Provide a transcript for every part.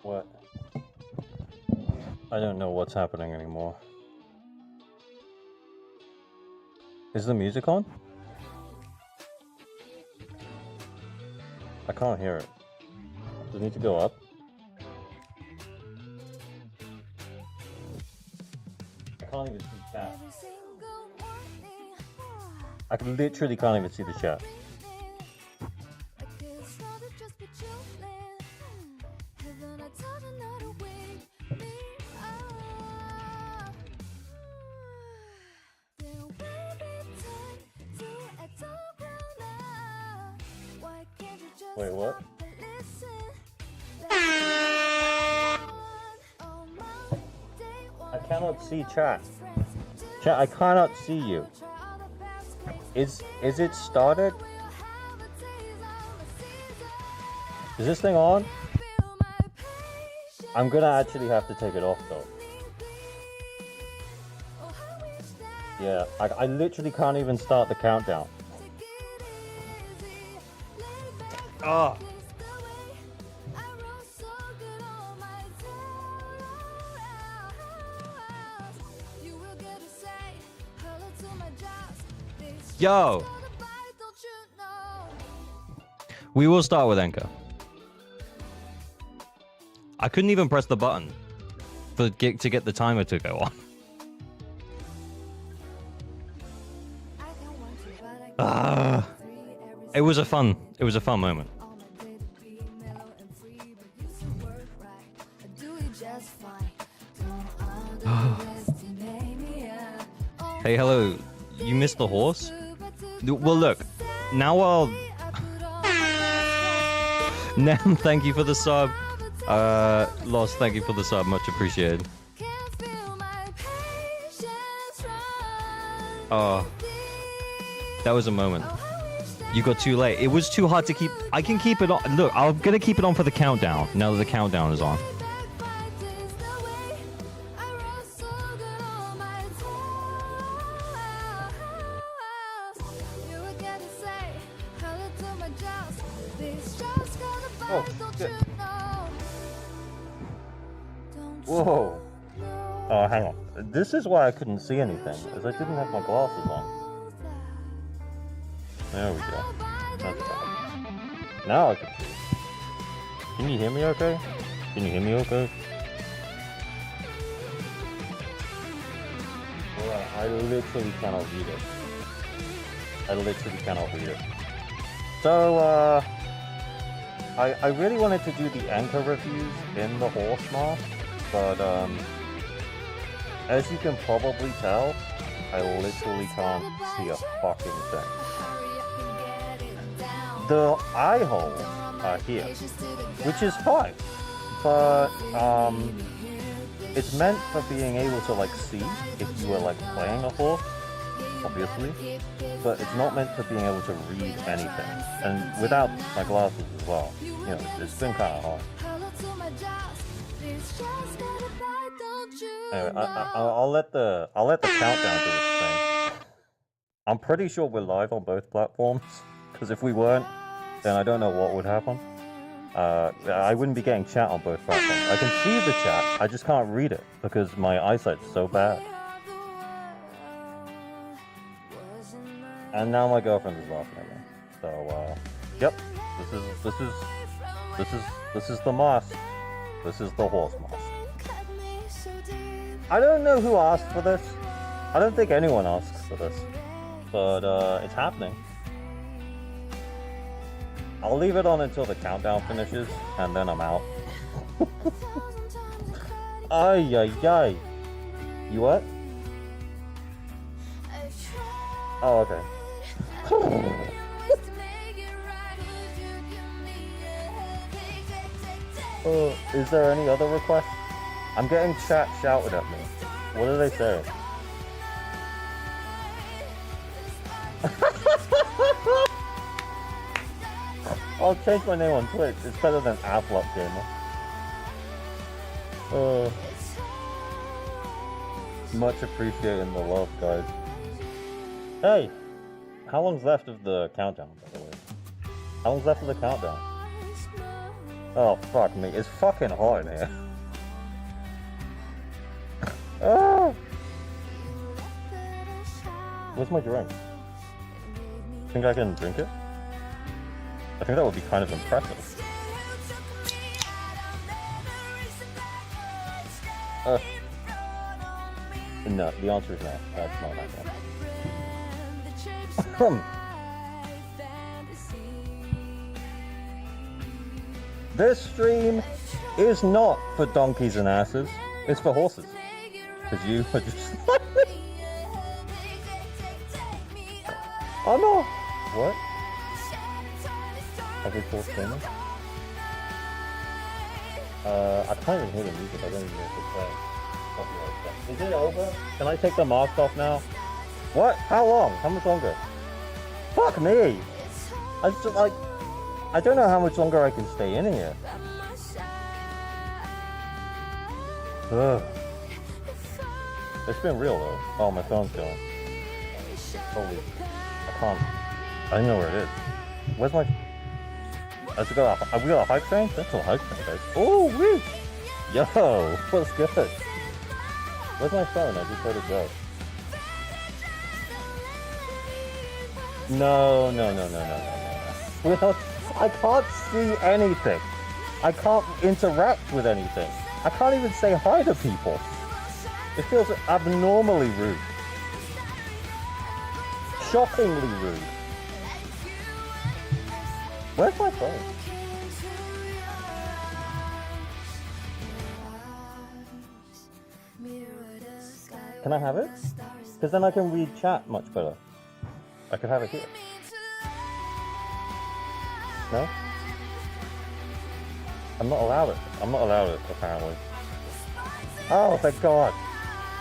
What? I don't know what's happening anymore. Is the music on? I can't hear it. Does it need to go up? I can't even see chat. I literally can't even see the chat. Wait, what? I cannot see chat. Chat, I cannot see you. Is it started? Is this thing on? I'm gonna actually have to take it off though. Yeah, I literally can't even start the countdown. Ah. Yo! We will start with Anchor. I couldn't even press the button to get the timer to go on. It was a fun moment. Hey, hello. You missed the horse? Well, look. Now I'll... Nem, thank you for the sub. Lost, thank you for the sub. Much appreciated. Oh. That was a moment. You got too late. It was too hard to keep... I can keep it on. Look, I'm gonna keep it on for the countdown. Now that the countdown is on. Oh, shit. Whoa. Oh, hang on. This is why I couldn't see anything, is I didn't have my glasses on. There we go. That's better. Now I can see. Can you hear me okay? Can you hear me okay? Well, I literally cannot read it. I literally cannot read it. So, I really wanted to do the anchor reviews in the horse mask, but as you can probably tell, I literally can't see a fucking thing. The eye holes are here, which is fine, but it's meant for being able to like see if you were like playing a horse, obviously, but it's not meant for being able to read anything. And without my glasses as well, you know, it's been kind of hard. Anyway, I'll let the countdown do its thing. I'm pretty sure we're live on both platforms, because if we weren't, then I don't know what would happen. I wouldn't be getting chat on both platforms. I can see the chat, I just can't read it because my eyesight's so bad. And now my girlfriend is laughing at me. So, yep, this is the mask. This is the horse mask. I don't know who asked for this. I don't think anyone asks for this, but it's happening. I'll leave it on until the countdown finishes, and then I'm out. Ay, ay, ay. You what? Oh, okay. Is there any other requests? I'm getting chat shouted at me. What do they say? I'll change my name on Twitch. It's better than Affluck Gamer. Much appreciating the love, guys. Hey! How long's left of the countdown, by the way? How long's left of the countdown? Oh, fuck me. It's fucking hot in here. Ah! Where's my drink? Think I can drink it? I think that would be kind of impressive. No, the answer is no. That's not happening. This stream is not for donkeys and asses. It's for horses. Because you are just like me. Oh no! What? Have we forced gaming? I can't even hear the music. I don't even know if it's playing. Is it over? Can I take the mask off now? What? How long? How much longer? Fuck me! I just like... I don't know how much longer I can stay in here. Ugh. It's been real though. Oh, my phone's going. Holy... I can't... I don't know where it is. Where's my... Have we got a hype train? That's a hype train, guys. Oh, woo! Yo! What's good? Where's my phone? I just let it go. No. I can't see anything. I can't interact with anything. I can't even say hi to people. It feels abnormally rude. Shockingly rude. Where's my phone? Can I have it? Because then I can read chat much better. I could have it here. No? I'm not allowed it. I'm not allowed it, apparently. Oh, thank God.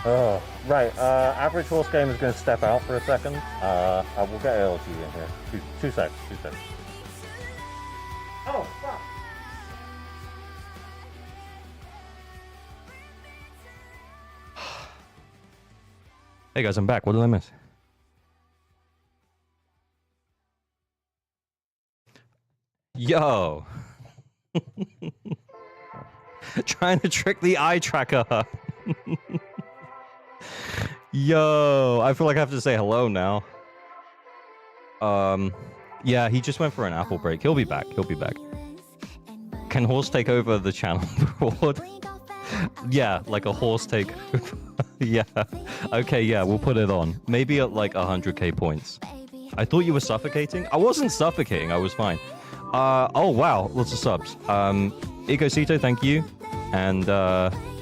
Oh, right. Average Horse Game is going to step out for a second. I will get LG in here. Two seconds. Oh, fuck. Hey guys, I'm back. What did I miss? Yo! Trying to trick the eye tracker. Yo! I feel like I have to say hello now. Yeah, he just went for an apple break. He'll be back. Can horse take over the channel board? Yeah, like a horse takeover. Yeah. Okay, yeah, we'll put it on. Maybe at like 100k points. I thought you were suffocating? I wasn't suffocating, I was fine. Oh wow, lots of subs. Ecosito, thank you. And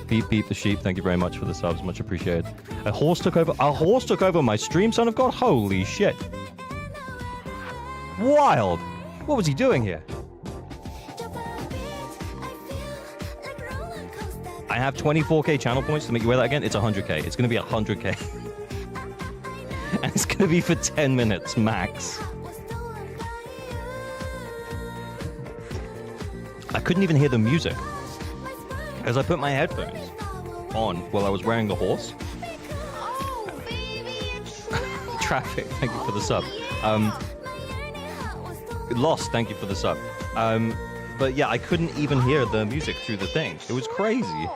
Beep the Sheep, thank you very much for the subs, much appreciated. A horse took over my stream, son of God? Holy shit. Wild! What was he doing here? I have 24k channel points to make you wear that again. It's 100k. It's going to be 100k. And it's going to be for 10 minutes max. I couldn't even hear the music. As I put my headphones on while I was wearing the horse. Traffic, thank you for the sub. Lost, thank you for the sub. But yeah, I couldn't even hear the music through the thing. It was crazy.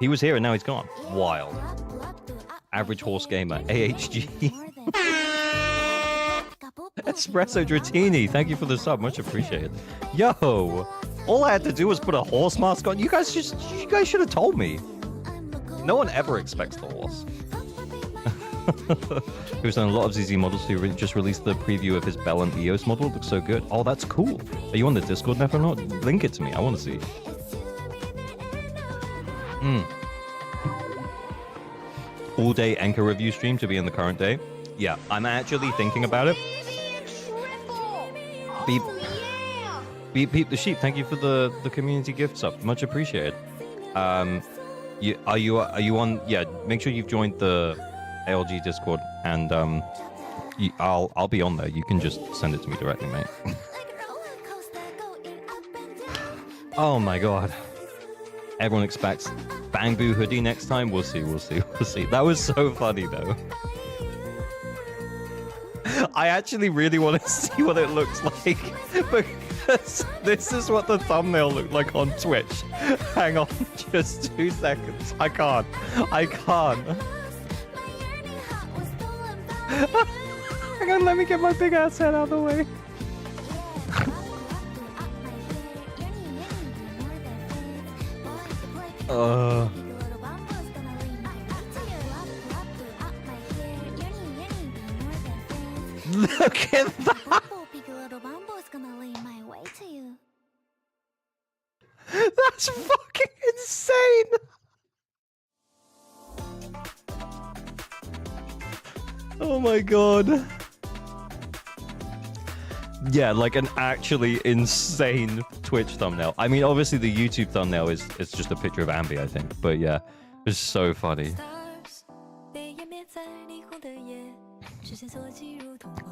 He was here and now he's gone. Wild. Average Horse Gamer. AHG. Espresso Dratini. Thank you for the sub. Much appreciated. Yo. All I had to do was put a horse mask on. You guys should have told me. No one ever expects the horse. He was on a lot of ZZ models who just released the preview of his Bell and EOS model. It looks so good. Oh, that's cool. Are you on the Discord, Never not? Link it to me. I want to see. All day Anchor review stream to be in the current day. Yeah, I'm actually thinking about it. Beep the Sheep. Thank you for the community gift sub. Much appreciated. Are you on? Yeah, make sure you've joined the ALG Discord, and I'll be on there. You can just send it to me directly, mate. Oh my God! Everyone expects Bang Boo hoodie next time. We'll see. That was so funny though. I actually really want to see what it looks like because this is what the thumbnail looked like on Twitch. Hang on, just 2 seconds. I can't. Hang on, let me get my big ass head out of the way. Look at that! That's fucking insane! Oh my god. Yeah, like an actually insane Twitch thumbnail. I mean, obviously the YouTube thumbnail is it's just a picture of Ambi, I think. But yeah, it's so funny.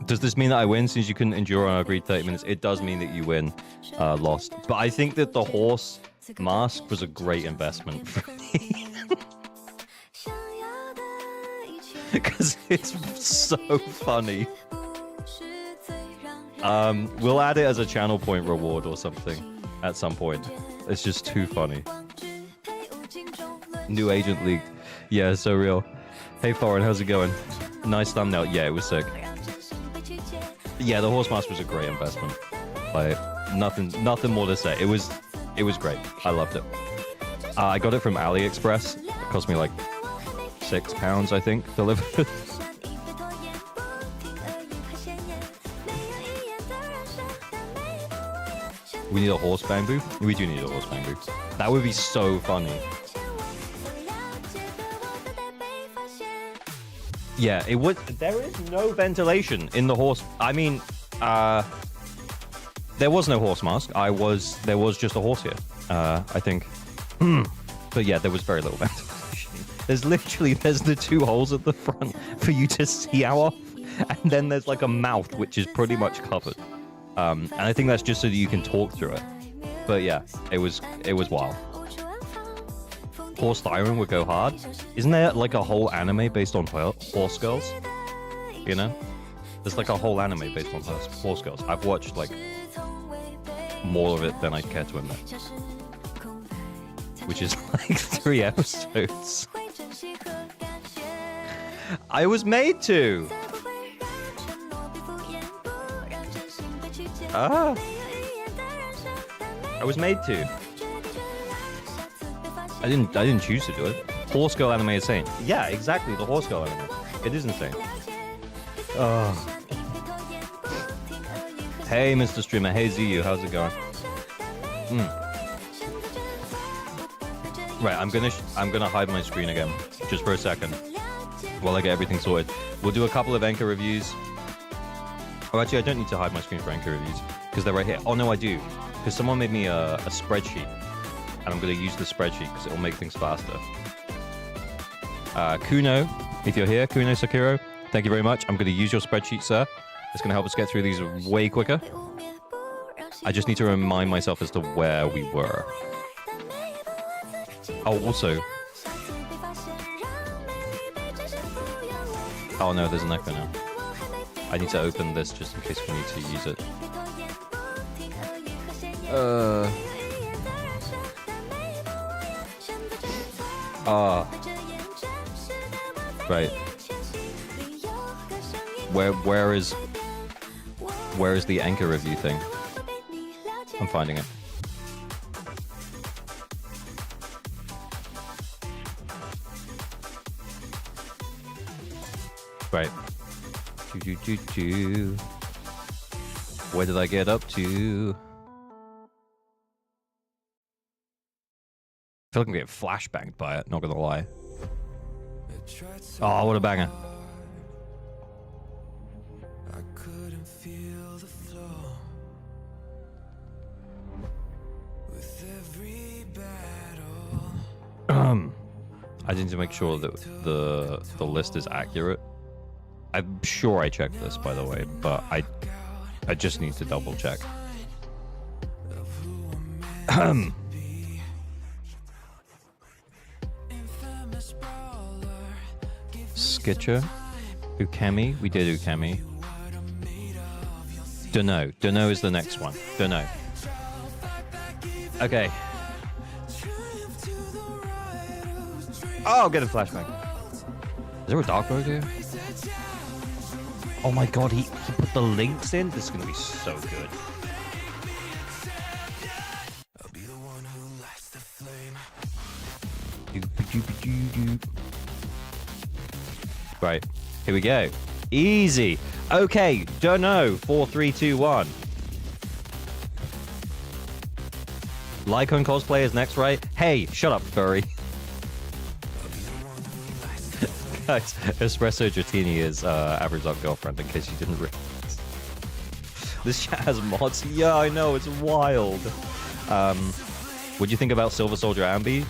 Does this mean that I win since you couldn't endure on agreed 30 minutes? It does mean that you win, lost. But I think that the horse mask was a great investment for me. Because it's so funny. We'll add it as a channel point reward or something at some point. It's just too funny. New agent leaked. Yeah, so real. Hey, Foreign, how's it going? Nice thumbnail. Yeah, it was sick. Yeah, the horse mask was a great investment. Like, nothing more to say. It was great. I loved it. I got it from AliExpress. It cost me like £6, I think, delivered. We need a horse bamboo? We do need a horse bamboo. That would be so funny. Yeah, it would. There is no ventilation in the horse. I mean, there was no horse mask. There was just a horse here. I think. But yeah, there was very little ventilation. There's the 2 holes at the front for you to see out of, and then there's like a mouth which is pretty much covered. And I think that's just so that you can talk through it. But yeah, it was wild. Horse Thyron would go hard. Isn't there like a whole anime based on horse girls? You know? There's like a whole anime based on horse girls. I've watched like more of it than I care to admit. Which is like 3 episodes. I was made to! I was made to. I didn't choose to do it. Horse girl anime is insane. Yeah, exactly, the horse girl anime. It is insane. Hey, Mr. Streamer. Hey, ZU. How's it going? Right, I'm gonna hide my screen again, just for a second, while I get everything sorted. We'll do a couple of anchor reviews. Oh, actually, I don't need to hide my screen for anchor reviews because they're right here. Oh no, I do, because someone made me a spreadsheet, and I'm gonna use the spreadsheet because it'll make things faster. Kuno, if you're here, Kuno Sakuro, thank you very much. I'm gonna use your spreadsheet, sir. It's gonna help us get through these way quicker. I just need to remind myself as to where we were. Oh, also. Oh no, there's an echo now. I need to open this just in case we need to use it. Right. Where is the anchor review thing? I'm finding it. Right. Where did I get up to? I feel like I'm getting flashbanged by it, not gonna lie. Oh, what a banger. I need to make sure that the list is accurate. I'm sure I checked this, by the way, but I just need to double check. Skitcher, Ukemi, we did Ukemi. Dunno. Dunno is the next one. Dunno. Okay. Oh, get a flashbang. Is there a dark mode here? Oh my god, he put the links in? This is going to be so good. Right, here we go. Easy. Okay, don't know. 4, 3, 2, 1. Lycon cosplay is next, right? Hey, shut up, furry. Guys, Espresso Dratini is Average Dog Girlfriend, in case you didn't realize. This chat has mods. Yeah, I know, it's wild. What do you think about Silver Soldier Ambi?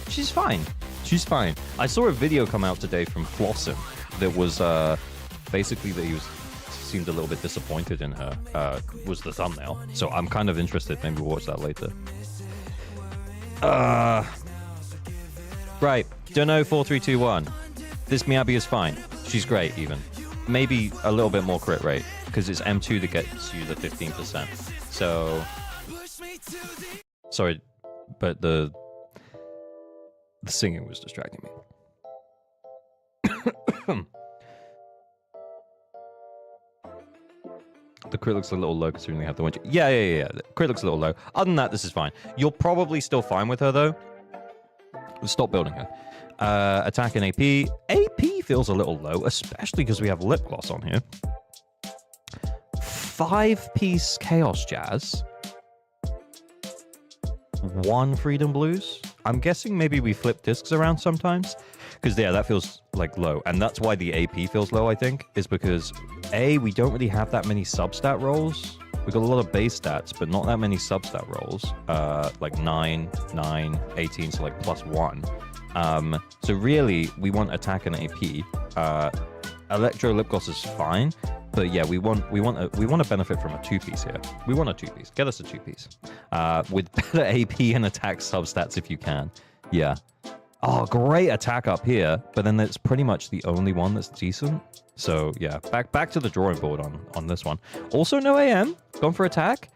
She's fine. She's fine. I saw a video come out today from Flossin that was basically that he seemed a little bit disappointed in her. Was the thumbnail. So I'm kind of interested. Maybe we'll watch that later. Right. Don't know. 4, 3, 2, 1. This Miyabi is fine. She's great, even. Maybe a little bit more crit rate, because it's M2 that gets you the 15%. So... Sorry, but the singing was distracting me. The crit looks a little low considering they have the winch. Yeah. The crit looks a little low. Other than that, this is fine. You're probably still fine with her, though. Stop building her. Attack and AP. AP feels a little low, especially because we have lip gloss on here. 5-piece Chaos Jazz. 1 Freedom Blues. I'm guessing maybe we flip discs around sometimes. Because, yeah, that feels, like, low. And that's why the AP feels low, I think. Is because, A, we don't really have that many substat rolls. We've got a lot of base stats, but not that many substat rolls. Like 9, 18, so, like, +1. So, really, we want attack and AP. Electro Lip Gloss is fine. But yeah, we want to benefit from a 2-piece here. We want a 2-piece. Get us a 2-piece. With better AP and attack substats if you can. Yeah. Oh, great attack up here, but then it's pretty much the only one that's decent. So yeah, back to the drawing board on this one. Also no AM. Gone for attack.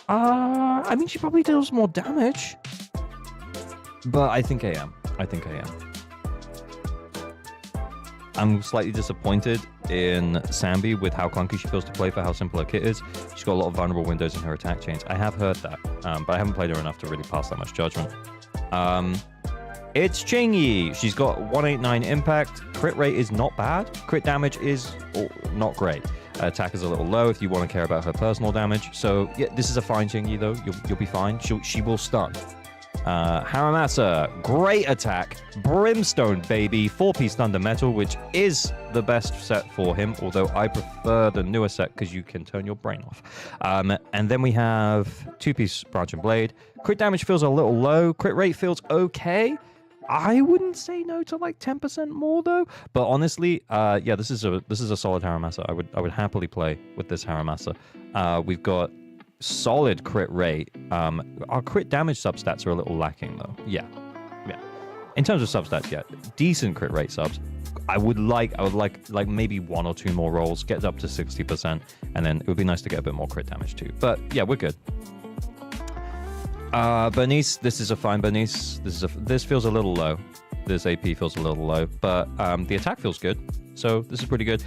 I mean she probably deals more damage. But I think AM. I'm slightly disappointed in Sambi with how clunky she feels to play for how simple her kit is. She's got a lot of vulnerable windows in her attack chains. I have heard that, but I haven't played her enough to really pass that much judgment. It's Chingy. She's got 189 impact. Crit rate is not bad. Crit damage is not great. Attack is a little low if you want to care about her personal damage. So yeah, this is a fine Chingy though. You'll be fine. She will stun. Haramasa, great attack. Brimstone, baby. 4-piece Thunder Metal, which is the best set for him, although I prefer the newer set because you can turn your brain off. And then we have 2-piece Branch and Blade. Crit damage feels a little low. Crit rate feels okay. I wouldn't say no to like 10% more though. But honestly, yeah, this is a solid Haramasa. I would happily play with this Haramasa. We've got solid crit rate. Our crit damage substats are a little lacking though. Yeah. In terms of substats, yeah, decent crit rate subs. I would like maybe 1 or 2 more rolls, get up to 60%, and then it would be nice to get a bit more crit damage too. But yeah, we're good. Bernice, this is a fine Bernice. This feels a little low. This AP feels a little low, but the attack feels good. So this is pretty good.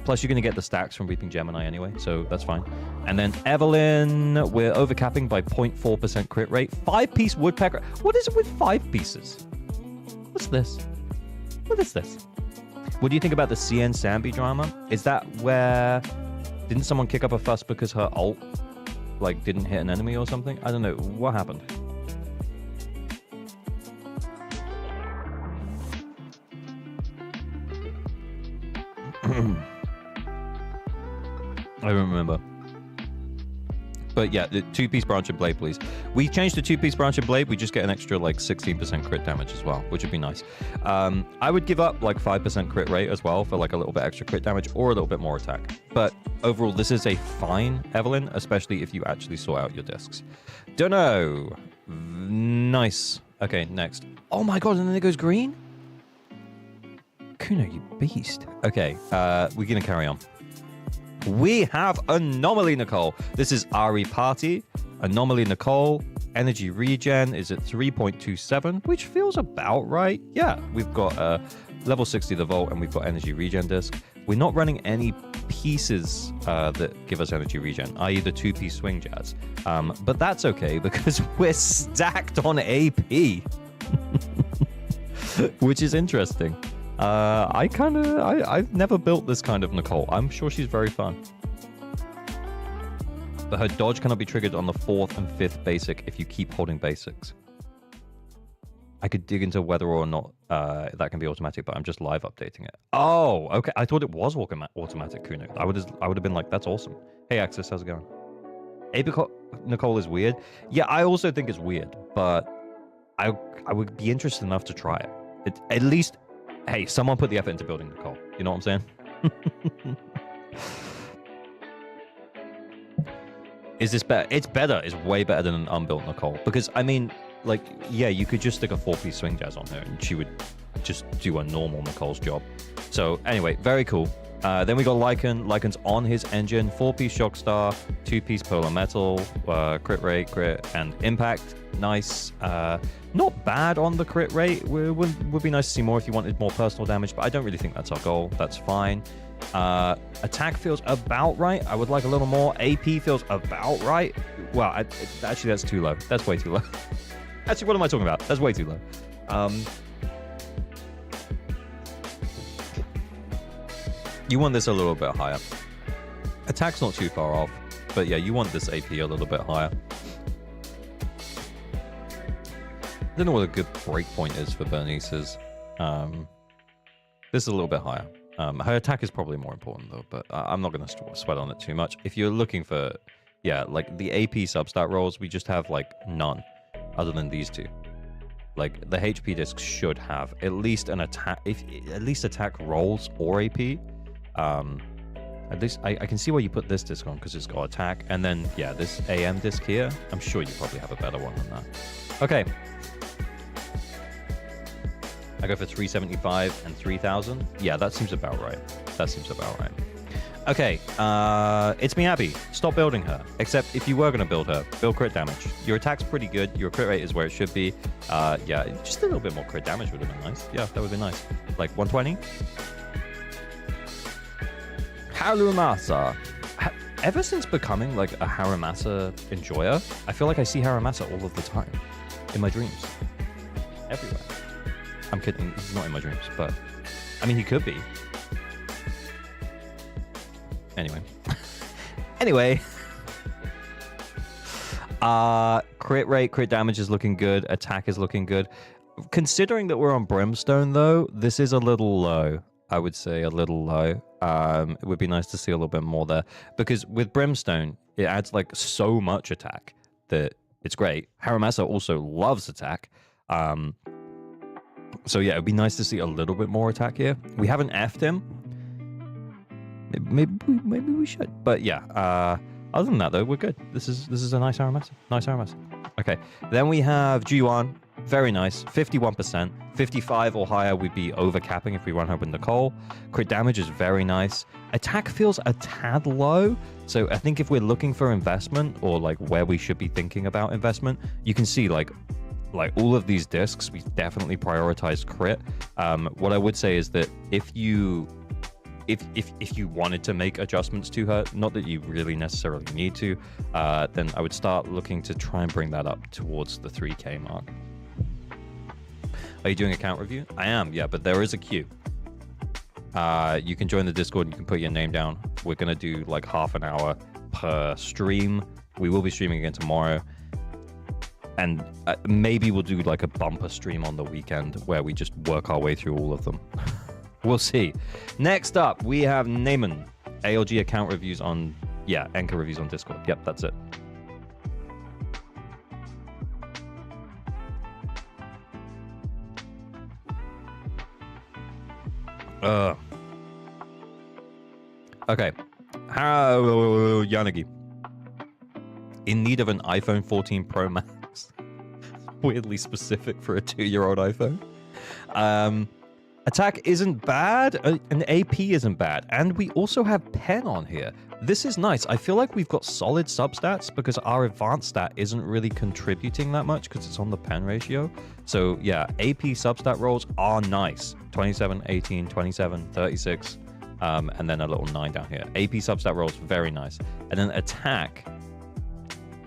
Plus, you're going to get the stacks from Weeping Gemini anyway, so that's fine. And then Evelyn, we're overcapping by 0.4% crit rate. 5-piece Woodpecker. What is it with 5 pieces? What's this? What is this? What do you think about the CN Sambi drama? Is that where... Didn't someone kick up a fuss because her ult, like, didn't hit an enemy or something? I don't know. What happened? I don't remember. But yeah, the 2-piece Branch and Blade, please. We changed to 2-piece Branch and Blade. We just get an extra like 16% crit damage as well, which would be nice. I would give up like 5% crit rate as well for like a little bit extra crit damage or a little bit more attack. But overall, this is a fine Evelyn, especially if you actually sort out your discs. Dunno. Nice. Okay, next. Oh my god, and then it goes green? Kuno, you beast. Okay, we're gonna carry on. we have Anomaly Nicole. This is Ari Party. Anomaly Nicole. Energy regen is at 3.27, which feels about right. Yeah, we've got level 60 the Volt, and we've got energy regen disc. We're not running any pieces that give us energy regen, i.e. the 2-piece swing jazz. But that's okay because we're stacked on AP, which is interesting. I've never built this kind of Nicole. I'm sure she's very fun. But her dodge cannot be triggered on the 4th and 5th basic if you keep holding basics. I could dig into whether or not that can be automatic, but I'm just live updating it. Oh, okay. I thought it was automatic, Kuno. I would have been like, that's awesome. Hey, Axis, how's it going? Nicole is weird. Yeah, I also think it's weird, but I would be interested enough to try it. At least, hey, someone put the effort into building Nicole. You know what I'm saying? Is this better? It's better. It's way better than an unbuilt Nicole. Because, I mean, like, yeah, you could just stick a 4-piece swing jazz on her and she would just do a normal Nicole's job. So, anyway, very cool. Then we got Lycan. Lycan's on his engine. 4-piece shock star, 2-piece polar metal, crit rate, crit, and impact. Nice. Not bad on the crit rate. Would be nice to see more if you wanted more personal damage, but I don't really think that's our goal. That's fine. Attack feels about right. I would like a little more. AP feels about right. Well, actually, that's too low. That's way too low. Actually, what am I talking about? That's way too low. You want this a little bit higher. Attack's not too far off, but yeah, you want this AP a little bit higher. I don't know what a good breakpoint is for Bernice's. This is a little bit higher. Her attack is probably more important though, but I'm not going to sweat on it too much. If you're looking for, yeah, like the AP substat rolls, we just have like none other than these two. Like the HP disc should have at least an attack, at least attack rolls or AP. At least I can see why you put this disc on because it's got attack, and then yeah, this AM disc here. I'm sure you probably have a better one than that. Okay. I go for 375 and 3000. Yeah, that seems about right. That seems about right. Okay, it's me, Abby. Stop building her. Except if you were going to build her, build crit damage. Your attack's pretty good. Your crit rate is where it should be. Yeah, just a little bit more crit damage would have been nice. Yeah, that would be nice. Like 120? Harumasa. Ever since becoming like a Harumasa enjoyer, I feel like I see Harumasa all of the time. In my dreams. Everywhere. I'm kidding, he's not in my dreams, but I mean, he could be. Anyway. Anyway. Crit rate, crit damage is looking good. Attack is looking good. Considering that we're on Brimstone, though, this is a little low. I would say a little low. It would be nice to see a little bit more there. Because with Brimstone, it adds like so much attack that it's great. Harumasa also loves attack. So yeah, it'd be nice to see a little bit more attack here. We haven't F'd him. Maybe we should. But yeah, other than that though, we're good. This is a nice Harumasa. Nice Harumasa. Okay, then we have G1. Very nice. 51%. 55 or higher, we'd be overcapping if we run her with Nicole. Crit damage is very nice. Attack feels a tad low. So I think if we're looking for investment or like where we should be thinking about investment, you can see like all of these discs, we definitely prioritize crit. What I would say is that if you wanted to make adjustments to her, not that you really necessarily need to, then I would start looking to try and bring that up towards the 3K mark. Are you doing account review? I am, yeah, but there is a queue. You can join the Discord and you can put your name down. We're gonna do like half an hour per stream. We will be streaming again tomorrow. And maybe we'll do like a bumper stream on the weekend where we just work our way through all of them. We'll see. Next up, we have Naaman. ALG account reviews on, yeah, Anchor reviews on Discord. Yep, that's it. Okay. Yanagi. In need of an iPhone 14 Pro Max. Weirdly specific for a 2-year-old iPhone. Attack isn't bad, and AP isn't bad, and we also have pen on here. This is nice. I feel like we've got solid substats because our advanced stat isn't really contributing that much because it's on the pen ratio. So yeah, AP substat rolls are nice. 27, 18, 27, 36, and then a little 9 down here. AP substat rolls, very nice. And then attack,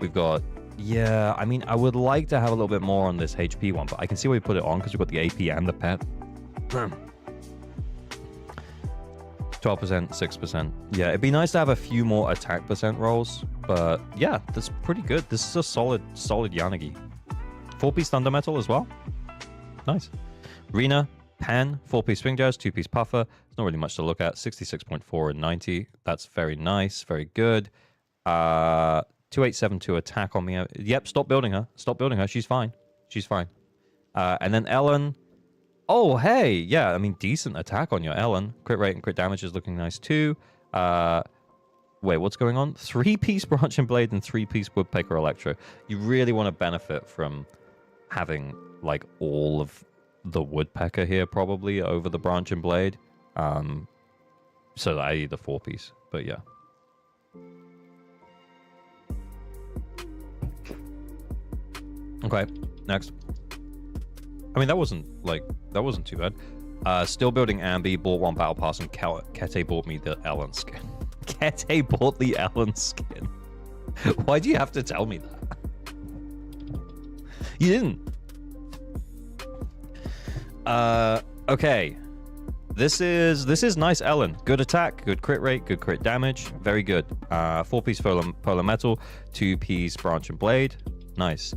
we've got, yeah, I mean, I would like to have a little bit more on this HP one, but I can see why we put it on because we've got the AP and the pet. 12%, 6%. Yeah, it'd be nice to have a few more attack percent rolls, but yeah, that's pretty good. This is a solid Yanagi. 4-piece Thunder Metal as well. Nice. Rena, Pen, 4-piece Swing Jazz, 2-piece Puffer. There's not really much to look at. 66.4 and 90. That's very nice, very good. 2872 attack on me. Yep, stop building her. Stop building her. She's fine. She's fine. And then Ellen. Oh, hey. Yeah, I mean, decent attack on your Ellen. Crit rate and crit damage is looking nice, too. Wait, what's going on? 3-piece Branch and Blade and 3-piece Woodpecker Electro. You really want to benefit from having, like, all of the Woodpecker here, probably, over the Branch and Blade. So, i.e. the 4-piece. But, yeah. Okay, next. I mean, that wasn't too bad. Still building Ambi, bought 1 battle pass, and Kete bought me the Ellen skin. Kete bought the Ellen skin. Why do you have to tell me that? You didn't. Okay. This is nice Ellen. Good attack, good crit rate, good crit damage. Very good. 4-piece Polar Metal, 2-piece Branch and Blade. Nice.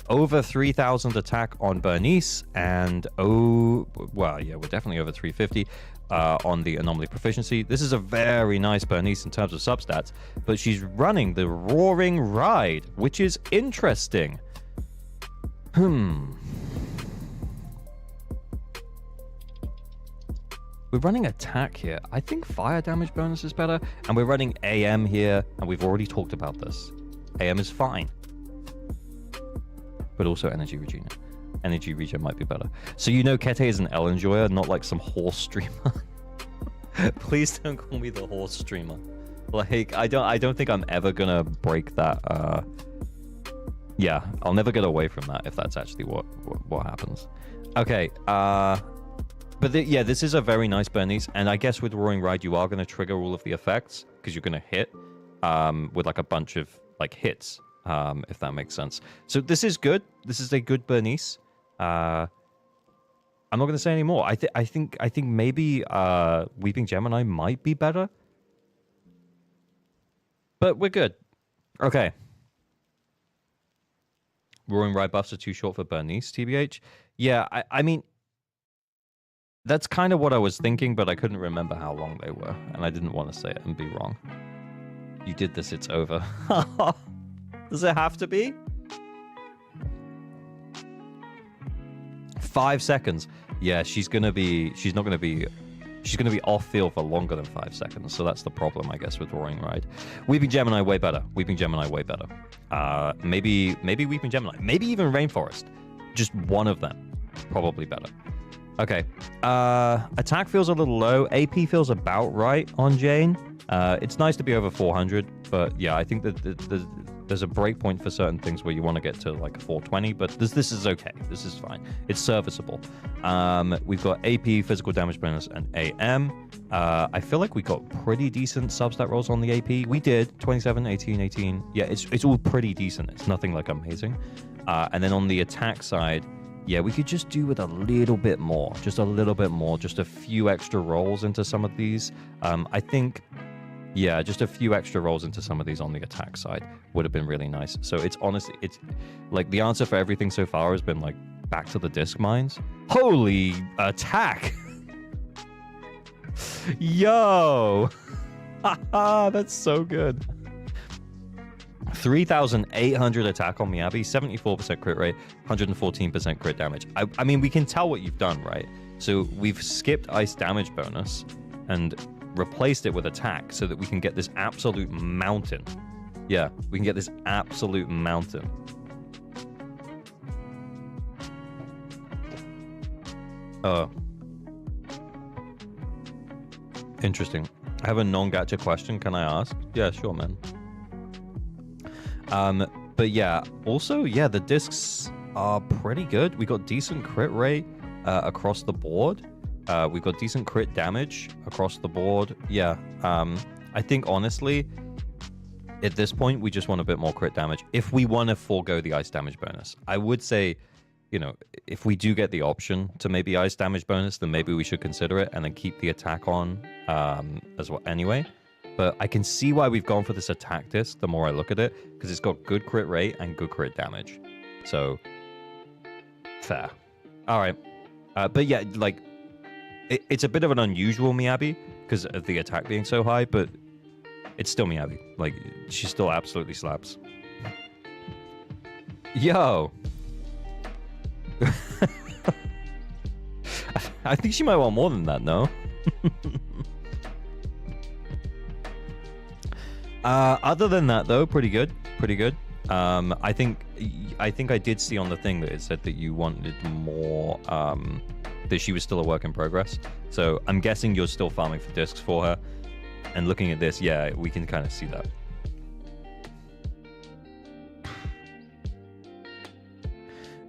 Over 3,000 attack on Bernice, and well, yeah, we're definitely over 350 on the Anomaly Proficiency. This is a very nice Bernice in terms of substats, but she's running the Roaring Ride, which is interesting. We're running attack here. I think fire damage bonus is better, and we're running AM here, and we've already talked about this. AM is fine. But also energy regen. Energy regen might be better. So you know Kete is an L enjoyer, not like some horse streamer. Please don't call me the horse streamer. Like I don't think I'm ever gonna break that. Yeah, I'll never get away from that if that's actually what happens. Okay. But yeah, this is a very nice Bernice, and I guess with Roaring Ride you are gonna trigger all of the effects because you're gonna hit with like a bunch of like hits. If that makes sense. So this is good. This is a good Bernice. I'm not going to say any more. I think maybe Weeping Gemini might be better. But we're good. Okay. Roaring Ride buffs are too short for Bernice, TBH. Yeah, I mean, that's kind of what I was thinking, but I couldn't remember how long they were, and I didn't want to say it and be wrong. You did this, it's over. Does it have to be? 5 seconds. Yeah, she's not gonna be off field for longer than 5 seconds. So that's the problem, I guess, with Roaring Ride. Weeping Gemini way better. Weeping Gemini way better. Maybe Weeping Gemini. Maybe even Rainforest. Just one of them. Probably better. Okay. Attack feels a little low. AP feels about right on Jane. It's nice to be over 400, but yeah, I think that there's a breakpoint for certain things where you want to get to like 420, but this is okay. This is fine. It's serviceable. We've got AP, physical damage bonus, and AM. I feel like we got pretty decent substat rolls on the AP. We did 27, 18, 18. Yeah, it's all pretty decent. It's nothing like amazing. And then on the attack side, yeah, we could just do with a little bit more. Just a little bit more. Just a few extra rolls into some of these. I think... Yeah, just a few extra rolls into some of these on the attack side would have been really nice. So it's honestly, it's like the answer for everything so far has been like back to the disc mines. Holy attack! Yo! That's so good. 3,800 attack on Miyabi, 74% crit rate, 114% crit damage. I mean, we can tell what you've done, right? So we've skipped ice damage bonus and replaced it with attack so that we can get this absolute mountain. Yeah, we can get this absolute mountain. Interesting. I have a non-gacha question. Can I ask? Yeah, sure, man. But yeah, also, yeah, the discs are pretty good. We got decent crit rate across the board. We got decent crit damage across the board. Yeah, I think honestly, at this point, we just want a bit more crit damage. If we want to forego the ice damage bonus, I would say, you know, if we do get the option to maybe ice damage bonus, then maybe we should consider it and then keep the attack on as well anyway. But I can see why we've gone for this attack disc the more I look at it, because it's got good crit rate and good crit damage. So, fair. All right. But yeah, like, it's a bit of an unusual Miyabi because of the attack being so high, but it's still Miyabi. Like, she still absolutely slaps. Yo! I think she might want more than that, no? Other than that, though, pretty good. Pretty good. I think I did see on the thing that it said that you wanted more, that she was still a work in progress. So I'm guessing you're still farming for discs for her. And looking at this, yeah, we can kind of see that.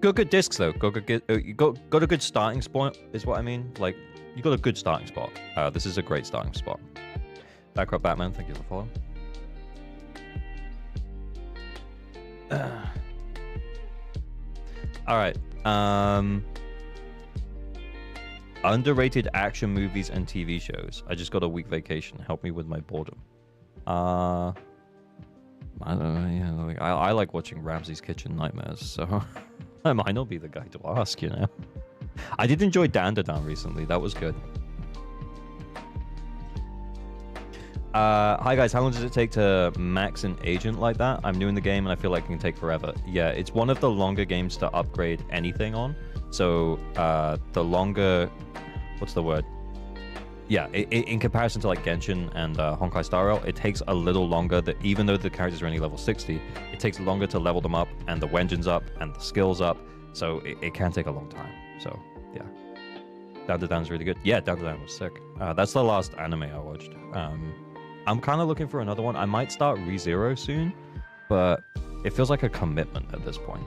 Got good discs, though. Got a good starting spot, is what I mean. Like, you got a good starting spot. This is a great starting spot. Backrub Batman, thank you for following. All right. Underrated action movies and TV shows. I just got a week vacation. Help me with my boredom. I don't know. Yeah, like, I like watching Ramsay's Kitchen Nightmares, so I might not be the guy to ask, you know. I did enjoy Dandadan recently. That was good. Hi guys, how long does it take to max an agent like that? I'm new in the game and I feel like it can take forever. Yeah, it's one of the longer games to upgrade anything on. So the longer, what's the word? Yeah, in comparison to like Genshin and Honkai Star Rail, it takes a little longer. That even though the characters are only level 60, it takes longer to level them up and the wengens up and the skills up. So it can take a long time. So yeah, Dandadan's really good. Yeah, Dandadan was sick. That's the last anime I watched. I'm kind of looking for another one. I might start ReZero soon, but it feels like a commitment at this point.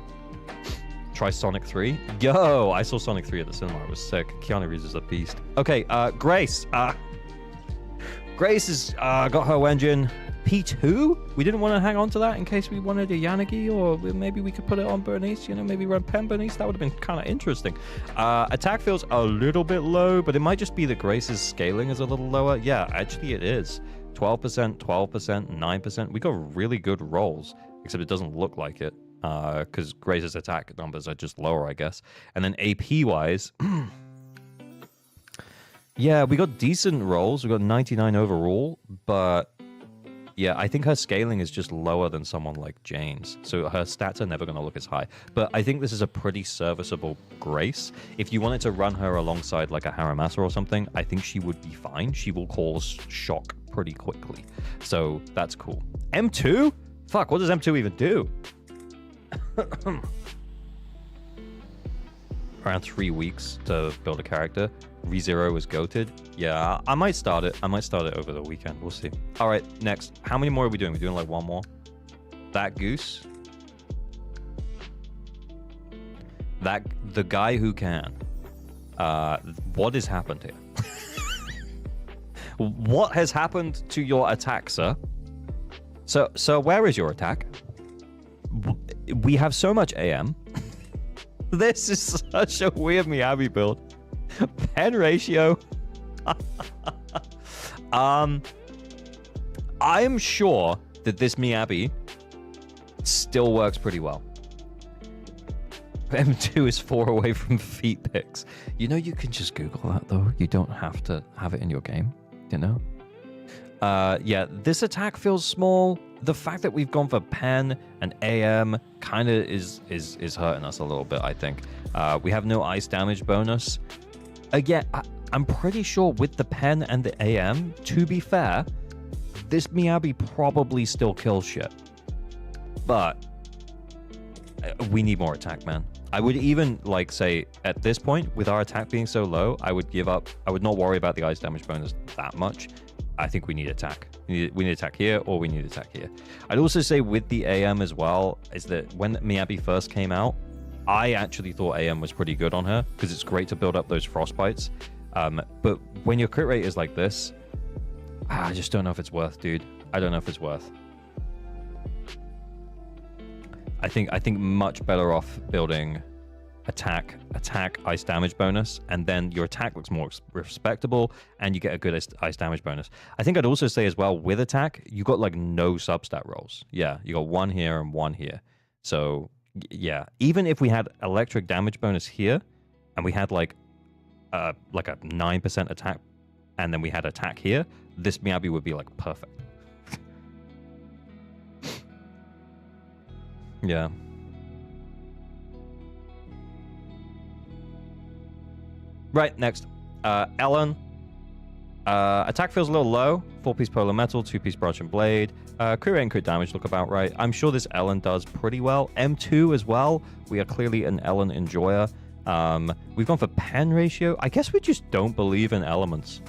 Try Sonic 3. Yo, I saw Sonic 3 at the cinema. It was sick. Keanu Reeves is a beast. Okay, Grace. Grace has got her engine P2. We didn't want to hang on to that in case we wanted a Yanagi, or maybe we could put it on Bernice, you know, maybe run Pen Bernice. That would have been kind of interesting. Attack feels a little bit low, but it might just be that Grace's scaling is a little lower. Yeah, actually it is. 12%, 12%, 9%. We got really good rolls, except it doesn't look like it because Grace's attack numbers are just lower, I guess. And then AP-wise, yeah, we got decent rolls. We got 99 overall, but yeah, I think her scaling is just lower than someone like Jane's. So her stats are never going to look as high. But I think this is a pretty serviceable Grace. If you wanted to run her alongside like a Haramasa or something, I think she would be fine. She will cause shock pretty quickly. So that's cool. M2? Fuck, what does M2 even do? Around 3 weeks to build a character. ReZero is goated. Yeah, I might start it. I might start it over the weekend. We'll see. All right, next. How many more are we doing? We're doing like one more. That goose. The guy who can. What has happened here? What has happened to your attack, sir? So where is your attack? We have so much AM. This is such a weird Miyabi build. Pen ratio. I'm sure that this Miyabi still works pretty well. M2 is 4 away from feet picks. You know, you can just Google that though. You don't have to have it in your game, you know? Yeah, this attack feels small. The fact that we've gone for pen and AM kind of is hurting us a little bit, I think. We have no ice damage bonus. Again, I'm pretty sure with the pen and the AM, to be fair, this Miyabi probably still kills shit. But we need more attack, man. I would even like say at this point, with our attack being so low, I would give up. I would not worry about the ice damage bonus that much. I think we need attack. We need attack here, or we need attack here. I'd also say with the AM as well, is that when Miyabi first came out, I actually thought AM was pretty good on her, because it's great to build up those frostbites. But when your crit rate is like this, I just don't know if it's worth, dude. I don't know if it's worth. I think much better off building attack, ice damage bonus, and then your attack looks more respectable, and you get a good ice damage bonus. I think I'd also say as well, with attack, you got like no substat rolls. Yeah, you got one here and one here. So yeah, even if we had electric damage bonus here, and we had like a 9% attack, and then we had attack here, this Miyabi would be like perfect. Yeah. Right, next. Ellen. Attack feels a little low. 4-piece polar metal, 2-piece branch and blade. Crit rate and crit damage look about right. I'm sure this Ellen does pretty well. M2 as well. We are clearly an Ellen enjoyer. We've gone for pen ratio. I guess we just don't believe in elements.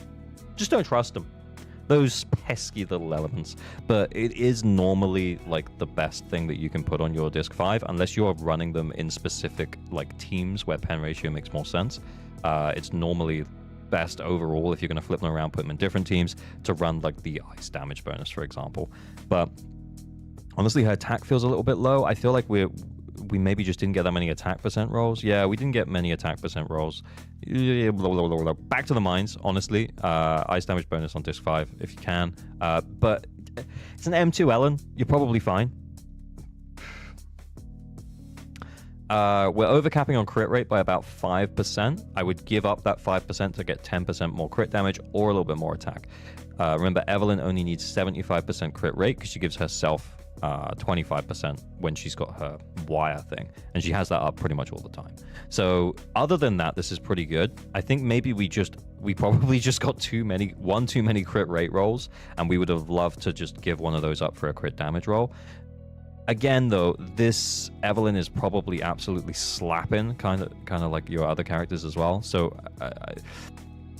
Just don't trust them. Those pesky little elements. But it is normally like the best thing that you can put on your disc 5, unless you're running them in specific like teams where pen ratio makes more sense. It's normally best overall if you're going to flip them around, put them in different teams, to run like the ice damage bonus, for example. But honestly, her attack feels a little bit low. I feel like we maybe just didn't get that many attack percent rolls. Yeah, we didn't get many attack percent rolls. Back to the mines, honestly. Ice damage bonus on disc 5 if you can. But it's an M2 Ellen. You're probably fine. We're overcapping on crit rate by about 5%. I would give up that 5% to get 10% more crit damage or a little bit more attack. Remember, Evelyn only needs 75% crit rate because she gives herself 25% when she's got her wire thing, and she has that up pretty much all the time. So other than that, this is pretty good. I think maybe we probably just got too many crit rate rolls, and we would have loved to just give one of those up for a crit damage roll. Again, though, this Evelyn is probably absolutely slapping, kind of like your other characters as well. So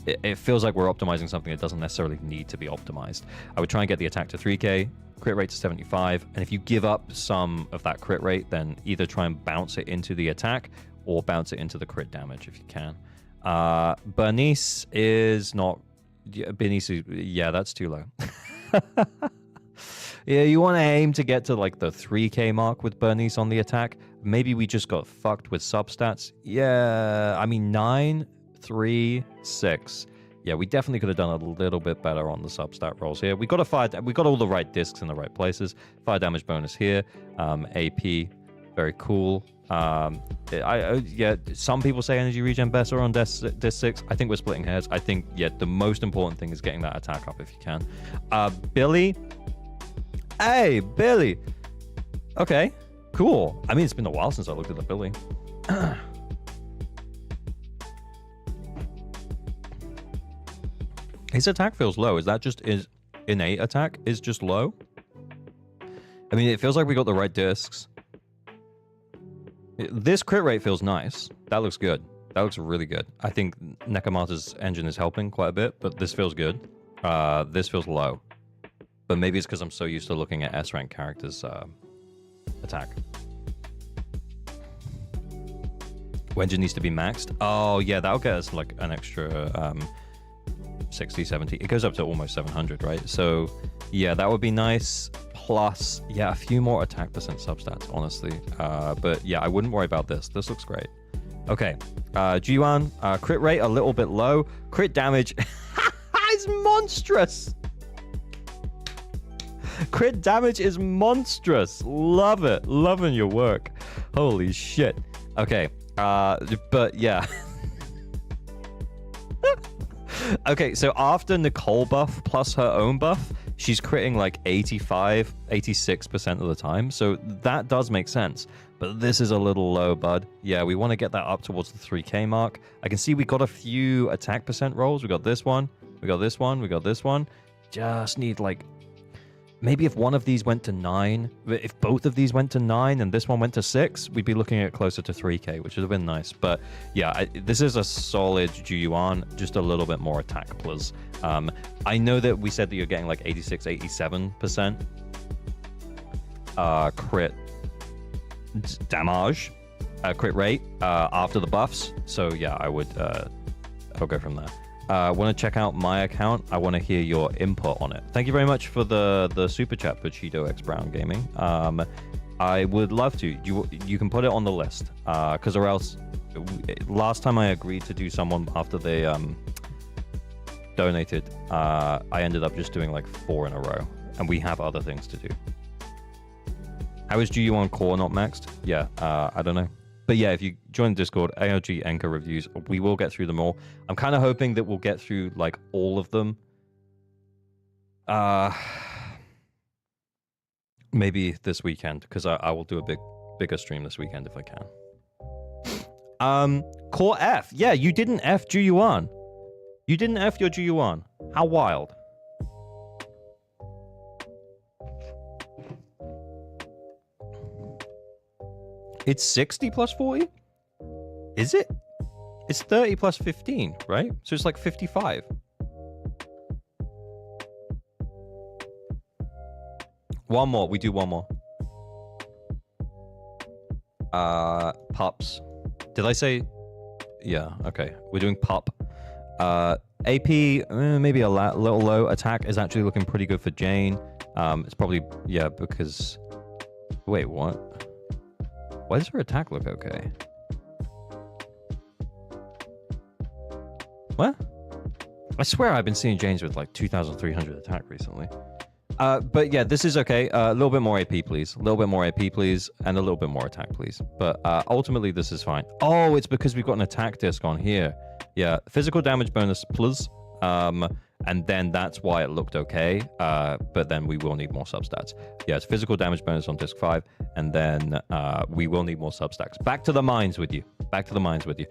it feels like we're optimizing something that doesn't necessarily need to be optimized. I would try and get the attack to 3k, crit rate to 75, and if you give up some of that crit rate, then either try and bounce it into the attack or bounce it into the crit damage if you can. Bernice is not... Bernice is... Yeah, that's too low. Yeah, you want to aim to get to like the 3k mark with Bernice on the attack. Maybe we just got fucked with substats. Yeah, I mean 9, 3, 6. Yeah, we definitely could have done a little bit better on the substat rolls here. We got all the right discs in the right places. Fire damage bonus here. AP, very cool. Yeah, some people say energy regen better on disc 6. I think we're splitting hairs. I think, yeah, the most important thing is getting that attack up if you can. Billy. Hey, Billy. Okay, cool. I mean, it's been a while since I looked at the Billy. His attack feels low. Is that just his innate attack is just low? I mean, it feels like we got the right discs. This crit rate feels nice. That looks good. That looks really good. I think Nekomata's engine is helping quite a bit, but this feels good. This feels low. But maybe it's because I'm so used to looking at S-rank characters' attack. Wenjin needs to be maxed. Oh, yeah, that'll get us like an extra 60, 70. It goes up to almost 700, right? So, yeah, that would be nice. Plus, yeah, a few more attack percent substats, honestly. But, yeah, I wouldn't worry about this. This looks great. Okay. G1, crit rate a little bit low. Crit damage is monstrous. Crit damage is monstrous. Love it. Loving your work. Holy shit. Okay. But yeah. Okay, so after Nicole buff plus her own buff, she's critting like 85, 86% of the time. So that does make sense. But this is a little low, bud. Yeah, we want to get that up towards the 3k mark. I can see we got a few attack percent rolls. We got this one. We got this one. We got this one. Just need like... maybe if one of these went to 9, if both of these went to 9 and this one went to 6, we'd be looking at closer to 3k, which would have been nice. But yeah, this is a solid Juyuan, just a little bit more attack plus. I know that we said that you're getting like 86, 87% crit damage, crit rate after the buffs. So yeah, I'll go from there. Want to check out my account? I want to hear your input on it. Thank you very much for the super chat, Cheeto X Brown Gaming. I would love to. You can put it on the list, because or else last time I agreed to do someone after they donated, I ended up just doing like 4 in a row, and we have other things to do. How is GU1 core not maxed? Yeah, I don't know. But yeah, if you join the Discord, AOG Anchor reviews, we will get through them all. I'm kind of hoping that we'll get through like all of them. Maybe this weekend, because I will do a bigger stream this weekend if I can. Core F. Yeah, you didn't F GU1. You didn't F your GU1. How wild. It's 60 plus 40? Is it? It's 30 plus 15, right? So it's like 55. One more. We do one more. Pups. Did I say? Yeah, okay. We're doing pup. AP, maybe a little low. Attack is actually looking pretty good for Jane. It's probably, yeah, because... Wait, what? Why does her attack look okay? What? I swear I've been seeing James with like 2,300 attack recently. But yeah, this is okay. A little bit more AP, please. A little bit more AP, please. And a little bit more attack, please. But ultimately, this is fine. Oh, it's because we've got an attack disc on here. Yeah, physical damage bonus plus. And then that's why it looked okay. But then we will need more substats. Yeah, it's physical damage bonus on disc 5. And then we will need more substats. Back to the mines with you. Back to the mines with you.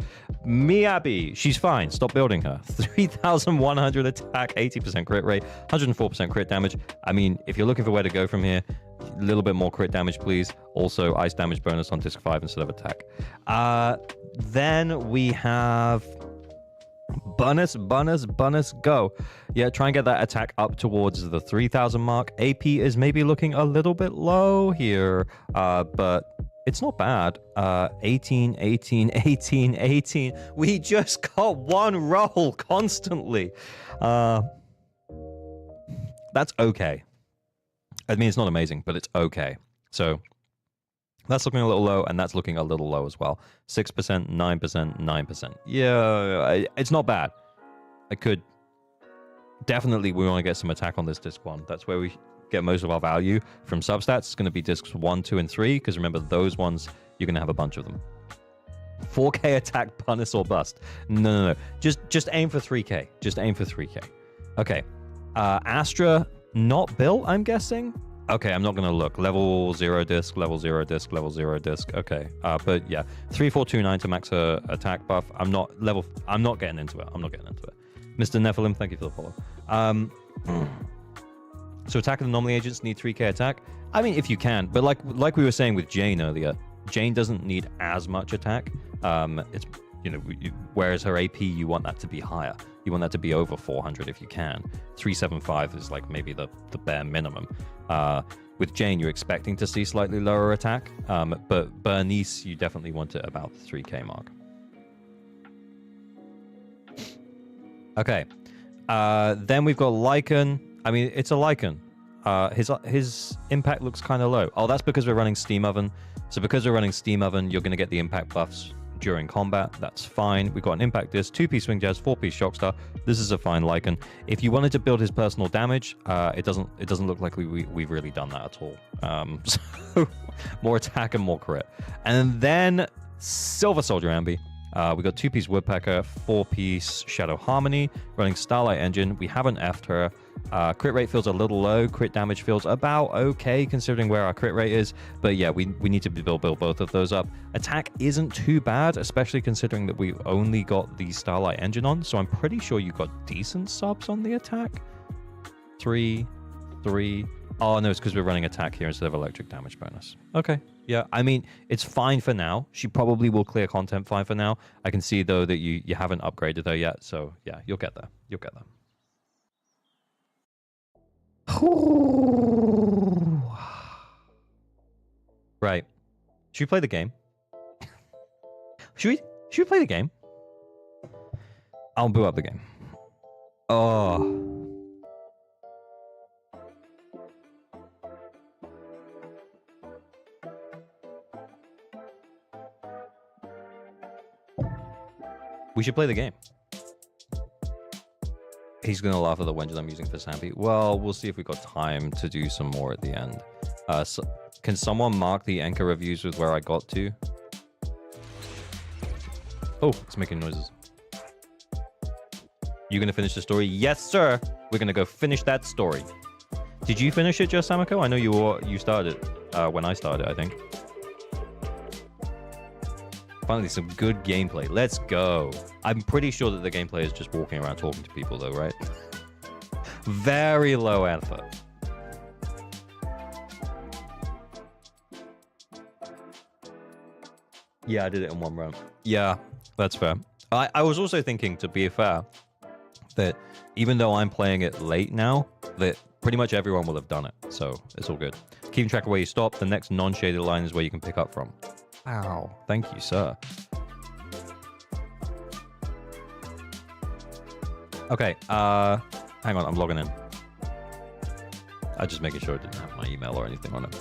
Miyabi, she's fine. Stop building her. 3,100 attack, 80% crit rate, 104% crit damage. I mean, if you're looking for where to go from here, a little bit more crit damage, please. Also, ice damage bonus on disc 5 instead of attack. Then we have... Bonus, go. Yeah, try and get that attack up towards the 3,000 mark. AP is maybe looking a little bit low here, but it's not bad. 18, 18, 18, 18. We just got one roll constantly. That's okay. I mean, it's not amazing, but it's okay. So... that's looking a little low, and that's looking a little low as well. 6%, 9%, 9%. Yeah, it's not bad. I could... Definitely, we want to get some attack on this disc 1. That's where we get most of our value from substats. It's going to be discs 1, 2, and 3, because remember, those ones, you're going to have a bunch of them. 4K attack, punish, or bust. No. Just aim for 3K. Just aim for 3K. Okay. Astra, not built, I'm guessing? Okay, I'm not going to look. Level 0 disc, level 0 disc, level 0 disc. Okay. But yeah, 3429 to max her attack buff. I'm not getting into it. Mr. Nephilim, thank you for the follow. So attack of the anomaly agents need 3k attack. I mean, if you can, but like we were saying with Jane earlier, Jane doesn't need as much attack. It's, you know, whereas her AP, you want that to be higher. You want that to be over 400 if you can. 375 is like maybe the bare minimum. With Jane, you're expecting to see slightly lower attack, but Bernice, you definitely want it about the 3k mark. Okay. Then we've got Lycan. I mean, it's a Lycan. His impact looks kind of low. Oh, that's because we're running Steam Oven. So because we're running Steam Oven, you're going to get the impact buffs during combat. That's fine. We've got an impact disc, 2-piece swing jazz, 4-piece shockstar. This is a fine Lycan. If you wanted to build his personal damage, it doesn't look like we've really done that at all. So more attack and more crit. And then Silver Soldier Ambi. We got 2-piece Woodpecker, 4-piece Shadow Harmony, running Starlight Engine. We haven't effed her. Crit rate feels a little low. Crit damage feels about okay considering where our crit rate is. But yeah, we need to build both of those up. Attack isn't too bad, especially considering that we've only got the Starlight Engine on. So I'm pretty sure you got decent subs on the attack. 3, 3, Oh, no, it's because we're running attack here instead of electric damage bonus. Okay. Yeah, I mean, it's fine for now. She probably will clear content fine for now. I can see, though, that you haven't upgraded her yet. So, yeah, you'll get there. You'll get there. Right. Should we play the game? Should we play the game? I'll boot up the game. Oh. We should play the game. He's going to laugh at the wenches I'm using for Stampy. Well, we'll see if we've got time to do some more at the end. So, can someone mark the anchor reviews with where I got to? Oh, it's making noises. You going to finish the story? Yes, sir. We're going to go finish that story. Did you finish it, just Samiko? I know you started it when I started, I think. Finally, some good gameplay. Let's go. I'm pretty sure that the gameplay is just walking around talking to people, though, right? Very low effort. Yeah, I did it in one run. Yeah, that's fair. I was also thinking, to be fair, that even though I'm playing it late now, that pretty much everyone will have done it. So it's all good. Keeping track of where you stop, the next non-shaded line is where you can pick up from. Wow. Thank you, sir. Okay, hang on, I'm logging in. I'm just making sure it didn't have my email or anything on it.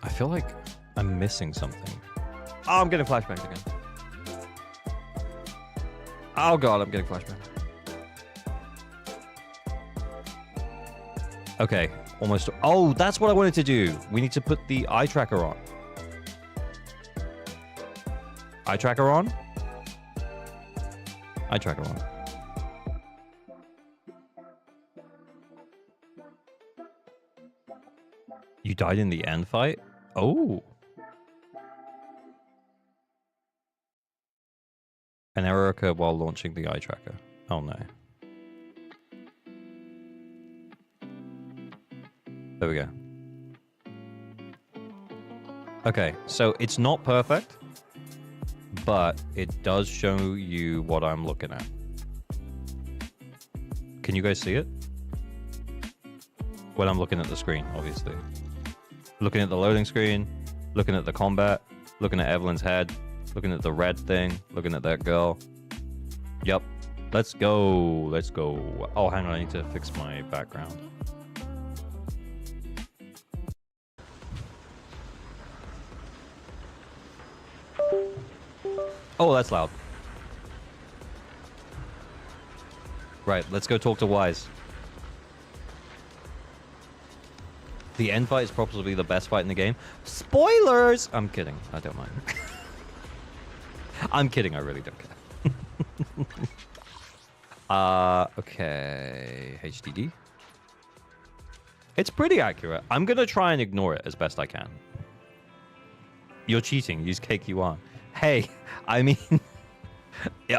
I feel like I'm missing something. Oh, I'm getting flashbacks again. Oh god, I'm getting flashbacks. Okay, almost. Oh, that's what I wanted to do. We need to put the eye tracker on. Eye tracker on? Eye tracker on. You died in the end fight? Oh. An error occurred while launching the eye tracker. Oh no. There we go. Okay, so it's not perfect, but it does show you what I'm looking at. Can you guys see it? When I'm looking at the screen, obviously. Looking at the loading screen, looking at the combat, looking at Evelyn's head, looking at the red thing, looking at that girl. Yep. Let's go. Let's go. Oh, hang on. I need to fix my background. Oh, that's loud. Right, let's go talk to Wise. The end fight is probably the best fight in the game. Spoilers! I'm kidding. I don't mind. I'm kidding. I really don't care. Okay. HDD. It's pretty accurate. I'm going to try and ignore it as best I can. You're cheating. Use cake you want. Hey, I mean...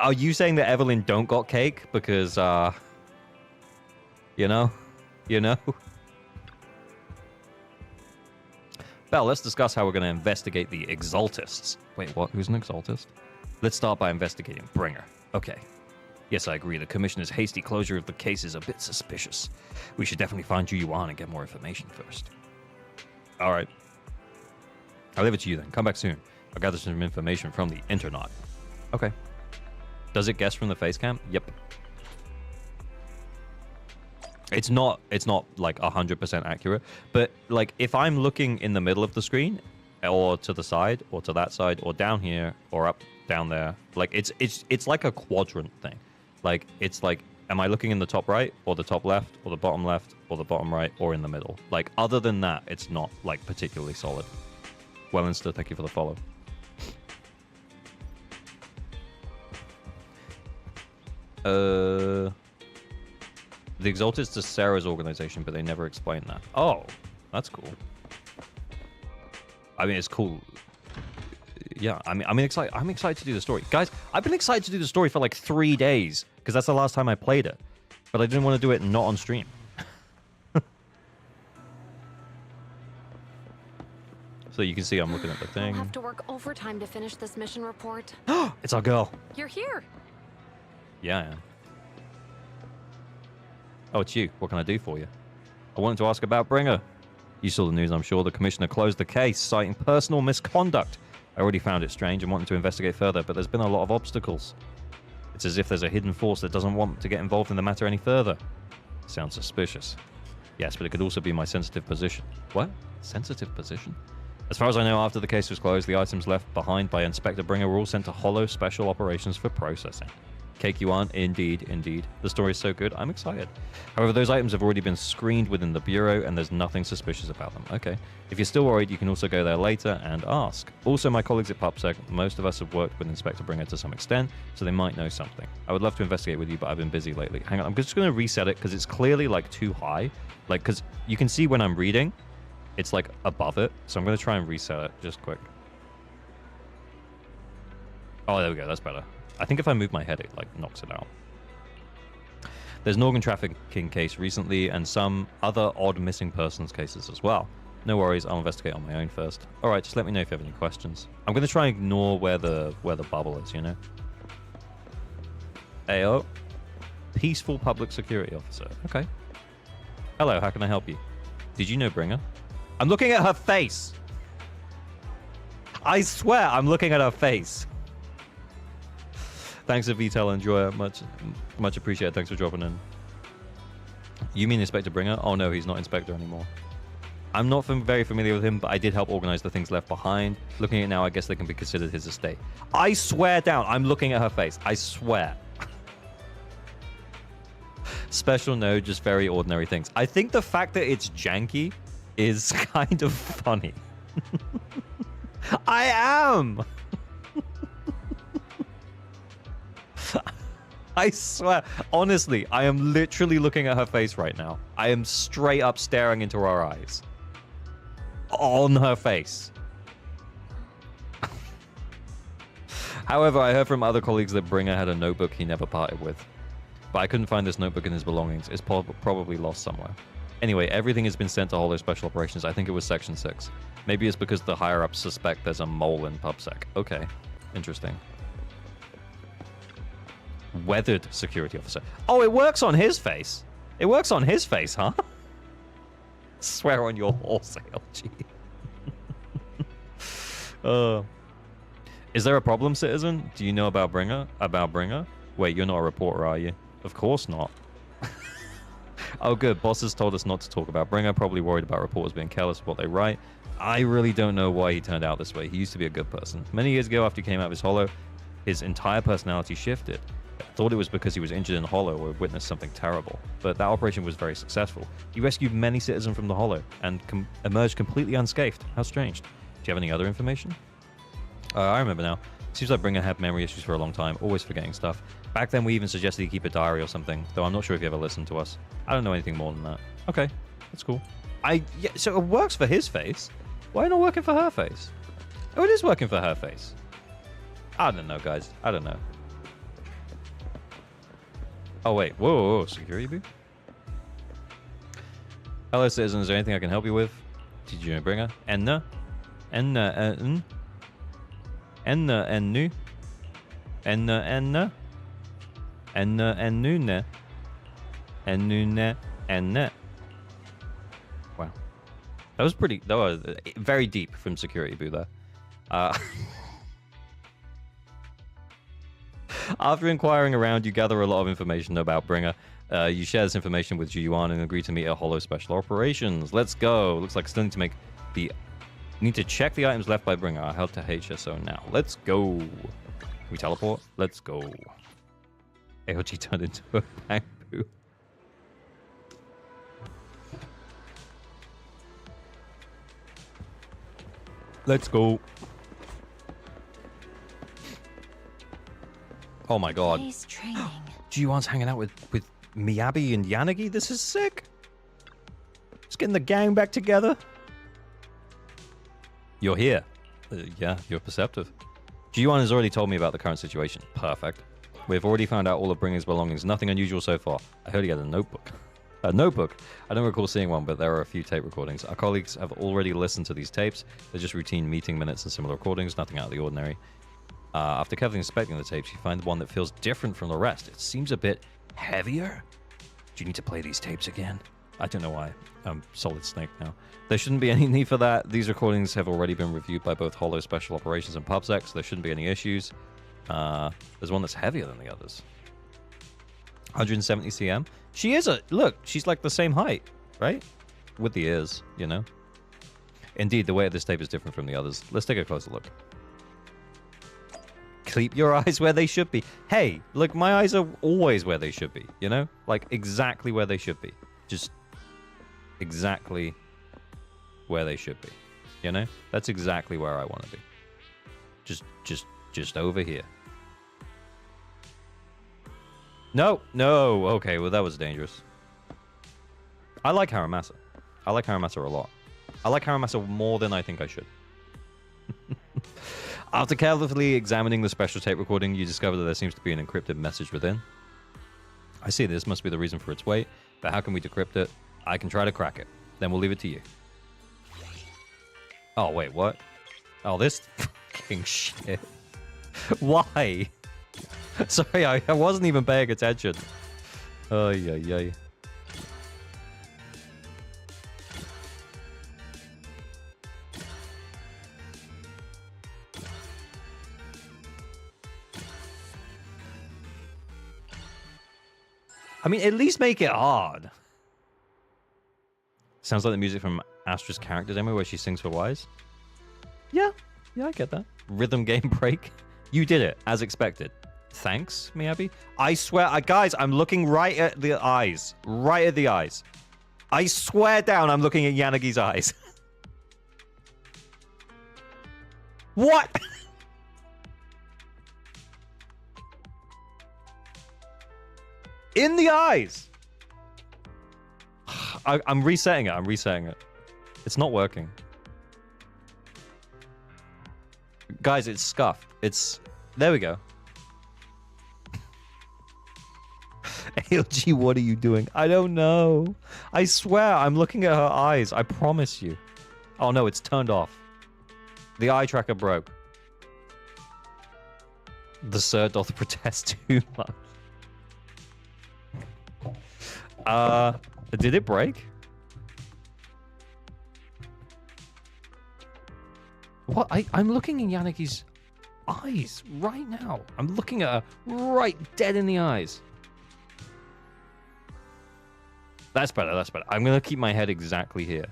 Are you saying that Evelyn don't got cake? Because, you know? You know? Belle, let's discuss how we're going to investigate the Exaltists. Wait, what? Who's an Exaltist? Let's start by investigating Bringer. Okay. Yes, I agree. The Commissioner's hasty closure of the case is a bit suspicious. We should definitely find Yu Yuan and get more information first. All right. I'll leave it to you then. Come back soon. I'll gather some information from the Internaut. Okay. Does it guess from the face cam? Yep. It's not like 100% accurate, but like if I'm looking in the middle of the screen or to the side or to that side or down here or up down there, like it's like a quadrant thing. Like it's like, am I looking in the top right or the top left or the bottom left or the bottom right or in the middle? Like other than that, it's not like particularly solid. Well, Insta, thank you for the follow. The Exalted is Sarah's organization, but they never explained that. Oh, that's cool. I mean, it's cool. yeah, I'm excited. I'm excited to do the story, guys. I've been excited to do the story for like 3 days because that's the last time I played it, but I didn't want to do it not on stream. So you can see I'm looking at the thing. I'll have to work overtime to finish this mission report. It's our girl. You're here. Yeah, I am. Oh, it's you. What can I do for you? I wanted to ask about Bringer. You saw the news, I'm sure. The commissioner closed the case, citing personal misconduct. I already found it strange and wanted to investigate further, but there's been a lot of obstacles. It's as if there's a hidden force that doesn't want to get involved in the matter any further. Sounds suspicious. Yes, but it could also be my sensitive position. What? Sensitive position? As far as I know, after the case was closed, the items left behind by Inspector Bringer were all sent to Hollow Special Operations for processing. Cake you aren't? Indeed, indeed. The story is so good, I'm excited. However, those items have already been screened within the Bureau, and there's nothing suspicious about them. Okay. If you're still worried, you can also go there later and ask. Also, my colleagues at PubSec, most of us have worked with Inspector Bringer to some extent, so they might know something. I would love to investigate with you, but I've been busy lately. Hang on, I'm just going to reset it, because it's clearly, like, too high. Like, because you can see when I'm reading, it's, like, above it. So I'm going to try and reset it just quick. Oh, there we go. That's better. I think if I move my head, it like knocks it out. There's an organ trafficking case recently and some other odd missing persons cases as well. No worries, I'll investigate on my own first. Alright, just let me know if you have any questions. I'm going to try and ignore where the bubble is, you know? Ayo. Peaceful public security officer. Okay. Hello, how can I help you? Did you know Bringer? I'm looking at her face! I swear I'm looking at her face. Thanks to VTEL, enjoy it. Much appreciated. Thanks for dropping in. You mean Inspector Bringer? Oh no, he's not Inspector anymore. I'm not very familiar with him, but I did help organize the things left behind. Looking at it now, I guess they can be considered his estate. I swear down, I'm looking at her face. I swear. Special no, just very ordinary things. I think the fact that it's janky is kind of funny. I am! I swear, honestly, I am literally looking at her face right now. I am straight up staring into her eyes. On her face. However, I heard from other colleagues that Bringer had a notebook he never parted with. But I couldn't find this notebook in his belongings. It's probably lost somewhere. Anyway, everything has been sent to Hollow Special Operations. I think it was Section 6. Maybe it's because the higher-ups suspect there's a mole in PubSec. Okay, interesting. Weathered security officer. Oh, it works on his face. It works on his face, huh? Swear on your wholesale, gee. Is there a problem, citizen? Do you know about Bringer? Wait, you're not a reporter, are you? Of course not. Oh, good. Bosses told us not to talk about Bringer. Probably worried about reporters being careless of what they write. I really don't know why he turned out this way. He used to be a good person. Many years ago, after he came out of his Hollow, his entire personality shifted. Thought it was because he was injured in Hollow or witnessed something terrible, but that operation was very successful. He rescued many citizens from the Hollow and emerged completely unscathed. How strange. Do you have any other information? I remember now. Seems like Bringer had memory issues for a long time, always forgetting stuff. Back then we even suggested he keep a diary or something, though I'm not sure if he ever listened to us. I don't know anything more than that. Okay, that's cool. Yeah, so it works for his face. Why not working for her face? Oh, it is working for her face. I don't know, guys. I don't know. Oh, wait. Whoa, security booth? Hello, citizen. Is there anything I can help you with? Did you know Bringer? Enna? Ennu? Wow. That was very deep from security booth there. After inquiring around, you gather a lot of information about Bringer. You share this information with Ji-Yuan and agree to meet at Hollow Special Operations. Let's go. Looks like still need to check the items left by Bringer. I'll help to HSO now. Let's go. Can we teleport? Let's go. AOG turned into a bamboo. Let's go. Oh my god. Ji-Yuan's hanging out with Miyabi and Yanagi? This is sick. Just getting the gang back together. You're here. Yeah, you're perceptive. G1 has already told me about the current situation. Perfect. We've already found out all of Bringer's belongings. Nothing unusual so far. I heard he had a notebook. A notebook? I don't recall seeing one, but there are a few tape recordings. Our colleagues have already listened to these tapes. They're just routine meeting minutes and similar recordings. Nothing out of the ordinary. After carefully inspecting the tapes, you find one that feels different from the rest. It seems a bit heavier. Do you need to play these tapes again? I don't know why. I'm Solid Snake now. There shouldn't be any need for that. These recordings have already been reviewed by both Holo Special Operations and PubSec, so there shouldn't be any issues. There's one that's heavier than the others. 170 cm. She is a... Look, she's like the same height, right? With the ears, you know? Indeed, the weight of this tape is different from the others. Let's take a closer look. Keep your eyes where they should be. Hey, look, my eyes are always where they should be, you know? Like, exactly where they should be. Just exactly where they should be, you know? That's exactly where I want to be. Just over here. No. Okay, well, that was dangerous. I like Haramasa. I like Haramasa a lot. I like Haramasa more than I think I should. After carefully examining the special tape recording, you discover that there seems to be an encrypted message within. I see this must be the reason for its weight, but how can we decrypt it? I can try to crack it. Then we'll leave it to you. Oh, wait, what? Oh, this fucking shit. Why? Sorry, I wasn't even paying attention. Oh, yeah. I mean, at least make it hard. Sounds like the music from Astra's character demo where she sings for Wise. Yeah, I get that. Rhythm game break. You did it, as expected. Thanks, Miyabi. I swear, guys, I'm looking right at the eyes. Right at the eyes. I swear down I'm looking at Yanagi's eyes. What? In the eyes. I'm resetting it. It's not working. Guys, it's scuffed. There we go. ALG, what are you doing? I don't know. I swear, I'm looking at her eyes. I promise you. Oh no, it's turned off. The eye tracker broke. The Sir doth protest too much. Did it break? What? I'm looking in Yanagi's eyes right now. I'm looking at her right dead in the eyes. That's better. I'm going to keep my head exactly here.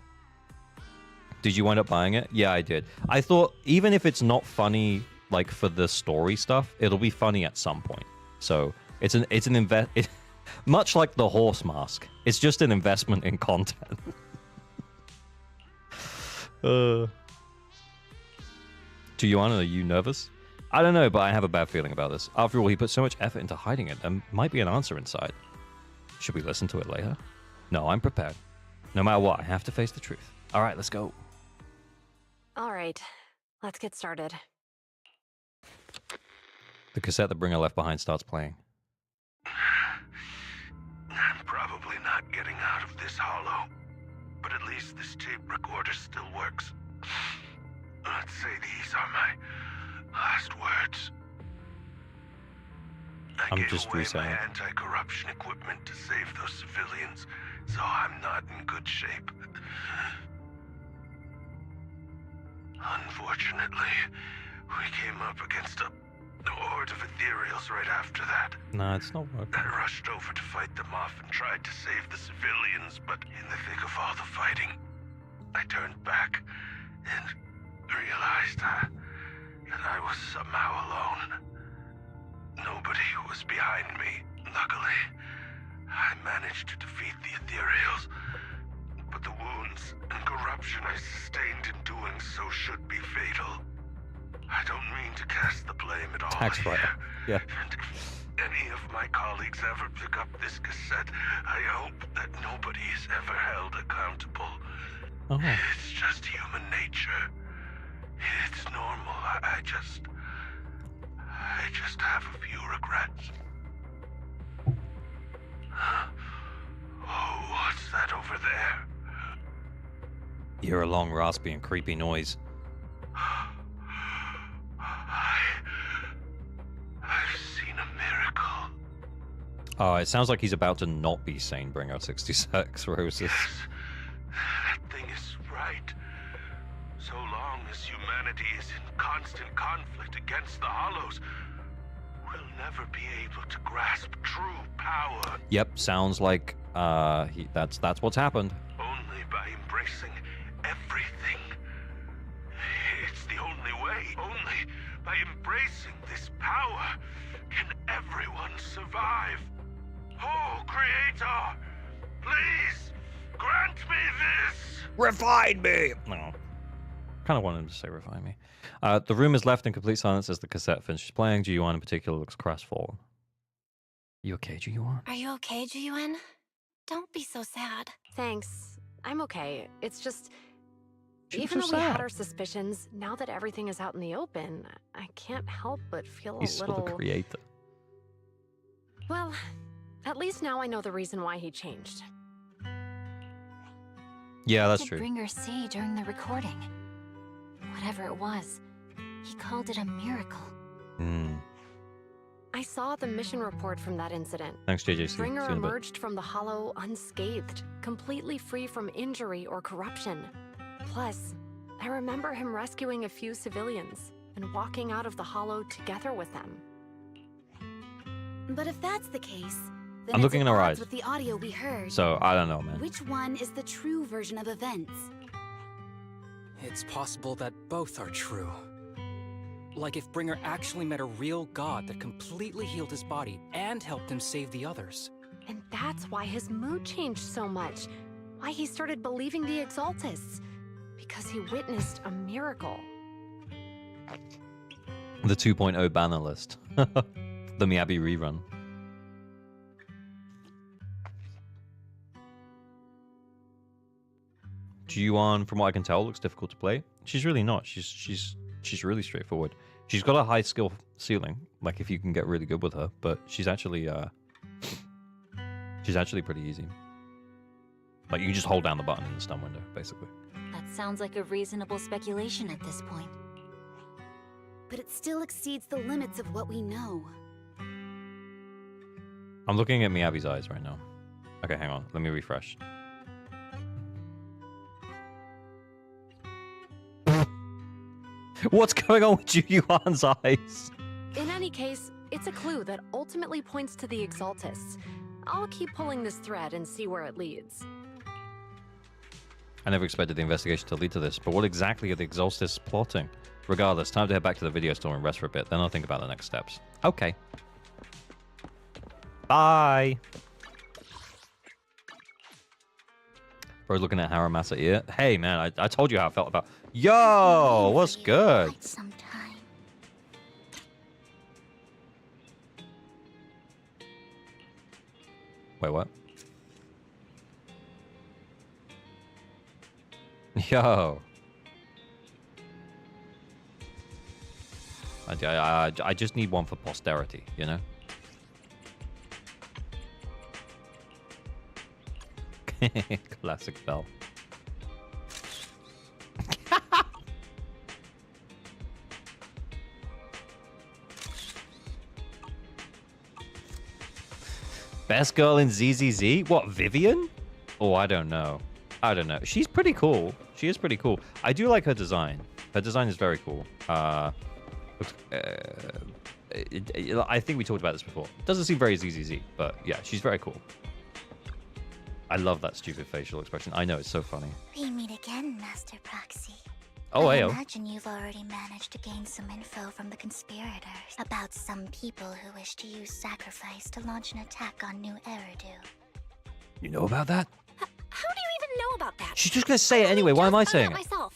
Did you wind up buying it? Yeah, I did. I thought even if it's not funny, like for the story stuff, it'll be funny at some point. So it's an much like the horse mask. It's just an investment in content. To Yuan, are you nervous? I don't know, but I have a bad feeling about this. After all, he put so much effort into hiding it. There might be an answer inside. Should we listen to it later? No, I'm prepared. No matter what, I have to face the truth. All right, let's go. All right, let's get started. The cassette that Bringer left behind starts playing. I'm probably not getting out of this hollow, but at least this tape recorder still works. Let's say these are my last words. I gave away my anti-corruption equipment to save those civilians, so I'm not in good shape. Unfortunately, we came up against a horde of ethereals right after that. Nah, it's not working. I rushed over to fight them off and tried to save the civilians, but in the thick of all the fighting, I turned back and realized that I was somehow alone. Nobody was behind me. Luckily, I managed to defeat the ethereals, but the wounds and corruption I sustained in doing so should be fatal. I don't mean to cast the blame at all Tax writer. here. Yeah. And if any of my colleagues ever pick up this cassette, I hope that nobody is ever held accountable. Oh. It's just human nature. It's normal. I just hear a long, raspy, and creepy noise. I've seen a miracle. Oh, it sounds like he's about to not be sane, Bringer 66 Roses. Yes, that thing is right. So long as humanity is in constant conflict against the Hollows, we'll never be able to grasp true power. Yep, sounds like that's what's happened. Only by embracing everything. It's the only way. Only by embracing this power can everyone survive. Oh, Creator, please grant me this. Refine me! No. Kind of wanted him to say refine me. The room is left in complete silence as the cassette finishes playing. Ji-Yuan in particular looks crestfallen. You okay, Ji-Yuan? Are you okay, Ji-Yuan? Don't be so sad. Thanks. I'm okay. It's just... Even though we had our suspicions, now that everything is out in the open, I can't help but feel He's a little... still the creator. Well, at least now I know the reason why he changed. Yeah, that's What true. did Bringer say during the recording? Whatever it was, he called it a miracle. Hmm. I saw the mission report from that incident. Thanks, JJ. Bringer emerged from the Hollow unscathed, completely free from injury or corruption. Plus, I remember him rescuing a few civilians and walking out of the Hollow together with them. But if that's the case, then I'm looking in it's at her odds eyes. with the audio we heard. So, I don't know, man. Which one is the true version of events? It's possible that both are true. Like if Bringer actually met a real god that completely healed his body and helped him save the others. And that's why his mood changed so much. Why he started believing the Exaltists. Because he witnessed a miracle. The 2.0 banner list. The Miyabi rerun. Ji-Yuan, from what I can tell, looks difficult to play. She's really not. She's really straightforward. She's got a high skill ceiling, like if you can get really good with her, but she's actually pretty easy. Like you can just hold down the button in the stun window, basically. That sounds like a reasonable speculation at this point. But it still exceeds the limits of what we know. I'm looking at Miyabi's eyes right now. Okay, hang on. Let me refresh. What's going on with Ji-Yuan's eyes? In any case, it's a clue that ultimately points to the Exaltists. I'll keep pulling this thread and see where it leads. I never expected the investigation to lead to this, but what exactly are the Exaltists plotting? Regardless, time to head back to the video store and rest for a bit, then I'll think about the next steps. Okay. Bye! Bro's looking at Haramasa ear. Hey, man, I told you how I felt about... Yo! What's good? Quite some time. Wait, what? Yo. I just need one for posterity, you know? Classic Bell. Best girl in ZZZ? What, Vivian? Oh, I don't know. I don't know. She's pretty cool. She is pretty cool. I do like her design. Her design is very cool. I think we talked about this before. Doesn't seem very ZZZ, but yeah, she's very cool. I love that stupid facial expression. I know, it's so funny. We meet again, Master Proxy. Oh, I ayo. imagine you've already managed to gain some info from the conspirators about some people who wish to use sacrifice to launch an attack on New Eridu. You know about that? How do you even know about that? She's just gonna say it anyway. Why am I saying it? Myself.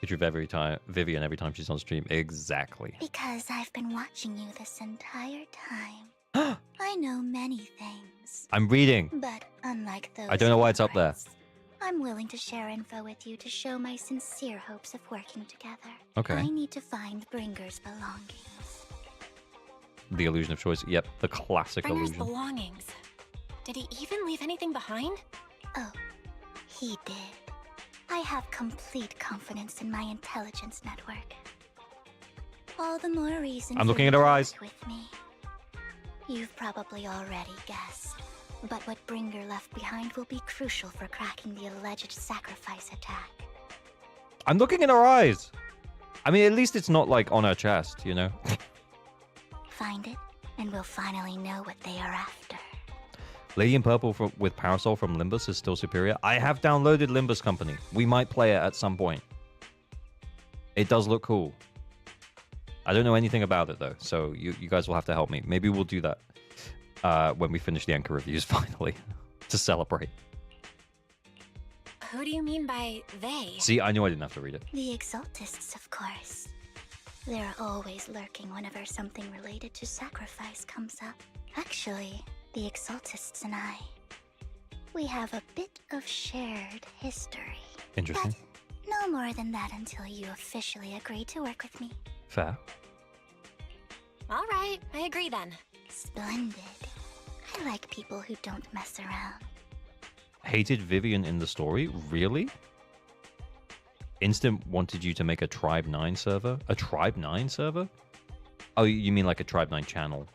Picture of Vivian every time she's on stream. Exactly. Because I've been watching you this entire time. I know many things. I'm reading. But unlike those I don't know why it's up there. reports, I'm willing to share info with you to show my sincere hopes of working together. Okay. I need to find Bringer's belongings. The illusion of choice. Yep, the classic Bringer's illusion. belongings. Did he even leave anything behind? Oh, he did. I have complete confidence in my intelligence network. All the more reason I'm for looking you at her to eyes. work with me. You've probably already guessed, but what Bringer left behind will be crucial for cracking the alleged sacrifice attack. I'm looking in her eyes. I mean, at least it's not like on her chest, you know? Find it, and we'll finally know what they are after. Lady in Purple with Parasol from Limbus is still superior. I have downloaded Limbus Company. We might play it at some point. It does look cool. I don't know anything about it, though, so you guys will have to help me. Maybe we'll do that when we finish the Anchor reviews, finally, to celebrate. Who do you mean by they? See, I knew I didn't have to read it. The Exaltists, of course. They're always lurking whenever something related to sacrifice comes up. Actually, the Exaltists and I, we have a bit of shared history. Interesting. But no more than that until you officially agree to work with me. Fair. All right, I agree then. Splendid. I like people who don't mess around. Hated Vivian in the story? Really? Instant wanted you to make a Tribe 9 server? A Tribe 9 server? Oh, you mean like a Tribe 9 channel?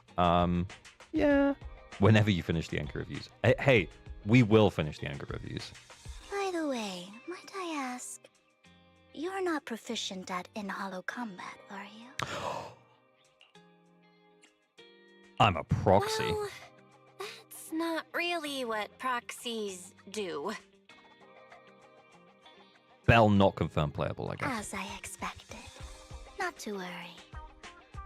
Yeah. Whenever you finish the Anchor reviews. Hey, we will finish the Anchor reviews. By the way, might I ask, you're not proficient at in-hollow combat, are you? I'm a proxy. Well, that's not really what proxies do. Bell not confirmed playable, I guess. As I expected. Not to worry.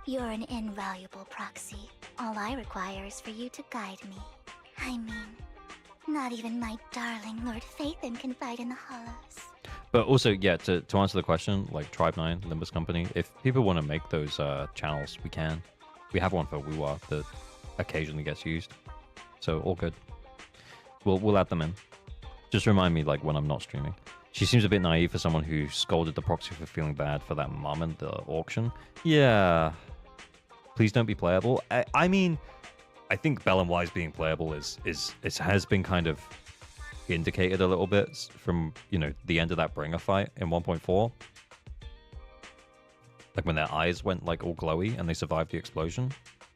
You're an invaluable proxy. All I require is for you to guide me. I mean, not even my darling Lord Phaethon can fight in the hollows. But also, yeah, to answer the question, like Tribe 9, Limbus Company, if people want to make those channels, we can. We have one for Wuwa that occasionally gets used. So, all good. We'll add them in. Just remind me, like, when I'm not streaming. She seems a bit naive for someone who scolded the proxy for feeling bad for that mum in the auction. Yeah. Please don't be playable. I mean, I think Bell and Wise being playable has been kind of indicated a little bit from, you know, the end of that Bringer fight in 1.4. Like when their eyes went like all glowy and they survived the explosion.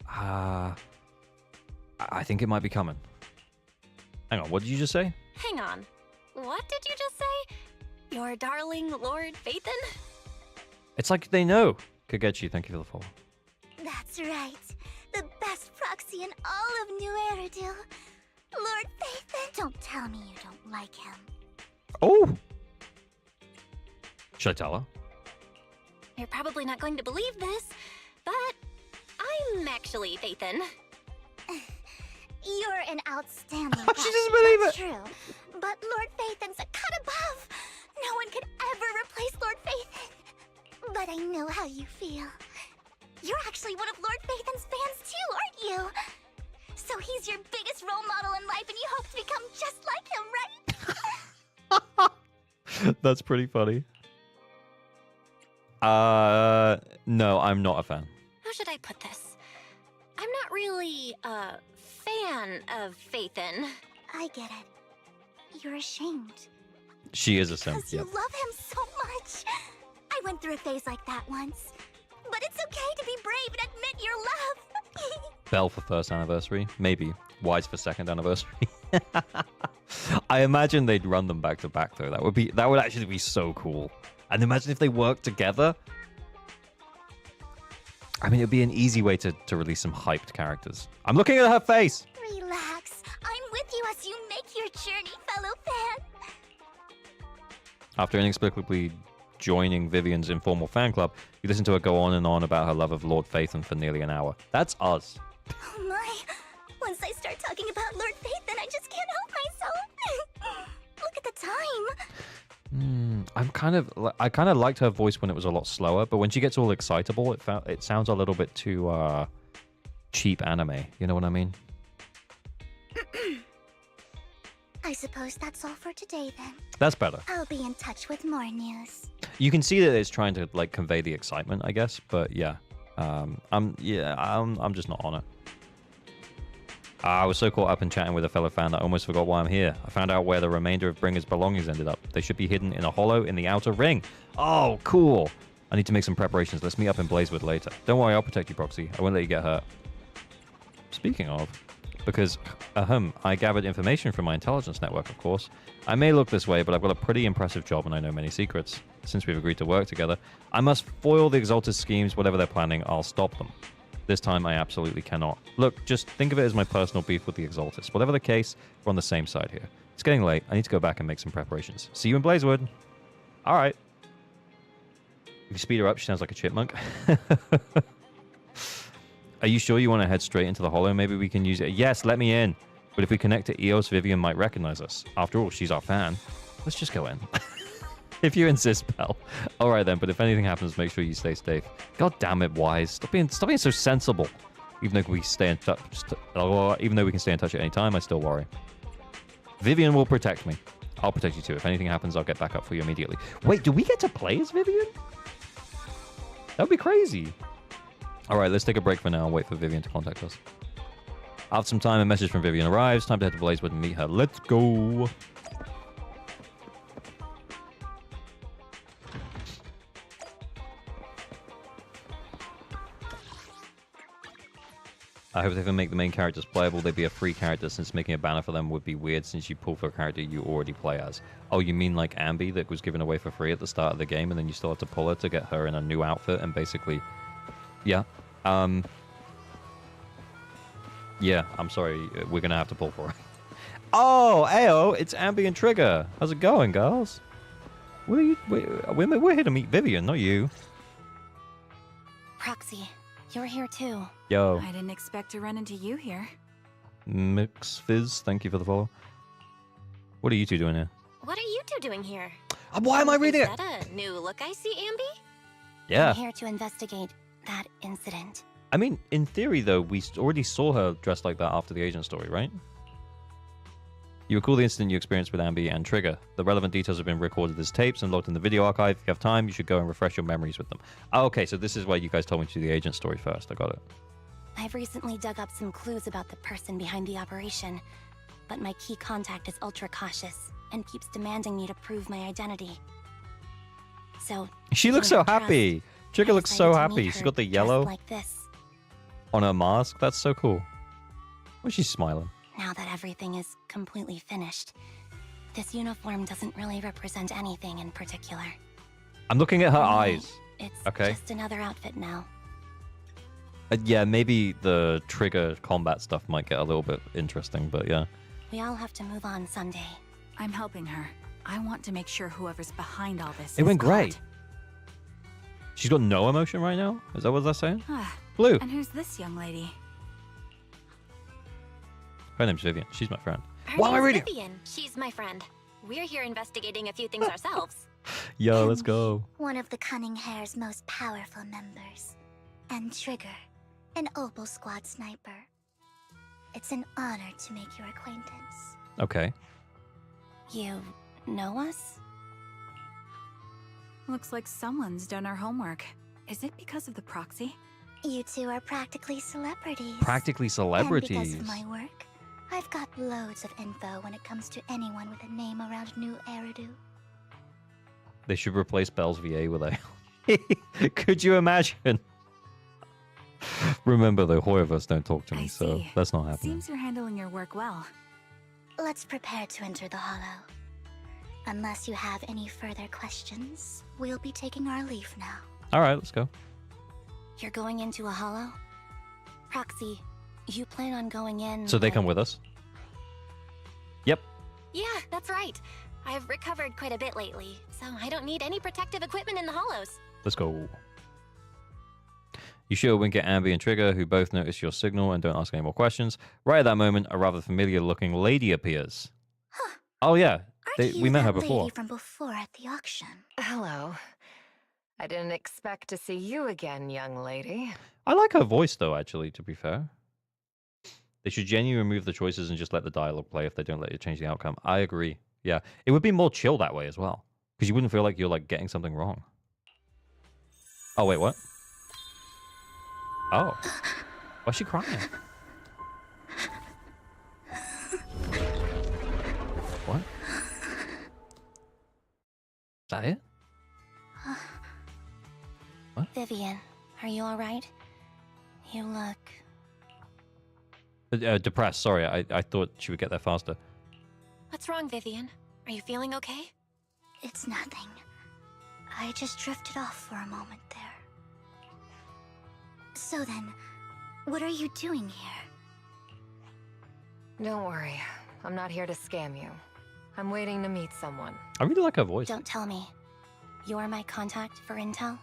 I think it might be coming. Hang on, what did you just say? Hang on. What did you just say? Your darling Lord Phaethon? It's like they know. Kagechi, thank you for the follow. That's right. The best proxy in all of New Eridil. Lord Phaethon. Don't tell me you don't like him. Oh! Should I tell her? You're probably not going to believe this, but I'm actually Phaethon. You're an outstanding She proxy, doesn't believe that's it. true. But Lord Phaethon's a cut above. No one could ever replace Lord Phaethon. But I know how you feel. You're actually one of Lord Phaethon's fans too, aren't you? So he's your biggest role model in life and you hope to become just like him, right? That's pretty funny. No, I'm not a fan. How should I put this? I'm not really a fan of Phaethon. I get it. You're ashamed. She is a simp, Because you yep. love him so much. I went through a phase like that once. But it's okay to be brave and admit your love. Bell for first anniversary, maybe. Wise for second anniversary. I imagine they'd run them back to back though. That would actually be so cool. And imagine if they worked together. I mean, it'd be an easy way to release some hyped characters. I'm looking at her face. Relax. I'm with you as you make your journey, fellow fan. After inexplicably joining Vivian's informal fan club, you listen to her go on and on about her love of Lord Phaethon for nearly an hour. That's us. Oh my. Once I start talking about Lord Phaethon, I just can't help myself. Look at the time. I kind of liked her voice when it was a lot slower, but when she gets all excitable, it sounds a little bit too cheap anime. You know what I mean? I suppose that's all for today then. That's better. I'll be in touch with more news. You can see that it's trying to like convey the excitement, I guess. But yeah, I'm just not on it. I was so caught up in chatting with a fellow fan that I almost forgot why I'm here. I found out where the remainder of Bringer's belongings ended up. They should be hidden in a hollow in the outer ring. Oh, cool. I need to make some preparations. Let's meet up in Blazewood later. Don't worry, I'll protect you, Proxy. I won't let you get hurt. Speaking of, because I gathered information from my intelligence network, of course. I may look this way, but I've got a pretty impressive job and I know many secrets. Since we've agreed to work together, I must foil the Exalted schemes. Whatever they're planning, I'll stop them. This time, I absolutely cannot. Look, just think of it as my personal beef with the Exaltists. Whatever the case, we're on the same side here. It's getting late. I need to go back and make some preparations. See you in Blazewood. All right. If you speed her up, she sounds like a chipmunk. Are you sure you want to head straight into the hollow? Maybe we can use it. Yes, let me in. But if we connect to Eos, Vivian might recognize us. After all, she's our fan. Let's just go in. If you insist, pal. All right then, but if anything happens, make sure you stay safe. God damn it, Wise. Stop being so sensible. Even though we stay in touch, even though we can stay in touch at any time, I still worry. Vivian will protect me. I'll protect you too. If anything happens, I'll get back up for you immediately. Wait, do we get to play as Vivian? That would be crazy. All right, let's take a break for now and wait for Vivian to contact us. After some time, a message from Vivian arrives. Time to head to Blazewood and meet her. Let's go. I hope they can make the main characters playable. They'd be a free character, since making a banner for them would be weird since you pull for a character you already play as. Oh, you mean like Ambi that was given away for free at the start of the game and then you still have to pull her to get her in a new outfit and basically... Yeah. Yeah, I'm sorry. We're going to have to pull for her. Oh, Ayo, it's Ambi and Trigger. How's it going, girls? We're here to meet Vivian, not you. Proxy, you're here too. Yo. I didn't expect to run into you here. Mix Fizz, thank you for the follow. What are you two doing here? What are you two doing here? Why am I reading it? Is that a new look I see, Ambi? Yeah. I'm here to investigate that incident. I mean, in theory, though, we already saw her dressed like that after the agent story, right? You recall the incident you experienced with Ambi and Trigger. The relevant details have been recorded as tapes and logged in the video archive. If you have time, you should go and refresh your memories with them. Oh, okay, so this is why you guys told me to do the agent story first. I got it. I've recently dug up some clues about the person behind the operation, but my key contact is ultra cautious and keeps demanding me to prove my identity. So she looks so happy. Trigger looks so happy. She's got the yellow like this. On her mask. That's so cool. Well, she's smiling. Now that everything is completely finished, this uniform doesn't really represent anything in particular. I'm looking at her For me, eyes. It's okay. Just another outfit now. Yeah, maybe the Trigger combat stuff might get a little bit interesting, but yeah. We all have to move on someday. I'm helping her. I want to make sure whoever's behind all this It went is great. caught. She's got no emotion right now? Is that what they're saying? Ah, Blue. And who's this young lady? Her name's Vivian. She's my friend. Her Why am I name's reading? Vivian. She's my friend. We're here investigating a few things ourselves. Yo, let's go. One of the Cunning Hair's most powerful members. And Trigger, an Opal Squad sniper. It's an honor to make your acquaintance. Okay. You know us? Looks like someone's done our homework. Is it because of the proxy? You two are practically celebrities. Practically celebrities. And because of my work, I've got loads of info when it comes to anyone with a name around New Eridu. They should replace Bell's VA with a... Could you imagine? Remember, the Hoyoverse don't talk to me, so that's not happening. Seems you're handling your work well. Let's prepare to enter the Hollow. Unless you have any further questions, we'll be taking our leave now. All right, let's go. You're going into a Hollow? Proxy, you plan on going in... So they come with us? Yep. Yeah, that's right. I've recovered quite a bit lately, so I don't need any protective equipment in the Hollows. Let's go. You shoot a wink at Ambi and Trigger, who both notice your signal and don't ask any more questions. Right at that moment, a rather familiar-looking lady appears. Huh. Oh, yeah. We met her Lady before. from before at the auction? Hello. I didn't expect to see you again, young lady. I like her voice, though, actually, to be fair. They should genuinely remove the choices and just let the dialogue play if they don't let you change the outcome. I agree. Yeah. It would be more chill that way as well. Because you wouldn't feel like you're, like, getting something wrong. Oh, wait, what? Oh. Why's she crying? that it? What? Vivian, are you alright? You look... Depressed, sorry. I thought she would get there faster. What's wrong, Vivian? Are you feeling okay? It's nothing. I just drifted off for a moment there. So then, what are you doing here? Don't worry. I'm not here to scam you. I'm waiting to meet someone. I really like her voice. Don't tell me. You're my contact for intel?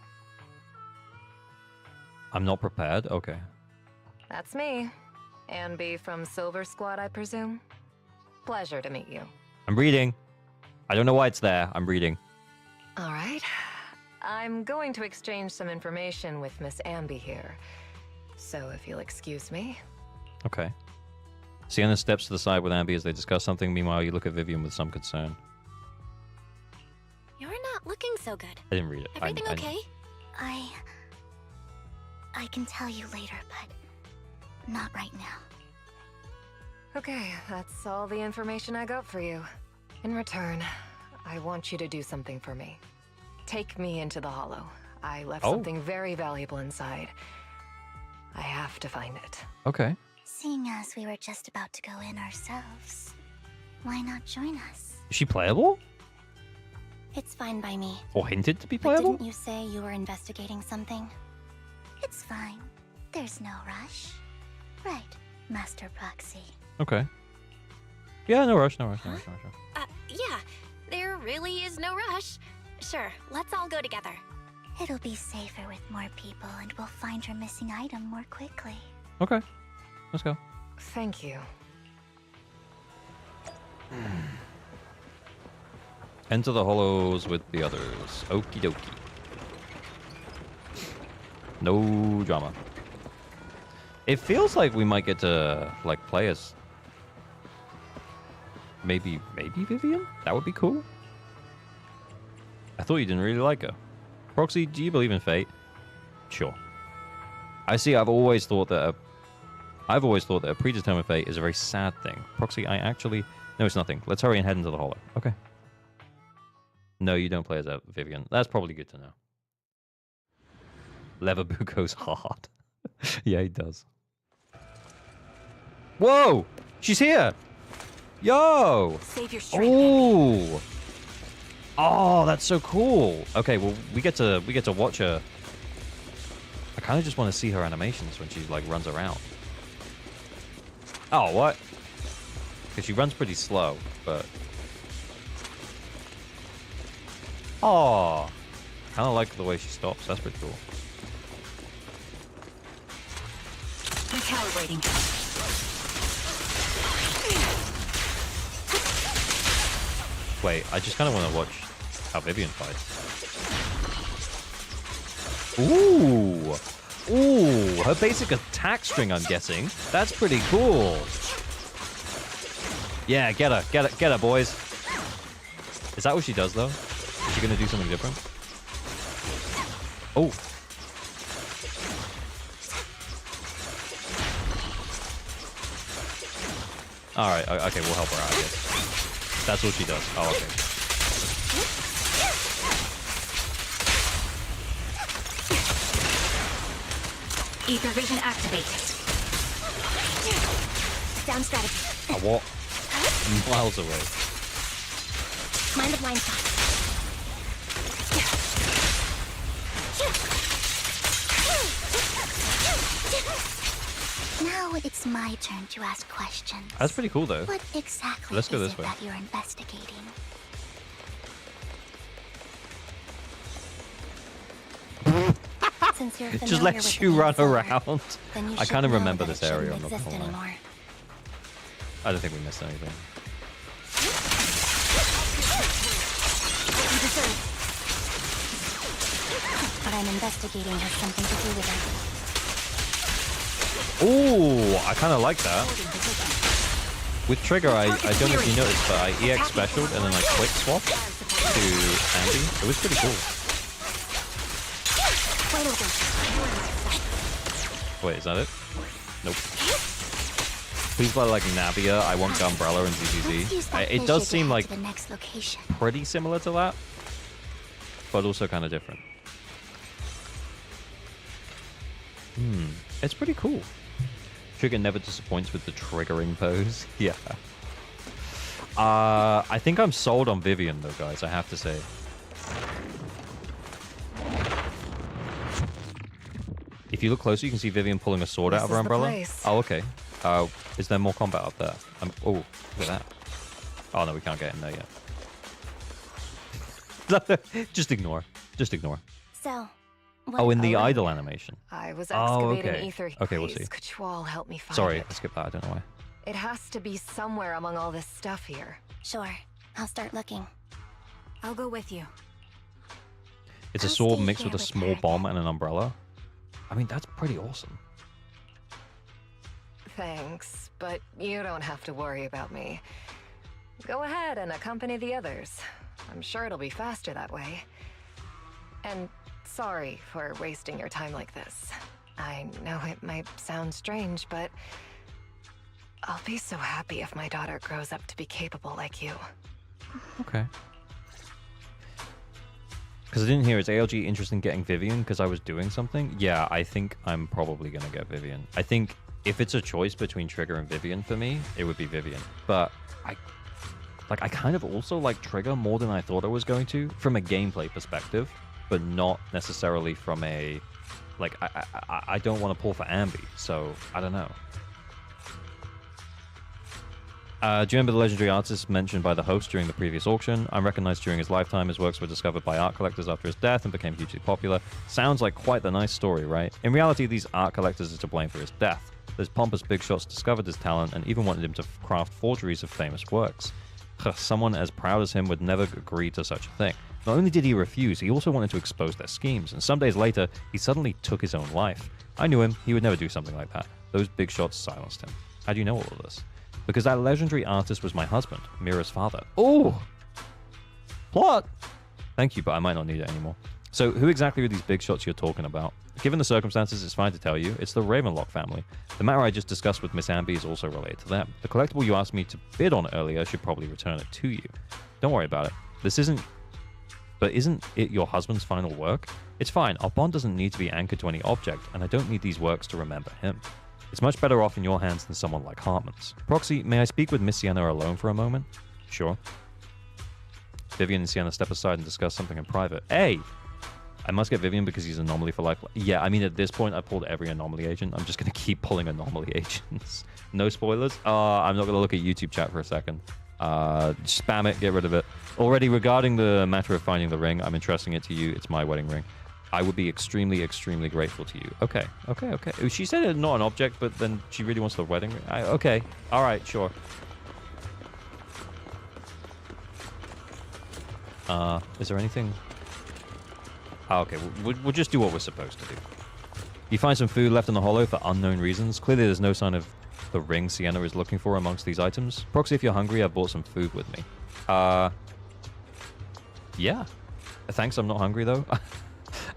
I'm not prepared? Okay. That's me. Anby from Silver Squad, I presume? Pleasure to meet you. I'm reading. I don't know why it's there. I'm reading. All right. I'm going to exchange some information with Miss Anby here. So if you'll excuse me. Okay. Sienna steps to the side with Anby as they discuss something. Meanwhile, you look at Vivian with some concern. You're not looking so good. I didn't read it. Everything okay? I can tell you later, but not right now. Okay, that's all the information I got for you. In return, I want you to do something for me. Take me into the Hollow. I left something very valuable inside. I have to find it. Okay. Seeing as we were just about to go in ourselves, why not join us? Is she playable? It's fine by me. Or hinted to be But playable? didn't you say you were investigating something? It's fine. There's no rush. Right, Master Proxy. Okay. Yeah, no rush, no rush. Yeah, there really is no rush. Sure, let's all go together. It'll be safer with more people, and we'll find your missing item more quickly. Okay. Let's go. Thank you. Enter the hollows with the others. Okie dokie. No drama. It feels like we might get to, like, play as... Maybe Vivian? That would be cool. I thought you didn't really like her. Proxy, do you believe in fate? Sure. I see, I've always thought that a predetermined fate is a very sad thing. Proxy, I actually... No, it's nothing. Let's hurry and head into the hollow. Okay. No, you don't play as Vivian. That's probably good to know. Leverboo goes hard. Yeah, he does. Whoa! She's here! Yo! Save your strength. Ooh! Oh, that's so cool. Okay, well, we get to watch her. I kind of just want to see her animations when she, like, runs around. Oh, what? Because she runs pretty slow, but... Oh! Kind of like the way she stops. That's pretty cool. Recalibrating. Wait, I just kind of want to watch how Vivian fights. Ooh! Ooh! Her basic attack string, I'm guessing. That's pretty cool. Yeah, get her, boys. Is that what she does, though? Is she going to do something different? Oh. Alright, okay, we'll help her out, I guess. That's what she does. Oh, okay. Ether vision activated. Down strategy. I walk miles away. Mind the blind spot. Now it's my turn to ask questions. That's pretty cool, though. What exactly Let's go is this it way. that you're investigating? Since you're It just familiar lets with you the run answer, around. then you I should kind of know remember that this it area. shouldn't I'm not exist gonna lie. anymore. I don't think we missed anything. You deserve. What I'm investigating has something to do with it. Ooh, I kind of like that. With Trigger, I don't know if you noticed, but I EX specialed and then I quick swap to Andy. It was pretty cool. Wait, is that it? Nope. Please buy like Navia, I want Umbrella and ZZZ. It does seem like the next location. pretty similar to that. but also kind of different. It's pretty cool. Trigger never disappoints with the triggering pose. Yeah. I think I'm sold on Vivian though, guys. I have to say. If you look closer, you can see Vivian pulling a sword out of her umbrella. Oh, okay. Is there more combat up there? Oh, look at that. Oh no, we can't get in there yet. Just ignore. Just ignore. So. Oh, in the idle animation. I was excavating okay. ether. Okay, we'll see. Could you all help me find Sorry, it? I skipped that. I don't know why. It has to be somewhere among all this stuff here. Sure, I'll start looking. I'll go with you. It's a I'll sword stay mixed here with a with small her. bomb and an umbrella. I mean, that's pretty awesome. Thanks, but you don't have to worry about me. Go ahead and accompany the others. I'm sure it'll be faster that way. And sorry for wasting your time like this. I know it might sound strange, but I'll be so happy if my daughter grows up to be capable like you. Okay. Because I didn't hear, is ALG interested in getting Vivian because I was doing something? Yeah, I think I'm probably going to get Vivian. I think if it's a choice between Trigger and Vivian for me, it would be Vivian. But I kind of also like Trigger more than I thought I was going to from a gameplay perspective, but not necessarily from a, like, I don't want to pull for Ambi, so I don't know. Do you remember the legendary artist mentioned by the host during the previous auction? Unrecognized during his lifetime, his works were discovered by art collectors after his death and became hugely popular. Sounds like quite the nice story, right? In reality, these art collectors are to blame for his death. Those pompous big shots discovered his talent and even wanted him to craft forgeries of famous works. Someone as proud as him would never agree to such a thing. Not only did he refuse, he also wanted to expose their schemes, and some days later, he suddenly took his own life. I knew him, he would never do something like that. Those big shots silenced him. How do you know all of this? Because that legendary artist was my husband, Mira's father. Oh! Plot! Thank you, but I might not need it anymore. So, who exactly are these big shots you're talking about? Given the circumstances, it's fine to tell you. It's the Ravenlock family. The matter I just discussed with Miss Ambi is also related to them. The collectible you asked me to bid on earlier should probably return it to you. Don't worry about it. This isn't... But isn't it your husband's final work? It's fine. Our bond doesn't need to be anchored to any object, and I don't need these works to remember him. It's much better off in your hands than someone like Hartman's. Proxy, may I speak with Miss Sienna alone for a moment? Sure. Vivian and Sienna step aside and discuss something in private. Hey! I must get Vivian because he's anomaly for life. Yeah, I mean, at this point, I pulled every anomaly agent. I'm just going to keep pulling anomaly agents. No spoilers? I'm not going to look at YouTube chat for a second. Spam it, get rid of it. Already, regarding the matter of finding the ring, I'm entrusting it to you. It's my wedding ring. I would be extremely, extremely grateful to you. Okay. She said it's not an object, but then she really wants the wedding ring. Okay. All right, sure. Is there anything... Oh, okay, we'll just do what we're supposed to do. You find some food left in the hollow for unknown reasons. Clearly, there's no sign of the ring Sienna is looking for amongst these items. Proxy, if you're hungry, I brought some food with me. Yeah. Thanks, I'm not hungry, though.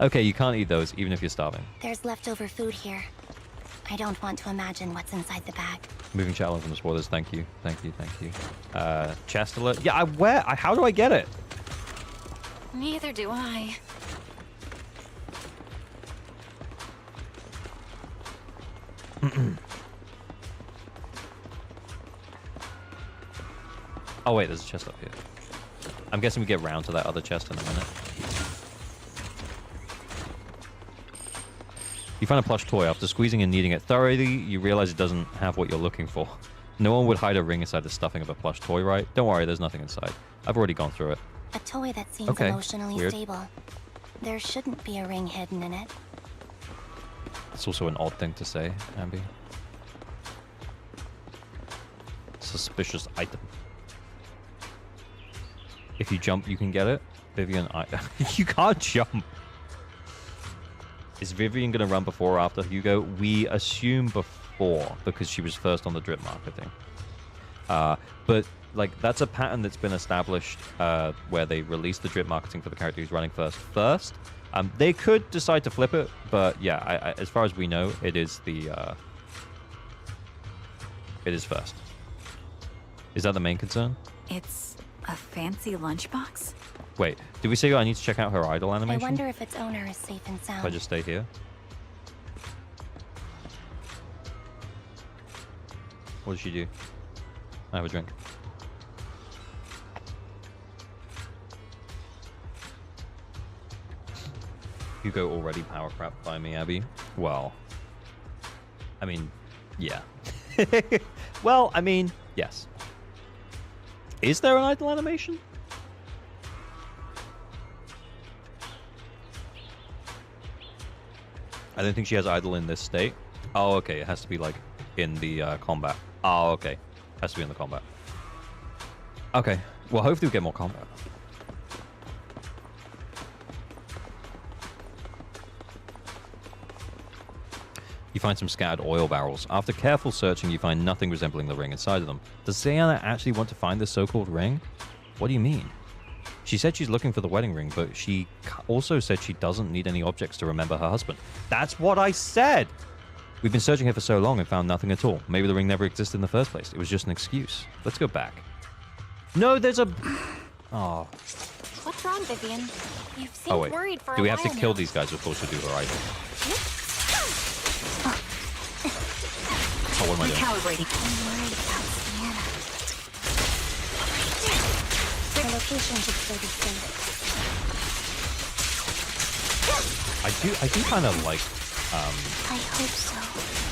Okay, you can't eat those, even if you're starving. There's leftover food here. I don't want to imagine what's inside the bag. Moving chat along from the spoilers, thank you. Chest alert. Yeah, how do I get it? Neither do I. Oh wait, there's a chest up here. I'm guessing we get round to that other chest in a minute. You find a plush toy. After squeezing and kneading it thoroughly, you realize it doesn't have what you're looking for. No one would hide a ring inside the stuffing of a plush toy, right? Don't worry, there's nothing inside. I've already gone through it. A toy that seems Okay, emotionally weird. stable. There shouldn't be a ring hidden in it. It's also an odd thing to say, Ambi. Suspicious item. If you jump, you can get it. Vivian, you can't jump. Is Vivian going to run before or after Hugo? We assume before, because she was first on the drip marketing. But like that's a pattern that's been established where they release the drip marketing for the character who's running first. They could decide to flip it, but yeah, as far as we know, it is first. Is that the main concern? It's a fancy lunchbox? Wait, did we say I need to check out her idle I animation? wonder if its owner is safe and If I sound. just stay here? What did she do? I have a drink. Hugo already power crap by me, Abby. Well, I mean, yeah. Well, I mean, yes. Is there an idle animation? I don't think she has idle in this state. Oh, okay. It has to be like in the combat. Oh, okay. Has to be in the combat. Okay. Well, hopefully we get more combat. You find some scattered oil barrels. After careful searching, you find nothing resembling the ring inside of them. Does Zayanna actually want to find this so-called ring? What do you mean? She said she's looking for the wedding ring, but she also said she doesn't need any objects to remember her husband. That's what I said! We've been searching here for so long and found nothing at all. Maybe the ring never existed in the first place. It was just an excuse. Let's go back. No, there's a... Oh. What's wrong, Vivian? You've seemed Wait. worried for Do we a have to while kill now. these guys before she do her idol? Oh, what am I doing? Calibrating. I'm worried about Sienna. Her location should still be safe. I do kind of like I hope so.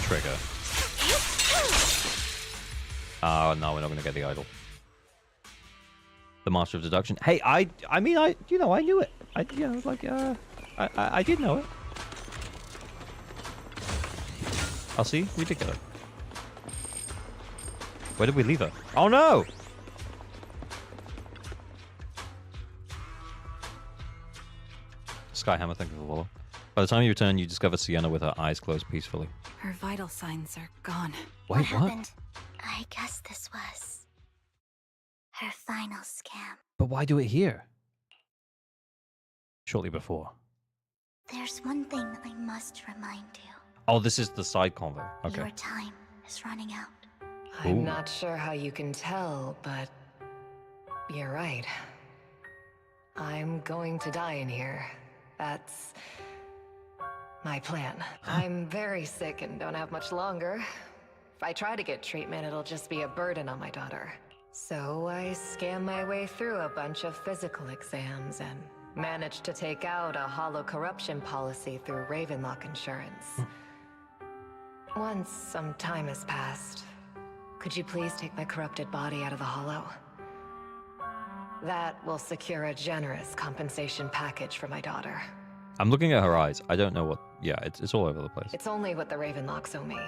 Trigger. Oh no, we're not gonna get the idol. The Master of Deduction. Hey, I mean, I knew it. I did know it. I'll see. We did get it. Where did we leave her? Oh no! Skyhammer, thank you for the follow. By the time you return, you discover Sienna with her eyes closed peacefully. Her vital signs are gone. Wait, what? happened? I guess this was her final scam. But why do it here? Shortly before. There's one thing I must remind you. Oh, this is the side convo. Okay. Your time is running out. I'm Ooh. not sure how you can tell, but you're right. I'm going to die in here. That's my plan. I'm very sick and don't have much longer. If I try to get treatment, it'll just be a burden on my daughter. So I scam my way through a bunch of physical exams and managed to take out a hollow corruption policy through Ravenlock Insurance. Once some time has passed, could you please take my corrupted body out of the hollow? That will secure a generous compensation package for my daughter. I'm looking at her eyes. I don't know what... Yeah, it's all over the place. It's only what the Ravenlocks owe me.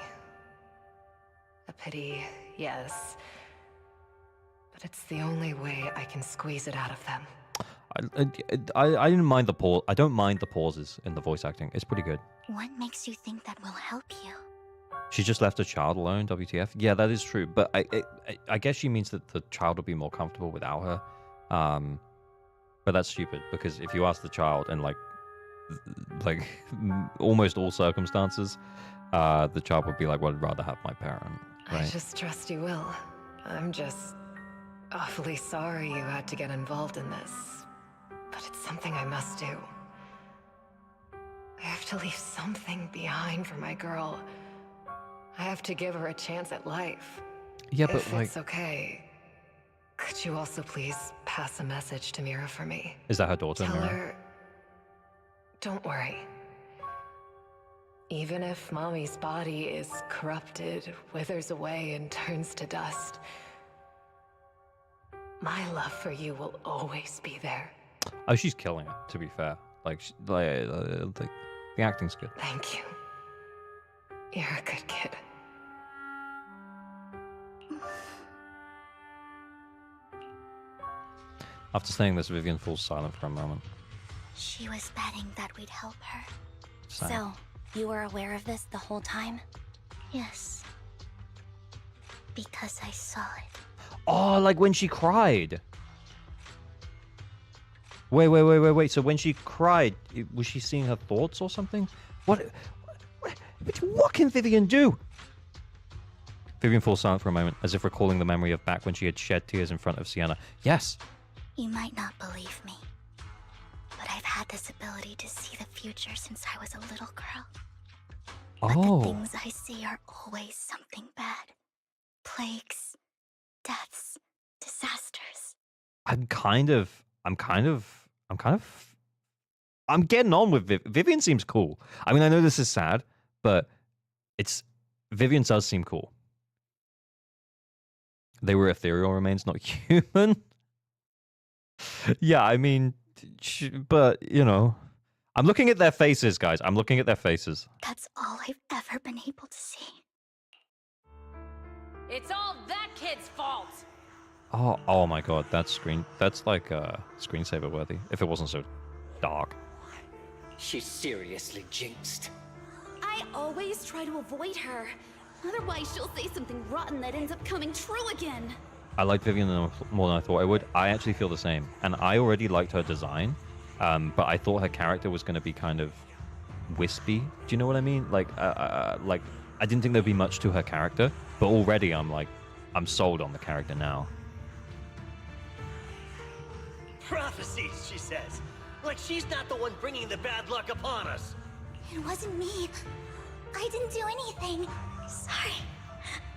A pity, yes. But it's the only way I can squeeze it out of them. I didn't mind the pause. I don't mind the pauses in the voice acting. It's pretty good. What makes you think that will help you? She just left her child alone, WTF. Yeah, that is true. But I guess she means that the child will be more comfortable without her. But that's stupid, because if you ask the child in like almost all circumstances, the child would be like, well, I'd rather have my parent. Right? I just trust you will. I'm just awfully sorry you had to get involved in this. But it's something I must do. I have to leave something behind for my girl. I have to give her a chance at life. Yeah, but if like... it's okay, could you also please pass a message to Mira for me? Is that her daughter, Tell Mira? her, don't worry. Even if Mommy's body is corrupted, withers away, and turns to dust, my love for you will always be there. Oh, she's killing it, to be fair. Like, the acting's good. Thank you. You're a good kid. After saying this, Vivian falls silent for a moment. She was betting that we'd help her. So, So, you were aware of this the whole time? Yes. Because I saw it. oh, like when she cried. Wait. So when she cried, was she seeing her thoughts or something? What can Vivian do? Vivian falls silent for a moment, as if recalling the memory of back when she had shed tears in front of Sienna. Yes. You might not believe me, but I've had this ability to see the future since I was a little girl. But the things I see are always something bad. Plagues, deaths, disasters. I'm getting on with Vivian seems cool. I mean, I know this is sad, but Vivian does seem cool. They were ethereal remains, not human. Yeah, I mean, but, you know, I'm looking at their faces, guys. I'm looking at their faces. That's all I've ever been able to see. It's all that kid's fault. Oh my god, that's like screensaver worthy. If it wasn't so dark. She's seriously jinxed. I always try to avoid her. Otherwise, she'll say something rotten that ends up coming true again. I like Vivian more than I thought I would. I actually feel the same. And I already liked her design, but I thought her character was going to be kind of wispy. Do you know what I mean? Like I didn't think there'd be much to her character, but already I'm sold on the character now. Prophecies, she says. Like she's not the one bringing the bad luck upon us. It wasn't me. I didn't do anything. Sorry.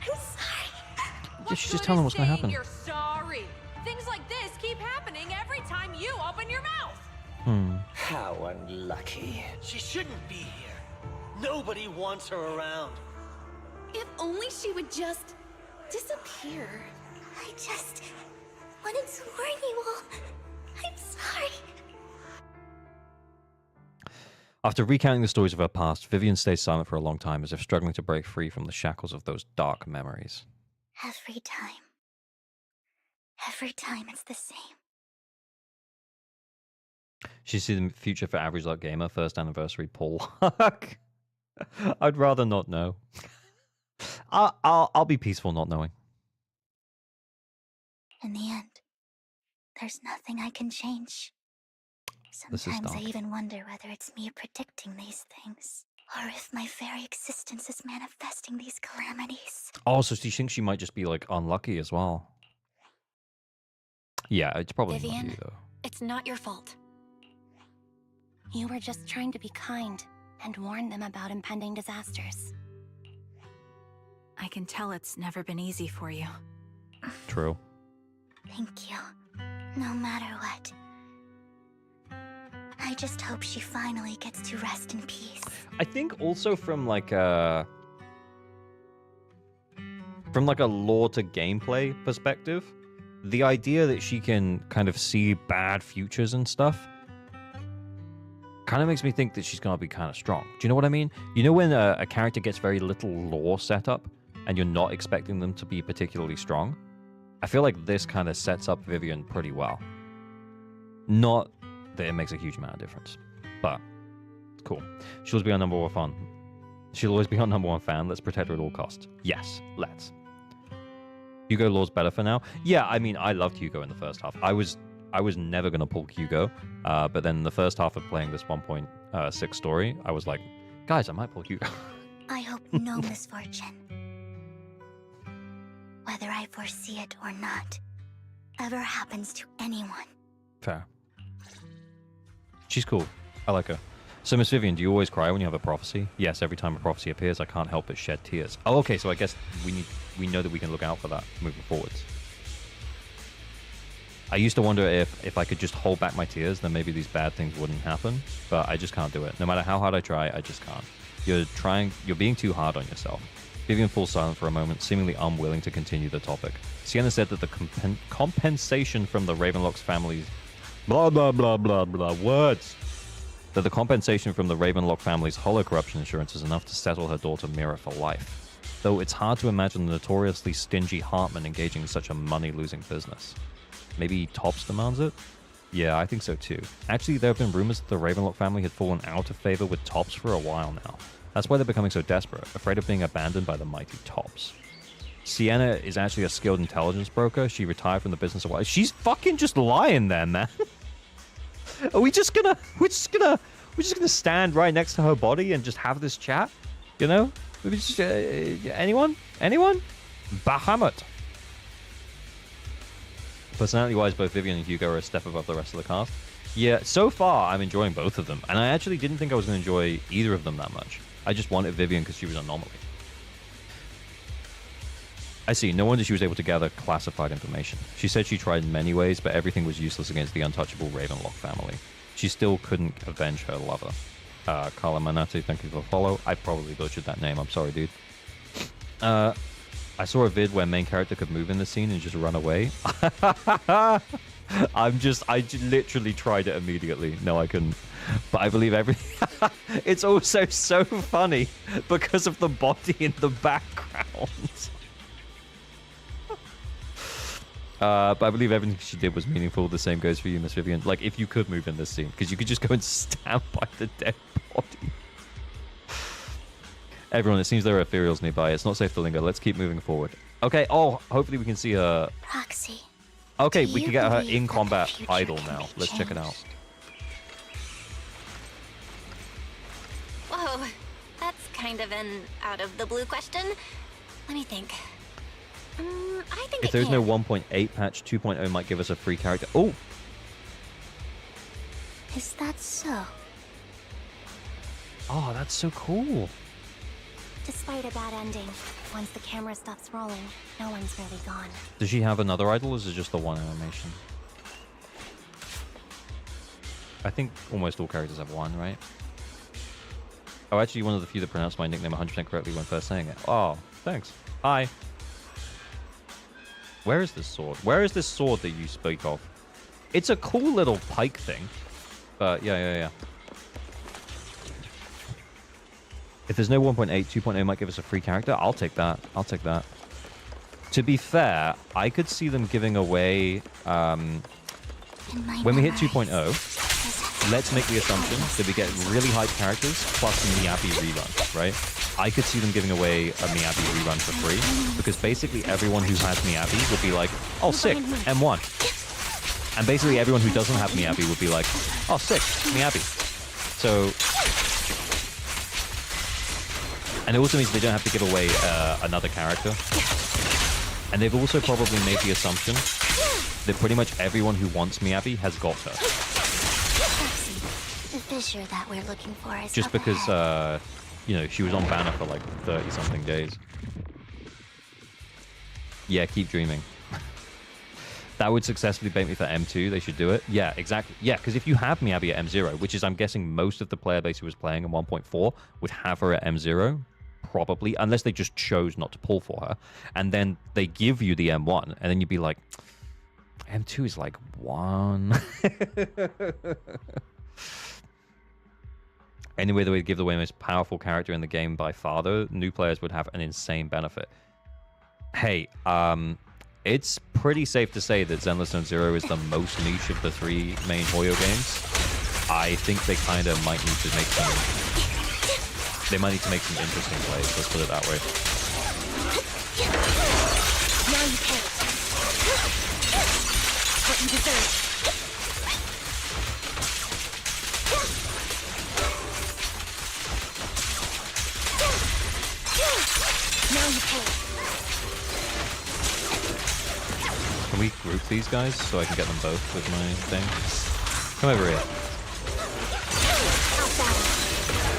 I'm sorry. Just tell them what's going to happen. You're sorry. Things like this keep happening every time you open your mouth. How unlucky. She shouldn't be here. Nobody wants her around. If only she would just disappear. I just wanted to warn you all. I'm sorry. After recounting the stories of her past, Vivian stays silent for a long time, as if struggling to break free from the shackles of those dark memories. Every time. Every time it's the same. She sees the future for Average Luck Gamer, first anniversary Paul. I'd rather not know. I'll be peaceful not knowing. In the end, there's nothing I can change. Sometimes I even wonder whether it's me predicting these things, or if my very existence is manifesting these calamities. Oh, so she thinks she might just be, like, unlucky as well. Yeah, it's probably Vivian, not you, though. It's not your fault. You were just trying to be kind and warn them about impending disasters. I can tell it's never been easy for you. True. Thank you. No matter what. I just hope she finally gets to rest in peace. I think also from like a lore to gameplay perspective, the idea that she can kind of see bad futures and stuff kind of makes me think that she's going to be kind of strong. Do you know what I mean? You know when a character gets very little lore set up and you're not expecting them to be particularly strong? I feel like this kind of sets up Vivian pretty well. Not that it makes a huge amount of difference, but it's cool. She'll always be our number one fan. She'll always be our number one fan. Let's protect her at all costs. Yes, let's. Hugo lore's better for now. Yeah, I mean, I loved Hugo in the first half. I was never going to pull Hugo, but then the first half of playing this 1.6 story, I was like, guys, I might pull Hugo. I hope no misfortune, whether I foresee it or not, ever happens to anyone. Fair. She's cool. I like her. So, Miss Vivian, do you always cry when you have a prophecy? Yes, every time a prophecy appears, I can't help but shed tears. Oh, okay, so I guess we know that we can look out for that moving forwards. I used to wonder if I could just hold back my tears, then maybe these bad things wouldn't happen, but I just can't do it. No matter how hard I try, I just can't. You're being too hard on yourself. Vivian falls silent for a moment, seemingly unwilling to continue the topic. Sienna said that the compensation from the Ravenlock's family's blah, blah, blah, blah, blah, words. That the compensation from the Ravenlock family's hollow corruption insurance is enough to settle her daughter Mira for life. Though it's hard to imagine the notoriously stingy Hartman engaging in such a money-losing business. Maybe Tops demands it? Yeah, I think so too. Actually, there have been rumors that the Ravenlock family had fallen out of favor with Tops for a while now. That's why they're becoming so desperate, afraid of being abandoned by the mighty Tops. Sienna is actually a skilled intelligence broker. She retired from the business a while. She's fucking just lying there, man. Are we just gonna stand right next to her body and just have this chat? You know? Maybe just, anyone? Bahamut. Personality-wise, both Vivian and Hugo are a step above the rest of the cast. Yeah, so far, I'm enjoying both of them. And I actually didn't think I was going to enjoy either of them that much. I just wanted Vivian because she was an anomaly. I see. No wonder she was able to gather classified information. She said she tried in many ways, but everything was useless against the untouchable Ravenlock family. She still couldn't avenge her lover. Carla Manati, thank you for the follow. I probably butchered that name. I'm sorry, dude. I saw a vid where main character could move in the scene and just run away. I literally tried it immediately. No, I couldn't. But I believe it's also so funny because of the body in the background. But I believe everything she did was meaningful. The same goes for you, Miss Vivian. Like, if you could move in this scene, because you could just go and stand by the dead body. Everyone, it seems there are ethereals nearby. It's not safe to linger. Let's keep moving forward. Okay, oh, hopefully we can see her. Roxy. Okay, we can get her in combat idol now. Let's check it out. Whoa, that's kind of an out-of-the-blue question. Let me think. I think If there's no 1.8 patch, 2.0 might give us a free character. Oh! Is that so? Oh, that's so cool. Despite a bad ending, once the camera stops rolling, no one's really gone. Does she have another idol, or is it just the one animation? I think almost all characters have one, right? Oh, actually, one of the few that pronounced my nickname 100% correctly when first saying it. Oh, thanks. Hi. Where is this sword? Where is this sword that you speak of? It's a cool little pike thing. But yeah. If there's no 1.8, 2.0 might give us a free character. I'll take that. I'll take that. To be fair, I could see them giving away... when we hit 2.0, let's make the assumption that we get really hyped characters plus Miyabi rerun, right? I could see them giving away a Miyabi rerun for free, because basically everyone who has Miyabi would be like, oh, sick, M1. And basically everyone who doesn't have Miyabi would be like, oh, sick, Miyabi. So... And it also means they don't have to give away another character. And they've also probably made the assumption that pretty much everyone who wants Miyabi has got her. The fissure that we're looking for is just because, you know, she was on banner for like 30-something days. Yeah, keep dreaming. That would successfully bait me for M2. They should do it. Yeah, exactly. Yeah, because if you have Miyabi at M0, which is, I'm guessing, most of the player base who was playing in 1.4 would have her at M0, probably, unless they just chose not to pull for her. And then they give you the M1, and then you'd be like, M2 is like 1. Anyway, they would give away the most powerful character in the game by far, though. New players would have an insane benefit. Hey, it's pretty safe to say that Zenless zzzero is the most niche of the 3 main Hoyo games. I think they kind of might need to make some... They might need to make some interesting plays, let's put it that way. Now you pay. What you deserve. Now you pay. Can we group these guys so I can get them both with my thing? Come over here.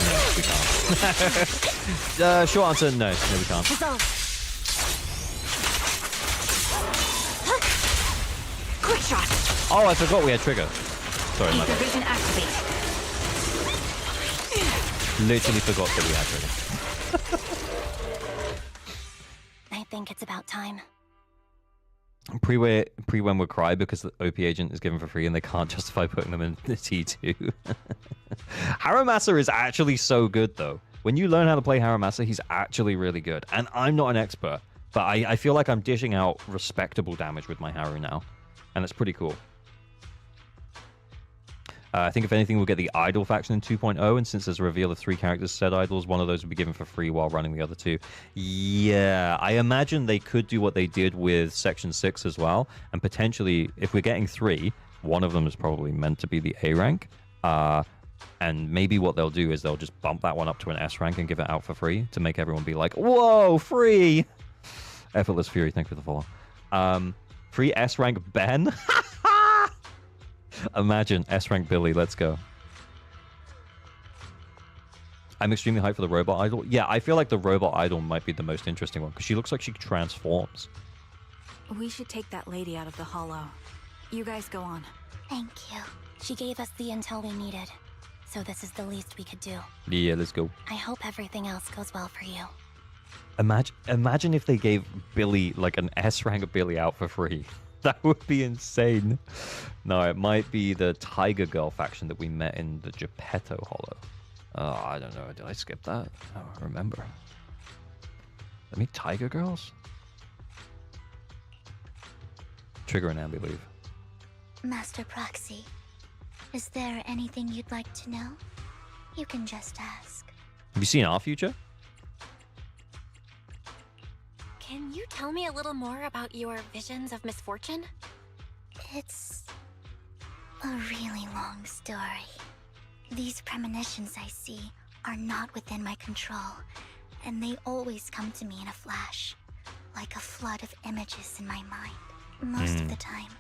No, we can't. Short answer, no. No, we can't. Quick shot. Oh, I forgot we had trigger. Sorry, my bad. Vision activate. Literally forgot that we had trigger. I think it's about time. Pre-when would cry because the OP agent is given for free and they can't justify putting them in the T2. Haramasa is actually so good, though. When you learn how to play Haramasa, he's actually really good. And I'm not an expert, but I feel like I'm dishing out respectable damage with my Haru now. And it's pretty cool. I think if anything, we'll get the idol faction in 2.0, and since there's a reveal of 3 characters said idols, one of those will be given for free while running the other 2. Yeah, I imagine they could do what they did with Section 6 as well, and potentially, if we're getting 3, one of them is probably meant to be the A rank, and maybe what they'll do is they'll just bump that one up to an S rank and give it out for free to make everyone be like, whoa, free! Effortless Fury, thank you for the follow. Free S rank Ben. Imagine S rank Billy. Let's go. I'm extremely hyped for the robot idol. Yeah, I feel like the robot idol might be the most interesting one because she looks like she transforms. We should take that lady out of the hollow. You guys go on. Thank you. She gave us the intel we needed, so this is the least we could do. Yeah, let's go. I hope everything else goes well for you. Imagine if they gave Billy like an S rank Billy out for free. That would be insane. No, it might be the Tiger Girl faction that we met in the Geppetto Hollow. Oh, I don't know. Did I skip that? I don't remember. Let me Tiger Girls? Trigger and Ambi leave. Master Proxy, is there anything you'd like to know? You can just ask. Have you seen our future? Can you tell me a little more about your visions of misfortune? It's a really long story. These premonitions I see are not within my control, and they always come to me in a flash, like a flood of images in my mind. Most of the time,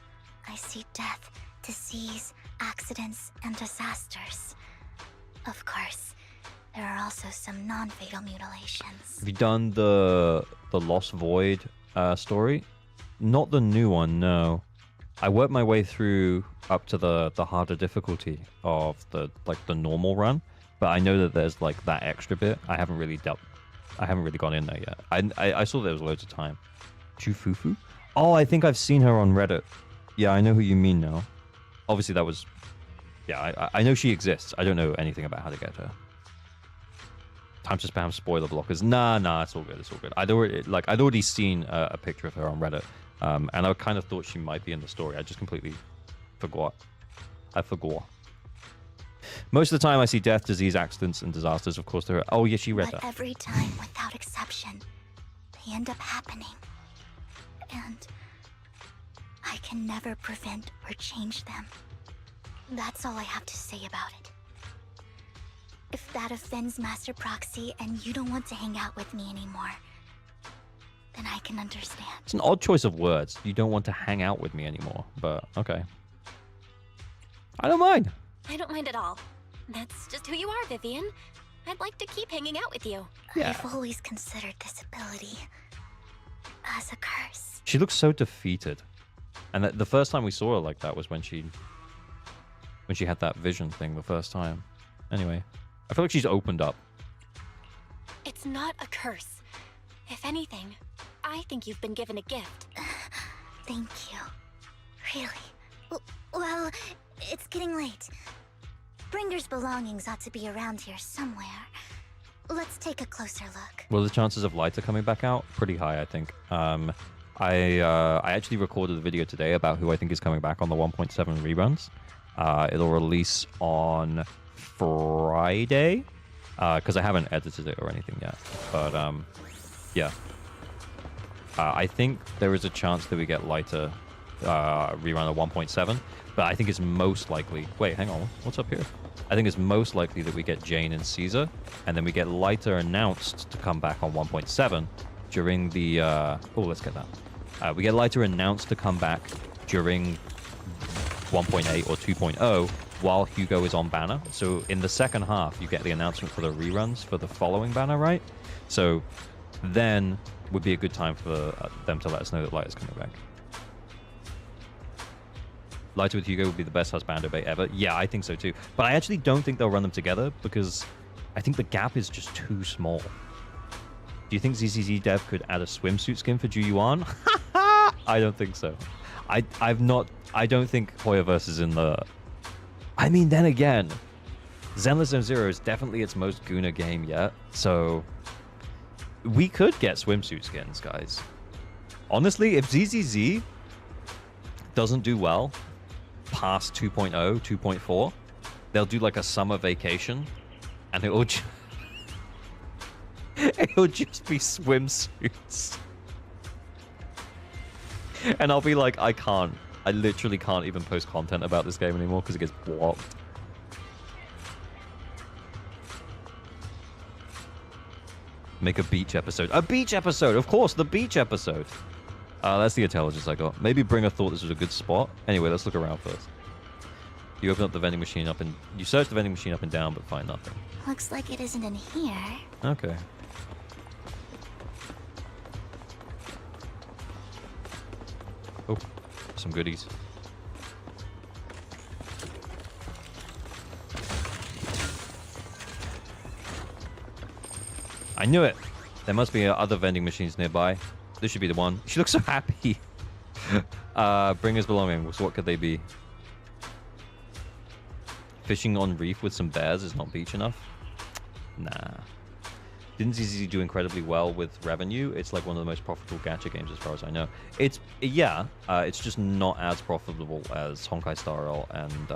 I see death, disease, accidents, and disasters. Of course, there are also some non-fatal mutilations. Have you done the Lost Void story? Not the new one, no. I worked my way through up to the harder difficulty of the normal run, but I know that there's like that extra bit. I haven't really gone in there yet. I saw there was loads of time. Chufufu? Oh, I think I've seen her on Reddit. Yeah, I know who you mean now. Obviously that was... Yeah, I know she exists. I don't know anything about how to get her. Time to spam spoiler blockers. Nah, it's all good. It's all good. I'd already seen a picture of her on Reddit, and I kind of thought she might be in the story. I just completely forgot. I forgot. Most of the time, I see death, disease, accidents, and disasters. Of course, there are. Oh yeah, she read that. Every time, without exception, they end up happening, and I can never prevent or change them. That's all I have to say about it. If that offends Master Proxy and you don't want to hang out with me anymore, then I can understand. It's an odd choice of words. You don't want to hang out with me anymore, but okay. I don't mind. I don't mind at all. That's just who you are, Vivian. I'd like to keep hanging out with you. Yeah. I've always considered this ability as a curse. She looks so defeated. And the first time we saw her like that was when she had that vision thing the first time. Anyway, I feel like she's opened up. It's not a curse. If anything, I think you've been given a gift. Thank you. Really? Well, it's getting late. Bringer's belongings ought to be around here somewhere. Let's take a closer look. Well, the chances of Lighter coming back out? Pretty high, I think. I actually recorded a video today about who I think is coming back on the 1.7 reruns. It'll release on Friday, because I haven't edited it or anything yet. But, yeah. I think there is a chance that we get Lighter rerun at 1.7, but I think it's most likely... Wait, hang on. What's up here? I think it's most likely that we get Jane and Caesar, and then we get Lighter announced to come back on 1.7 during the... oh, let's get that. We get Lighter announced to come back during 1.8 or 2.0 while Hugo is on banner. So in the second half, you get the announcement for the reruns for the following banner, right? So then would be a good time for them to let us know that Lighter's coming back. Lighter with Hugo would be the best husbando bait ever. Yeah, I think so too. But I actually don't think they'll run them together because I think the gap is just too small. Do you think ZZZ Dev could add a swimsuit skin for Ju Yuan? I don't think so. I don't think Hoyoverse is in the... I mean, then again, Zenless zzzero is definitely its most Guna game yet, so we could get swimsuit skins, guys. Honestly, if ZZZ doesn't do well past 2.0, 2.4, they'll do like a summer vacation, and it'll just be swimsuits. And I'll be like, I literally can't even post content about this game anymore because it gets blocked. Make a beach episode. A beach episode! Of course, the beach episode! That's the intelligence I got. Maybe Bringer thought this was a good spot. Anyway, let's look around first. You open up the vending machine up and... You search the vending machine up and down, but find nothing. Looks like it isn't in here. Okay. Oh, some goodies. I knew it! There must be other vending machines nearby. This should be the one. She looks so happy. Bringer's belongings. What could they be? Fishing on reef with some bears is not beach enough? Nah. Didn't ZZZ do incredibly well with revenue? It's like one of the most profitable gacha games as far as I know. It's just not as profitable as Honkai Star Rail and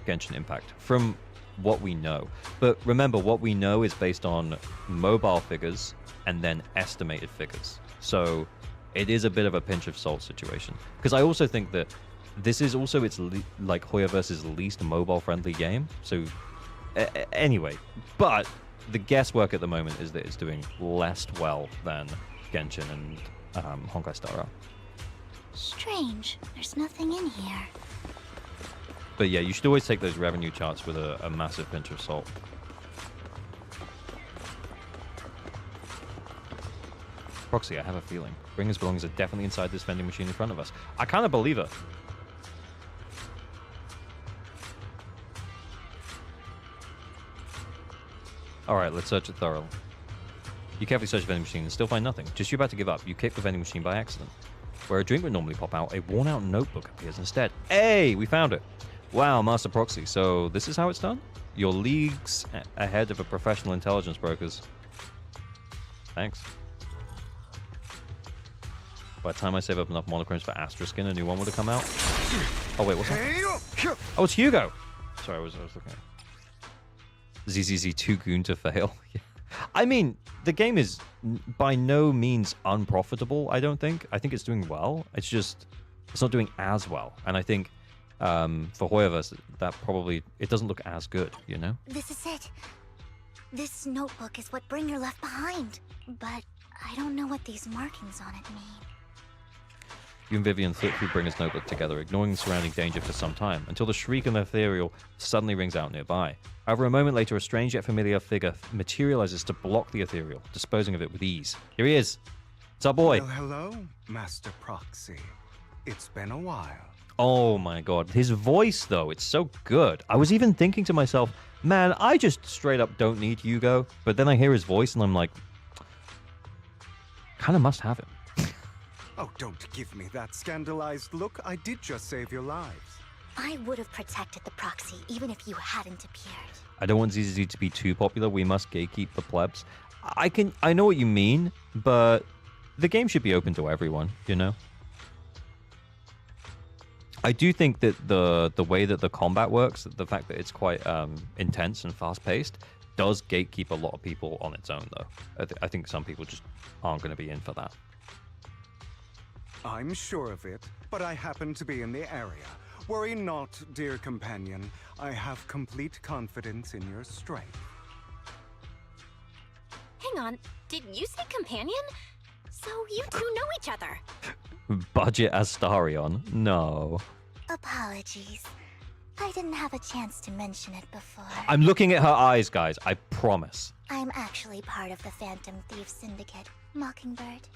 Genshin Impact from what we know. But remember, what we know is based on mobile figures and then estimated figures. So it is a bit of a pinch of salt situation. Because I also think that this is also like Hoyoverse's least mobile-friendly game. So anyway, but the guesswork at the moment is that it's doing less well than Genshin and Honkai Star Rail. Strange. There's nothing in here. But yeah, you should always take those revenue charts with a massive pinch of salt. Proxy, I have a feeling. Bringer's belongings are definitely inside this vending machine in front of us. I kind of believe her. Alright, let's search it thoroughly. You carefully search the vending machine and still find nothing. Just you're about to give up, you kick the vending machine by accident. Where a drink would normally pop out, a worn-out notebook appears instead. Hey, we found it! Wow, Master Proxy, so this is how it's done? You're leagues ahead of a professional intelligence brokers. Thanks. By the time I save up enough monochrome for Astraskin, a new one would have come out. Oh wait, what's that? Oh, it's Hugo! Sorry, I was looking at ZZZ too goon to fail. I mean, the game is by no means unprofitable, I don't think. I think it's doing well. It's not doing as well. And I think for Hoyoverse, that probably, it doesn't look as good, you know? This is it. This notebook is what Bringer left behind. But I don't know what these markings on it mean. You and Vivian flip through Bringer's notebook together, ignoring the surrounding danger for some time, until the shriek of the ethereal suddenly rings out nearby. However, a moment later, a strange yet familiar figure materializes to block the ethereal, disposing of it with ease. Here he is. It's our boy. Well, hello, Master Proxy. It's been a while. Oh my god. His voice, though, it's so good. I was even thinking to myself, man, I just straight up don't need Hugo. But then I hear his voice and I'm like, kind of must have him. Oh, don't give me that scandalized look. I did just save your lives. I would have protected the proxy even if you hadn't appeared. I don't want ZZZ to be too popular. We must gatekeep the plebs. I know what you mean, but the game should be open to everyone, you know? I do think that the way that the combat works, the fact that it's quite intense and fast-paced, does gatekeep a lot of people on its own, though. I think some people just aren't going to be in for that. I'm sure of it, but I happen to be in the area. Worry not, dear companion. I have complete confidence in your strength. Hang on, did you say companion? So you two know each other? Budget Astarion? No. Apologies. I didn't have a chance to mention it before. I'm looking at her eyes, guys. I promise. I'm actually part of the Phantom Thief Syndicate, Mockingbird.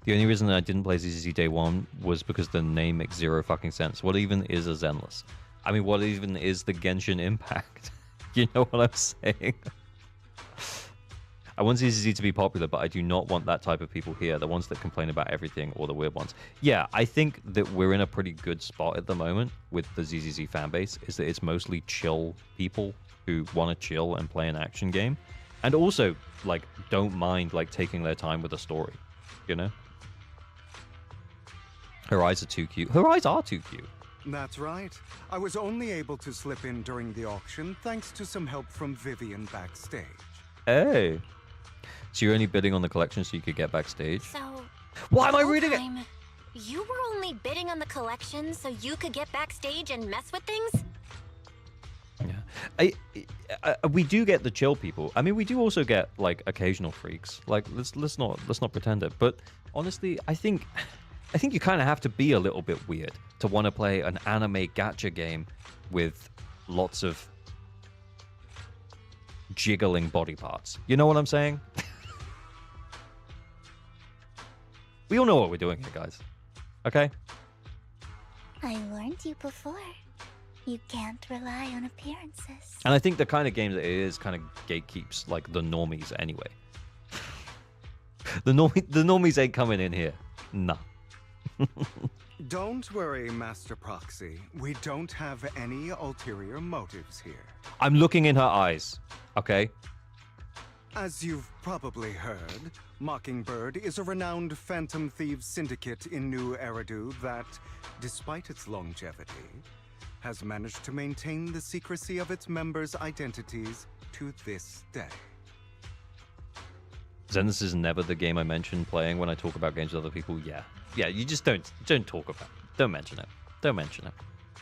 The only reason I didn't play ZZZ Day 1 was because the name makes zero fucking sense. What even is a Zenless? I mean, what even is the Genshin Impact? You know what I'm saying? I want ZZZ to be popular, but I do not want that type of people here. The ones that complain about everything or the weird ones. Yeah, I think that we're in a pretty good spot at the moment with the ZZZ fanbase, is that it's mostly chill people who want to chill and play an action game. And also, like, don't mind, like, taking their time with a story. You know? Her eyes are too cute. Her eyes are too cute. That's right. I was only able to slip in during the auction thanks to some help from Vivian backstage. Hey. So you're only bidding on the collection so you could get backstage? So... Why am I reading it? You were only bidding on the collection so you could get backstage and mess with things? Yeah. we do get the chill people. I mean, we do also get like occasional freaks. Like let's not pretend it. But honestly, I think you kind of have to be a little bit weird to want to play an anime gacha game with lots of jiggling body parts. You know what I'm saying? We all know what we're doing here, guys. Okay? I warned you before. You can't rely on appearances. And I think the kind of game that it is kind of gatekeeps like the normies anyway. The normies ain't coming in here. Nah. Don't worry, Master Proxy. We don't have any ulterior motives here. I'm looking in her eyes, okay? As you've probably heard, Mockingbird is a renowned Phantom Thieves syndicate in New Eridu that, despite its longevity, has managed to maintain the secrecy of its members' identities to this day. Zenless is never the game I mention playing when I talk about games with other people. Yeah, you just don't talk about it. Don't mention it. Don't mention it.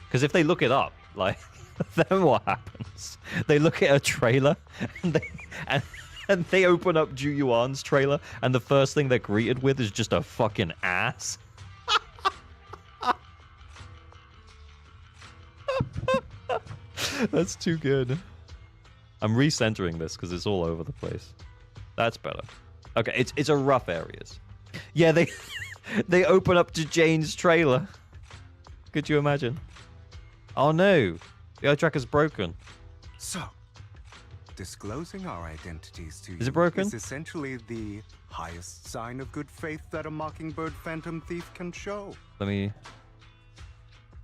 Because if they look it up, like, then what happens? They look at a trailer and they open up Ju Yuan's trailer, and the first thing they're greeted with is just a fucking ass. That's too good. I'm recentering this because it's all over the place. That's better. Okay, it's a rough areas. Yeah, they open up to Jane's trailer. Could you imagine? Oh no, the eye tracker's broken. So, disclosing our identities to you is it broken? Is essentially the highest sign of good faith that a Mockingbird Phantom Thief can show. Let me...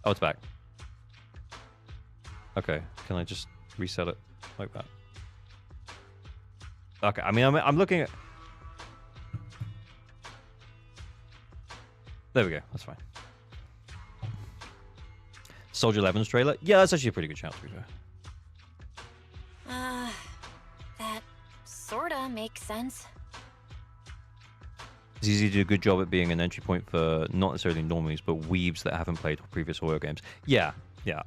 Oh, it's back. Okay, can I just reset it like that? Okay, I mean, I'm looking at... There we go, that's fine. Soldier 11's trailer? Yeah, that's actually a pretty good shout, to be fair. That sorta makes sense. ZZZ did a good job at being an entry point for not necessarily normies, but weebs that haven't played previous horror games. Yeah,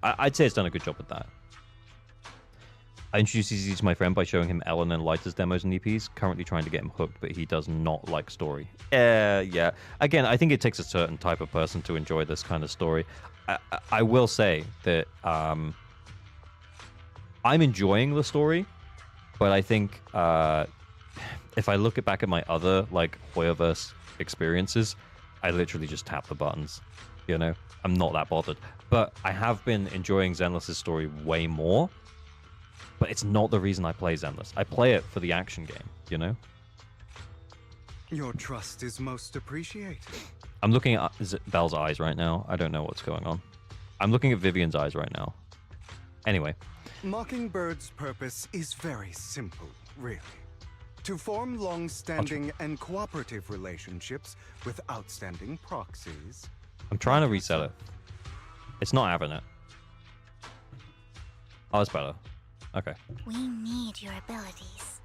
I'd say it's done a good job with that. I introduced ZZZ to my friend by showing him Ellen and Lighter's demos and EPs. Currently trying to get him hooked, but he does not like story. Yeah. Again, I think it takes a certain type of person to enjoy this kind of story. I will say that I'm enjoying the story, but I think if I look back at my other like Hoyoverse experiences, I literally just tap the buttons. You know, I'm not that bothered. But I have been enjoying Zenless' story way more. But it's not the reason I play Zenless. I play it for the action game, you know? Your trust is most appreciated. I'm looking at Belle's eyes right now. I don't know what's going on. I'm looking at Vivian's eyes right now. Anyway. Mockingbird's purpose is very simple, really. To form long-standing and cooperative relationships with outstanding proxies. I'm trying to reset it. It's not having it. Oh, it's better. Okay. We need your abilities.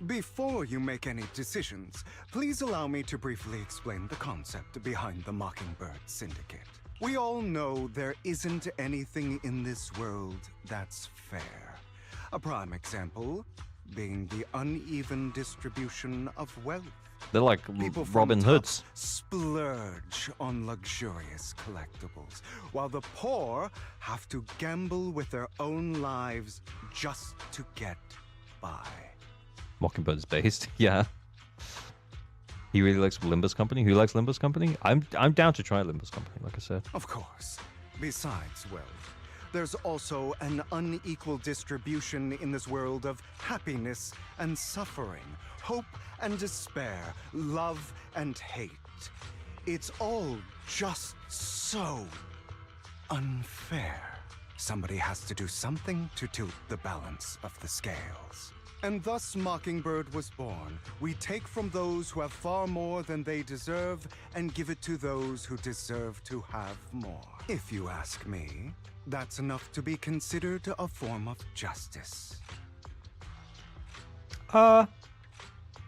Before you make any decisions, please allow me to briefly explain the concept behind the Mockingbird Syndicate. We all know there isn't anything in this world that's fair. A prime example being the uneven distribution of wealth. They're like Robin Hoods. Splurge on luxurious collectibles, while the poor have to gamble with their own lives just to get by. Mockingbird's based, yeah. He really likes Limbus Company. Who likes Limbus Company? I'm down to try Limbus Company, like I said. Of course. Besides wealth, there's also an unequal distribution in this world of happiness and suffering, hope and despair, love and hate. It's all just so unfair. Somebody has to do something to tilt the balance of the scales. And thus Mockingbird was born. We take from those who have far more than they deserve and give it to those who deserve to have more. If you ask me, that's enough to be considered a form of justice.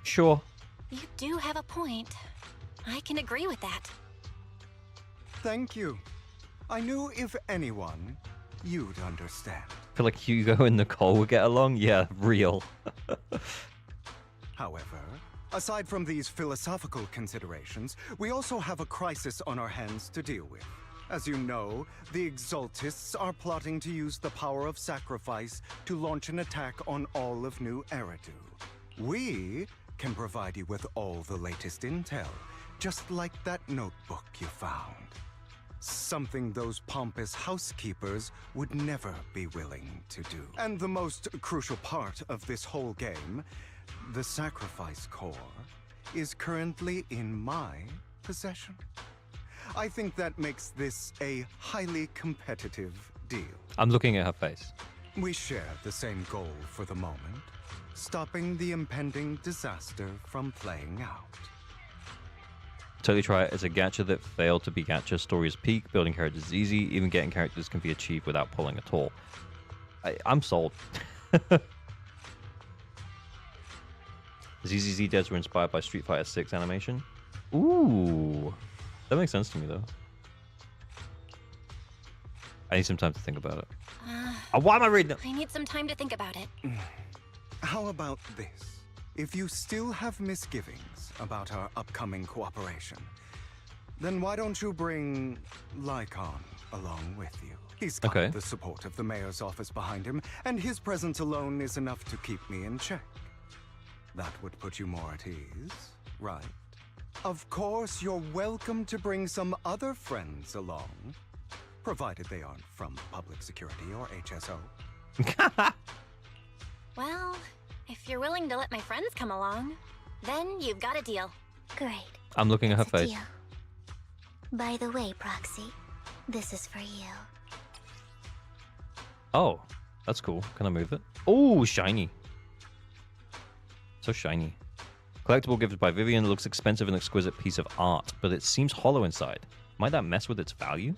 Sure. You do have a point. I can agree with that. Thank you. I knew if anyone, you'd understand. I feel like Hugo and Nicole would get along. Yeah, real. However, aside from these philosophical considerations, we also have a crisis on our hands to deal with. As you know, the Exaltists are plotting to use the power of sacrifice to launch an attack on all of New Eridu. We can provide you with all the latest intel, just like that notebook you found. Something those pompous housekeepers would never be willing to do. And the most crucial part of this whole game, the sacrifice core, is currently in my possession. I think that makes this a highly competitive deal. I'm looking at her face. We share the same goal for the moment, stopping the impending disaster from playing out. Totally try it as a gacha that failed to be gacha. Story is peak, building characters is easy, even getting characters can be achieved without pulling at all. I'm sold. ZZZ devs were inspired by Street Fighter 6 animation. Ooh, that makes sense to me though. I need some time to think about it. Why am I reading it? I need some time to think about it. How about this? If you still have misgivings about our upcoming cooperation, then why don't you bring Lycon along with you? He's got the support of the mayor's office behind him, and his presence alone is enough to keep me in check. That would put you more at ease, right? Of course, you're welcome to bring some other friends along, provided they aren't from public security or HSO. Well, if you're willing to let my friends come along, then you've got a deal. Great. I'm looking at her face. Deal. By the way, Proxy, this is for you. Oh, that's cool. Can I move it? Oh, shiny. So shiny. Collectible gifted by Vivian. Looks expensive and exquisite piece of art, but it seems hollow inside. Might that mess with its value?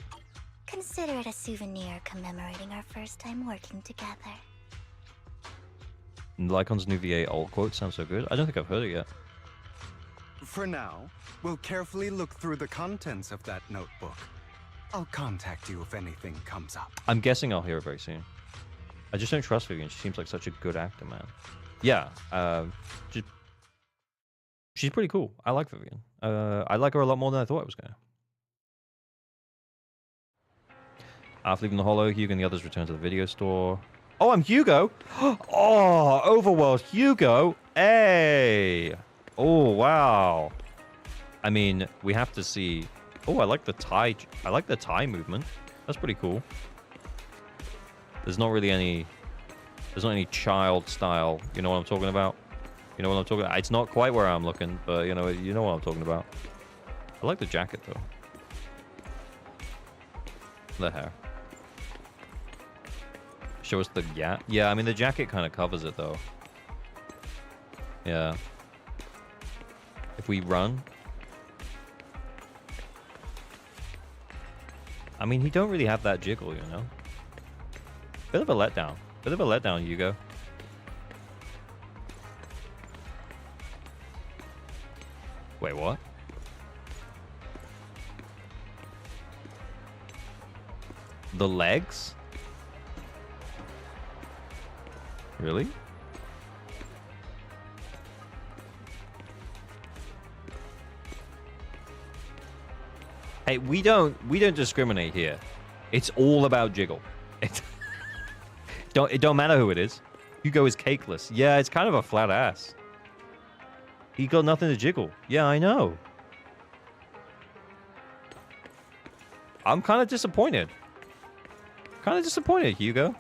Consider it a souvenir commemorating our first time working together. Lycon's new VA alt quote sounds so good. I don't think I've heard it yet. For now, we'll carefully look through the contents of that notebook. I'll contact you if anything comes up. I'm guessing I'll hear it very soon. I just don't trust Vivian. She seems like such a good actor, man. Yeah, she's pretty cool. I like Vivian. I like her a lot more than I thought I was going to. After leaving the holo, Hugo and the others return to the video store. Oh, I'm Hugo! Oh, Overworld Hugo! Hey! Oh, wow. I mean, we have to see... Oh, I like the tie. I like the tie movement. That's pretty cool. There's not really any... There's not any child style. You know what I'm talking about? You know what I'm talking about? It's not quite where I'm looking, but you know what I'm talking about. I like the jacket, though. The hair. Show us the yeah, I mean the jacket kind of covers it though. Yeah. If we run, I mean he don't really have that jiggle, you know. Bit of a letdown. Bit of a letdown, Hugo. Wait, what? The legs? Really? Hey, we don't discriminate here. It's all about jiggle. It don't matter who it is. Hugo is cakeless. Yeah, it's kind of a flat ass. He got nothing to jiggle. Yeah, I know. I'm kind of disappointed. Hugo.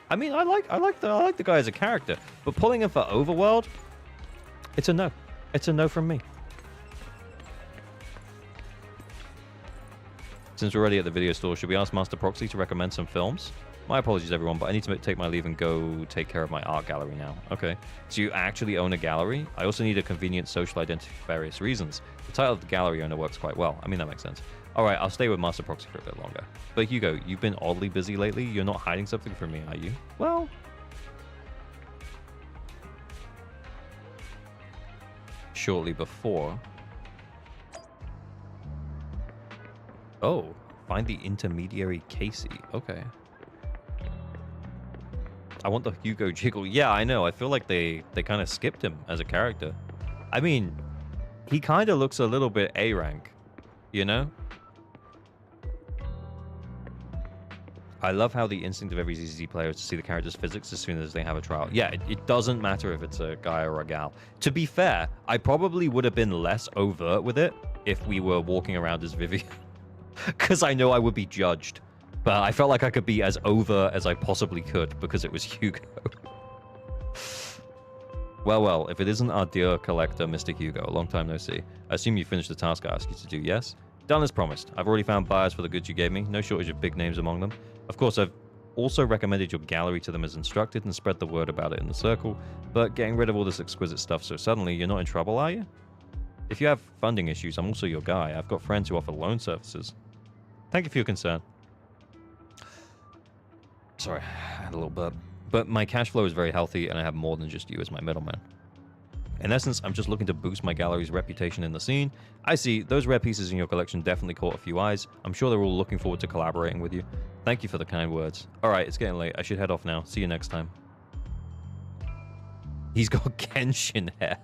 I mean, I like the guy as a character, but pulling him for Overworld, it's a no. It's a no from me. Since we're already at the video store, should we ask Master Proxy to recommend some films? My apologies, everyone, but I need to take my leave and go take care of my art gallery now. Okay. So you actually own a gallery? I also need a convenient social identity for various reasons. The title of the gallery owner works quite well. I mean, that makes sense. All right, I'll stay with Master Proxy for a bit longer. But Hugo, you've been oddly busy lately. You're not hiding something from me, are you? Well... Shortly before... Oh, find the intermediary Casey. Okay. I want the Hugo jiggle. Yeah, I know. I feel like they kind of skipped him as a character. I mean, he kind of looks a little bit A rank, you know? I love how the instinct of every ZZZ player is to see the character's physics as soon as they have a trial. Yeah, it doesn't matter if it's a guy or a gal. To be fair, I probably would have been less overt with it if we were walking around as Vivian. Because I know I would be judged. But I felt like I could be as overt as I possibly could because it was Hugo. Well, if it isn't our dear collector, Mr. Hugo, a long time no see. I assume you finished the task I asked you to do, yes? Done as promised. I've already found buyers for the goods you gave me. No shortage of big names among them. Of course, I've also recommended your gallery to them as instructed and spread the word about it in the circle. But getting rid of all this exquisite stuff so suddenly, you're not in trouble, are you? If you have funding issues, I'm also your guy. I've got friends who offer loan services. Thank you for your concern. Sorry, I had a little burp. But my cash flow is very healthy, and I have more than just you as my middleman. In essence, I'm just looking to boost my gallery's reputation in the scene. I see, those rare pieces in your collection definitely caught a few eyes. I'm sure they're all looking forward to collaborating with you. Thank you for the kind words. Alright, it's getting late. I should head off now. See you next time. He's got Genshin hair.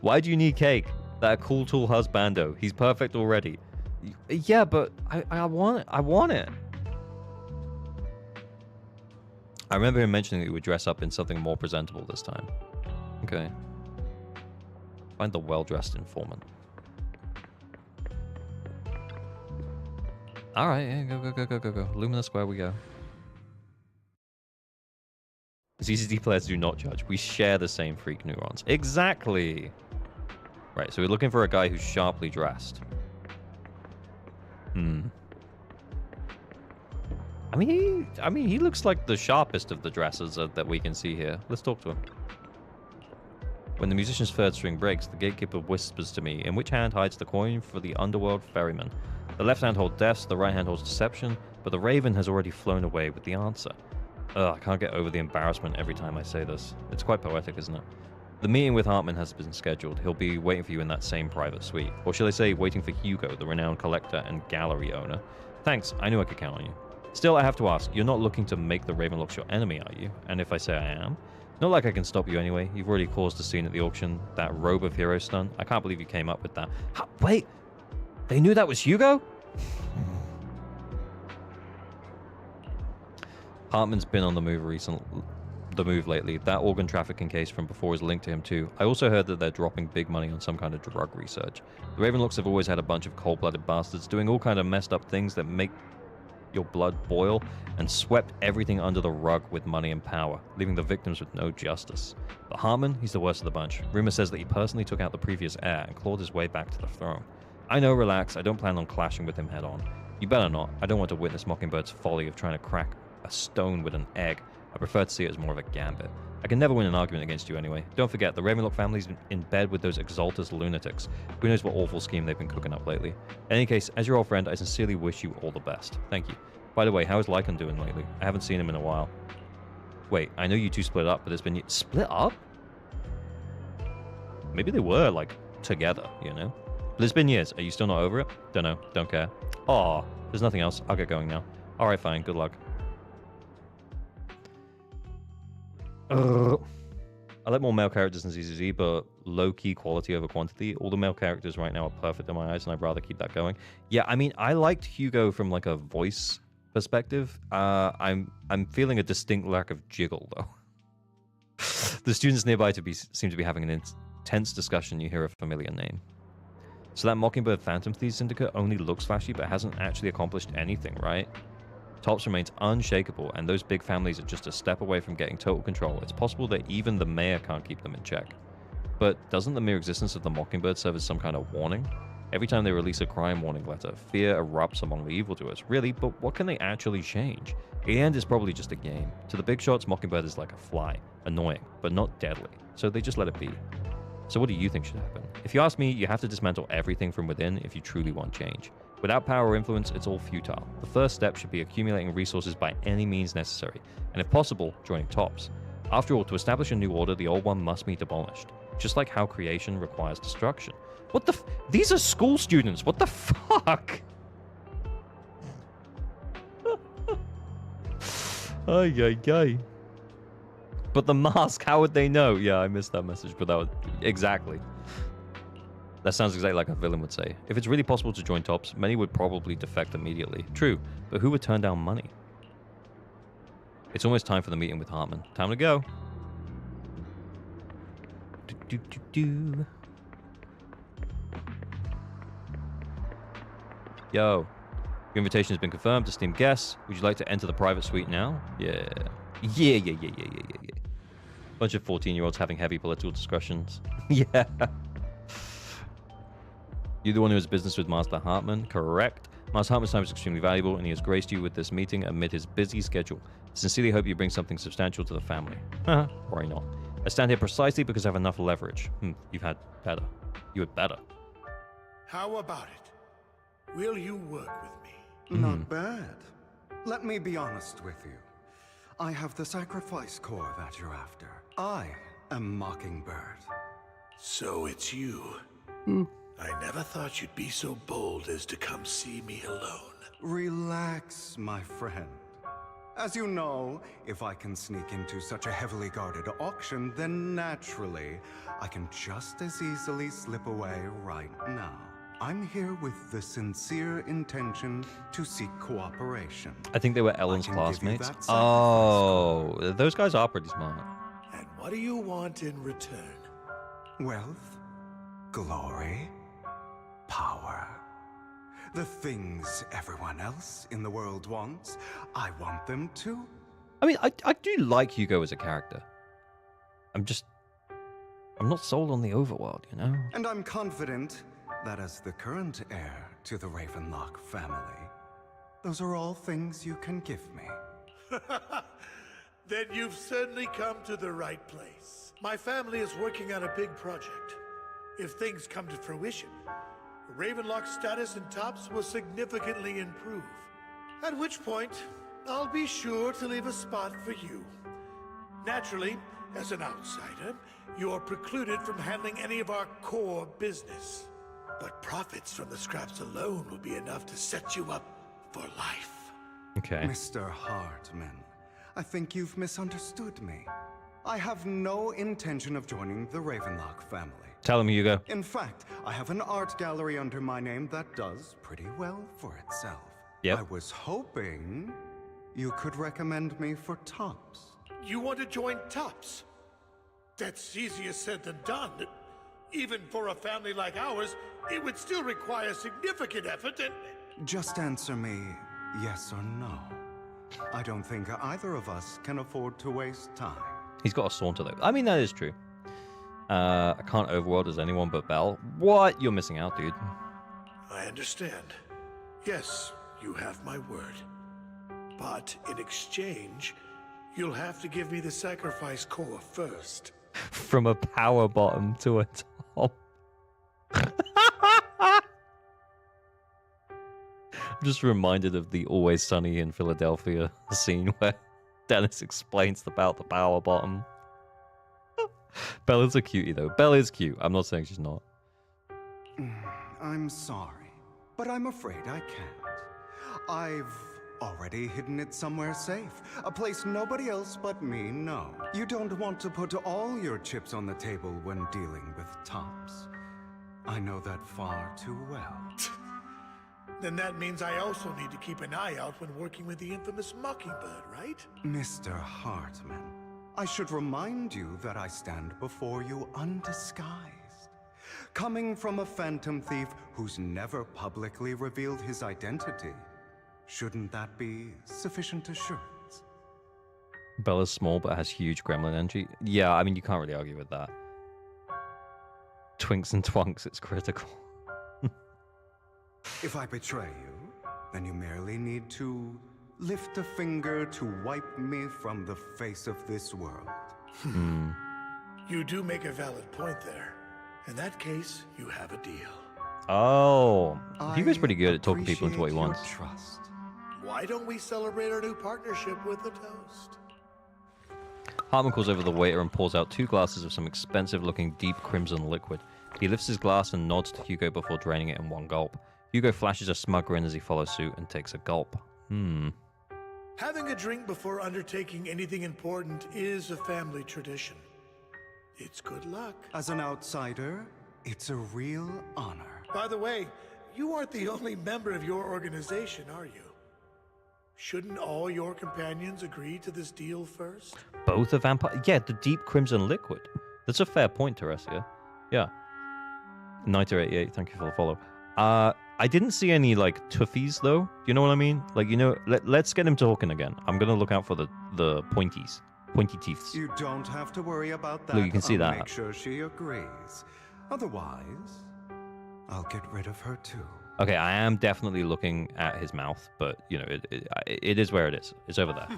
Why do you need cake? That cool tool husbando. He's perfect already. Yeah, but I want it. I want it. I remember him mentioning that he would dress up in something more presentable this time. Okay. Find the well-dressed informant. Alright, yeah, go. Lumina Square we go. ZZZ players do not judge. We share the same freak neurons. Exactly! Right, so we're looking for a guy who's sharply dressed. I mean, he looks like the sharpest of the dressers that we can see here. Let's talk to him. When the musician's third string breaks, the gatekeeper whispers to me, in which hand hides the coin for the underworld ferryman. The left hand holds death, the right hand holds deception, but the raven has already flown away with the answer. Ugh, I can't get over the embarrassment every time I say this. It's quite poetic, isn't it? The meeting with Hartman has been scheduled. He'll be waiting for you in that same private suite. Or should I say, waiting for Hugo, the renowned collector and gallery owner. Thanks, I knew I could count on you. Still, I have to ask, you're not looking to make the Ravenlocks your enemy, are you? And if I say I am? Not like I can stop you anyway. You've already caused a scene at the auction. That robe of hero stun. I can't believe you came up with that. Wait! They knew that was Hugo? Hartman's been on the move lately. That organ trafficking case from before is linked to him too. I also heard that they're dropping big money on some kind of drug research. The Ravenlocks have always had a bunch of cold-blooded bastards doing all kind of messed up things that make your blood boil, and swept everything under the rug with money and power, leaving the victims with no justice. But Hartman, he's the worst of the bunch. Rumor says that he personally took out the previous heir and clawed his way back to the throne. I know, relax, I don't plan on clashing with him head on. You better not. I don't want to witness Mockingbird's folly of trying to crack a stone with an egg. I prefer to see it as more of a gambit. I can never win an argument against you anyway. Don't forget, the Ravenlock family's in bed with those Exaltus lunatics. Who knows what awful scheme they've been cooking up lately. In any case, as your old friend, I sincerely wish you all the best. Thank you. By the way, how is Lycan doing lately? I haven't seen him in a while. Wait, I know you two split up, but it's been... Split up? Maybe they were, like, together, you know? But it's been years. Are you still not over it? Don't know. Don't care. Aw, there's nothing else. I'll get going now. Alright, fine. Good luck. I like more male characters in ZZZ, but low-key quality over quantity. All the male characters right now are perfect in my eyes, and I'd rather keep that going. Yeah, I mean, I liked Hugo from, like, a voice perspective. I'm feeling a distinct lack of jiggle, though. The students nearby seem to be having an intense discussion. You hear a familiar name. So that Mockingbird Phantom Thieves Syndicate only looks flashy, but hasn't actually accomplished anything, right? Tops remains unshakable, and those big families are just a step away from getting total control. It's possible that even the mayor can't keep them in check. But doesn't the mere existence of the Mockingbird serve as some kind of warning? Every time they release a crime warning letter, fear erupts among the evildoers. Really, but what can they actually change? In the end, it's probably just a game. To the big shots, Mockingbird is like a fly. Annoying, but not deadly. So they just let it be. So what do you think should happen? If you ask me, you have to dismantle everything from within if you truly want change. Without power or influence, it's all futile. The first step should be accumulating resources by any means necessary, and if possible, joining tops. After all, to establish a new order, the old one must be demolished. Just like how creation requires destruction. What the These are school students! What the fuck? Ay, ay, ay. But the mask, how would they know? Yeah, I missed that message, but that was... Exactly. That sounds exactly like a villain would say. If it's really possible to join Tops, many would probably defect immediately. True, but who would turn down money? It's almost time for the meeting with Hartman. Time to go. Do. Yo. Your invitation has been confirmed. Esteemed guests, would you like to enter the private suite now? Yeah. Yeah. Bunch of 14-year-olds having heavy political discussions. Yeah. You're the one who has business with Master Hartman, correct? Master Hartman's time is extremely valuable, and he has graced you with this meeting amid his busy schedule. I sincerely hope you bring something substantial to the family. Worry not. I stand here precisely because I have enough leverage. You've had better. You had better. How about it? Will you work with me? Not bad. Let me be honest with you. I have the sacrifice core that you're after. I am Mockingbird. So it's you. I never thought you'd be so bold as to come see me alone. Relax, my friend. As you know, if I can sneak into such a heavily guarded auction, then naturally, I can just as easily slip away right now. I'm here with the sincere intention to seek cooperation. I think they were Ellen's classmates. Oh, those guys are pretty smart. And what do you want in return? Wealth, glory, power. The things everyone else in the world wants, I want them too. I mean, I do like Hugo as a character. I'm not sold on the overworld, you know? And I'm confident that as the current heir to the Ravenlock family, those are all things you can give me. Then you've certainly come to the right place. My family is working on a big project. If things come to fruition, Ravenlock's status in Tops will significantly improve. At which point, I'll be sure to leave a spot for you. Naturally, as an outsider, you're precluded from handling any of our core business. But profits from the scraps alone will be enough to set you up for life. Okay. Mr. Hartman, I think you've misunderstood me. I have no intention of joining the Ravenlock family. Tell him, Hugo. In fact, I have an art gallery under my name that does pretty well for itself. Yep. I was hoping you could recommend me for Tops. You want to join Tops? That's easier said than done. Even for a family like ours, it would still require significant effort and... Just answer me yes or no. I don't think either of us can afford to waste time. He's got a saunter, though. I mean, that is true. I can't overworld as anyone but Belle. What? You're missing out, dude. I understand. Yes, you have my word. But in exchange, you'll have to give me the sacrifice core first. From a power bottom to a top. I'm just reminded of the Always Sunny in Philadelphia scene where Dennis explains about the power bottom. Bella's a cutie, though. Bella is cute. I'm not saying she's not. I'm sorry, but I'm afraid I can't. I've already hidden it somewhere safe, a place nobody else but me knows. You don't want to put all your chips on the table when dealing with Tops. I know that far too well. Then that means I also need to keep an eye out when working with the infamous Mockingbird, right? Mr. Hartman, I should remind you that I stand before you undisguised. Coming from a phantom thief who's never publicly revealed his identity, shouldn't that be sufficient assurance? Bella's small but has huge gremlin energy. Yeah, I mean, you can't really argue with that. Twinks and twunks, it's critical. If I betray you, then you merely need to lift a finger to wipe me from the face of this world. You do make a valid point there. In that case, you have a deal. Oh, Hugo's pretty good at talking people into what he wants. Trust. Why don't we celebrate our new partnership with a toast? Hartman calls over the waiter and pours out 2 glasses of some expensive-looking deep crimson liquid. He lifts his glass and nods to Hugo before draining it in one gulp. Hugo flashes a smug grin as he follows suit and takes a gulp. Having a drink before undertaking anything important is a family tradition. It's good luck. As an outsider, it's a real honor. By the way, you aren't the only member of your organization, are you? Shouldn't all your companions agree to this deal first? Both a vampire? Yeah, the deep crimson liquid. That's a fair point, Teresia. Yeah. Niter88, thank you for the follow. I didn't see any, like, toughies, though. You know what I mean? Like, you know, let's get him talking again. I'm gonna look out for the pointies. Pointy teeths. You don't have to worry about that. Look, you can see I'll that. make sure she agrees. Otherwise, I'll get rid of her too. Okay, I am definitely looking at his mouth, but, you know, it is where it is. It's over there.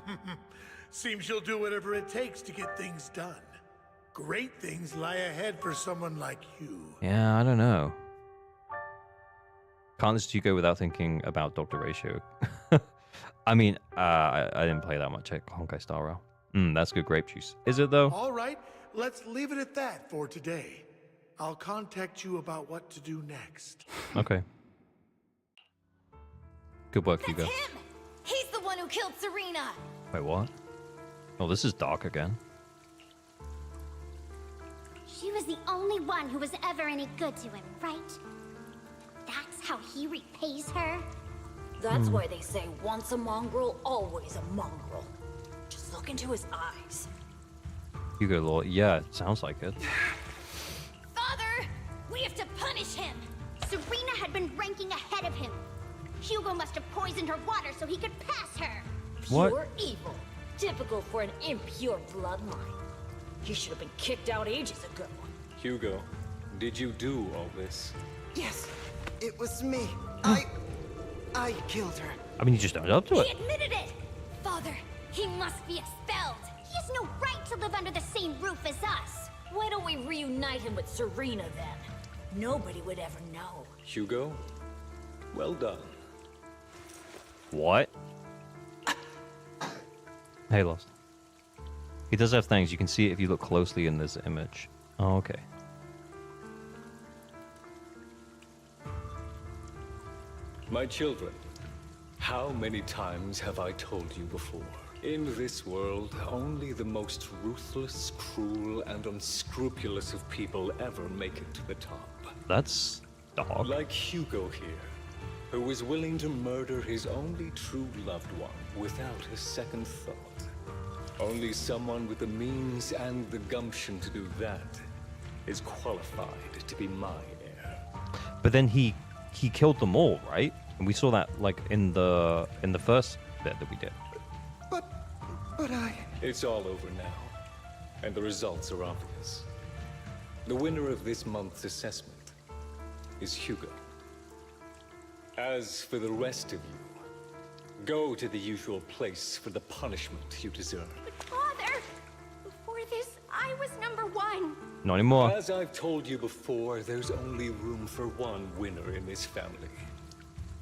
Seems you'll do whatever it takes to get things done. Great things lie ahead for someone like you. Yeah, I don't know. Can't listen to you go without thinking about Dr. Ratio. I mean, I didn't play that much at Honkai Star Rail. That's good grape juice. Is it, though? All right, let's leave it at that for today. I'll contact you about what to do next. Okay. Good work, Hugo. Him! He's the one who killed Serena! Wait, what? Oh, this is dark again. She was the only one who was ever any good to him, right? That's how he repays her? That's why they say once a mongrel, always a mongrel. Just look into his eyes. Hugo Law, yeah, it sounds like it. Father! We have to punish him! Serena had been ranking ahead of him. Hugo must have poisoned her water so he could pass her. What? Pure evil. Typical for an impure bloodline. He should have been kicked out ages ago. Hugo, did you do all this? Yes, it was me. I killed her. I mean, you just owned up to He it. admitted it! Father, he must be expelled. He has no right to live under the same roof as us. Why don't we reunite him with Serena then? Nobody would ever know. Hugo, well done. What? Hey, Lost. He does have things. You can see it if you look closely in this image. Oh, okay. My children, how many times have I told you before? In this world, only the most ruthless, cruel, and unscrupulous of people ever make it to the top. That's dark. Like Hugo here, who was willing to murder his only true loved one without a second thought. Only someone with the means and the gumption to do that is qualified to be my heir. But then he killed them all, right? And we saw that like in the first bit that we did. But I... It's all over now, and the results are obvious. The winner of this month's assessment is Hugo. As for the rest of you, go to the usual place for the punishment you deserve. But Father, before this, I was #1. Not anymore. As I've told you before, there's only room for one winner in this family.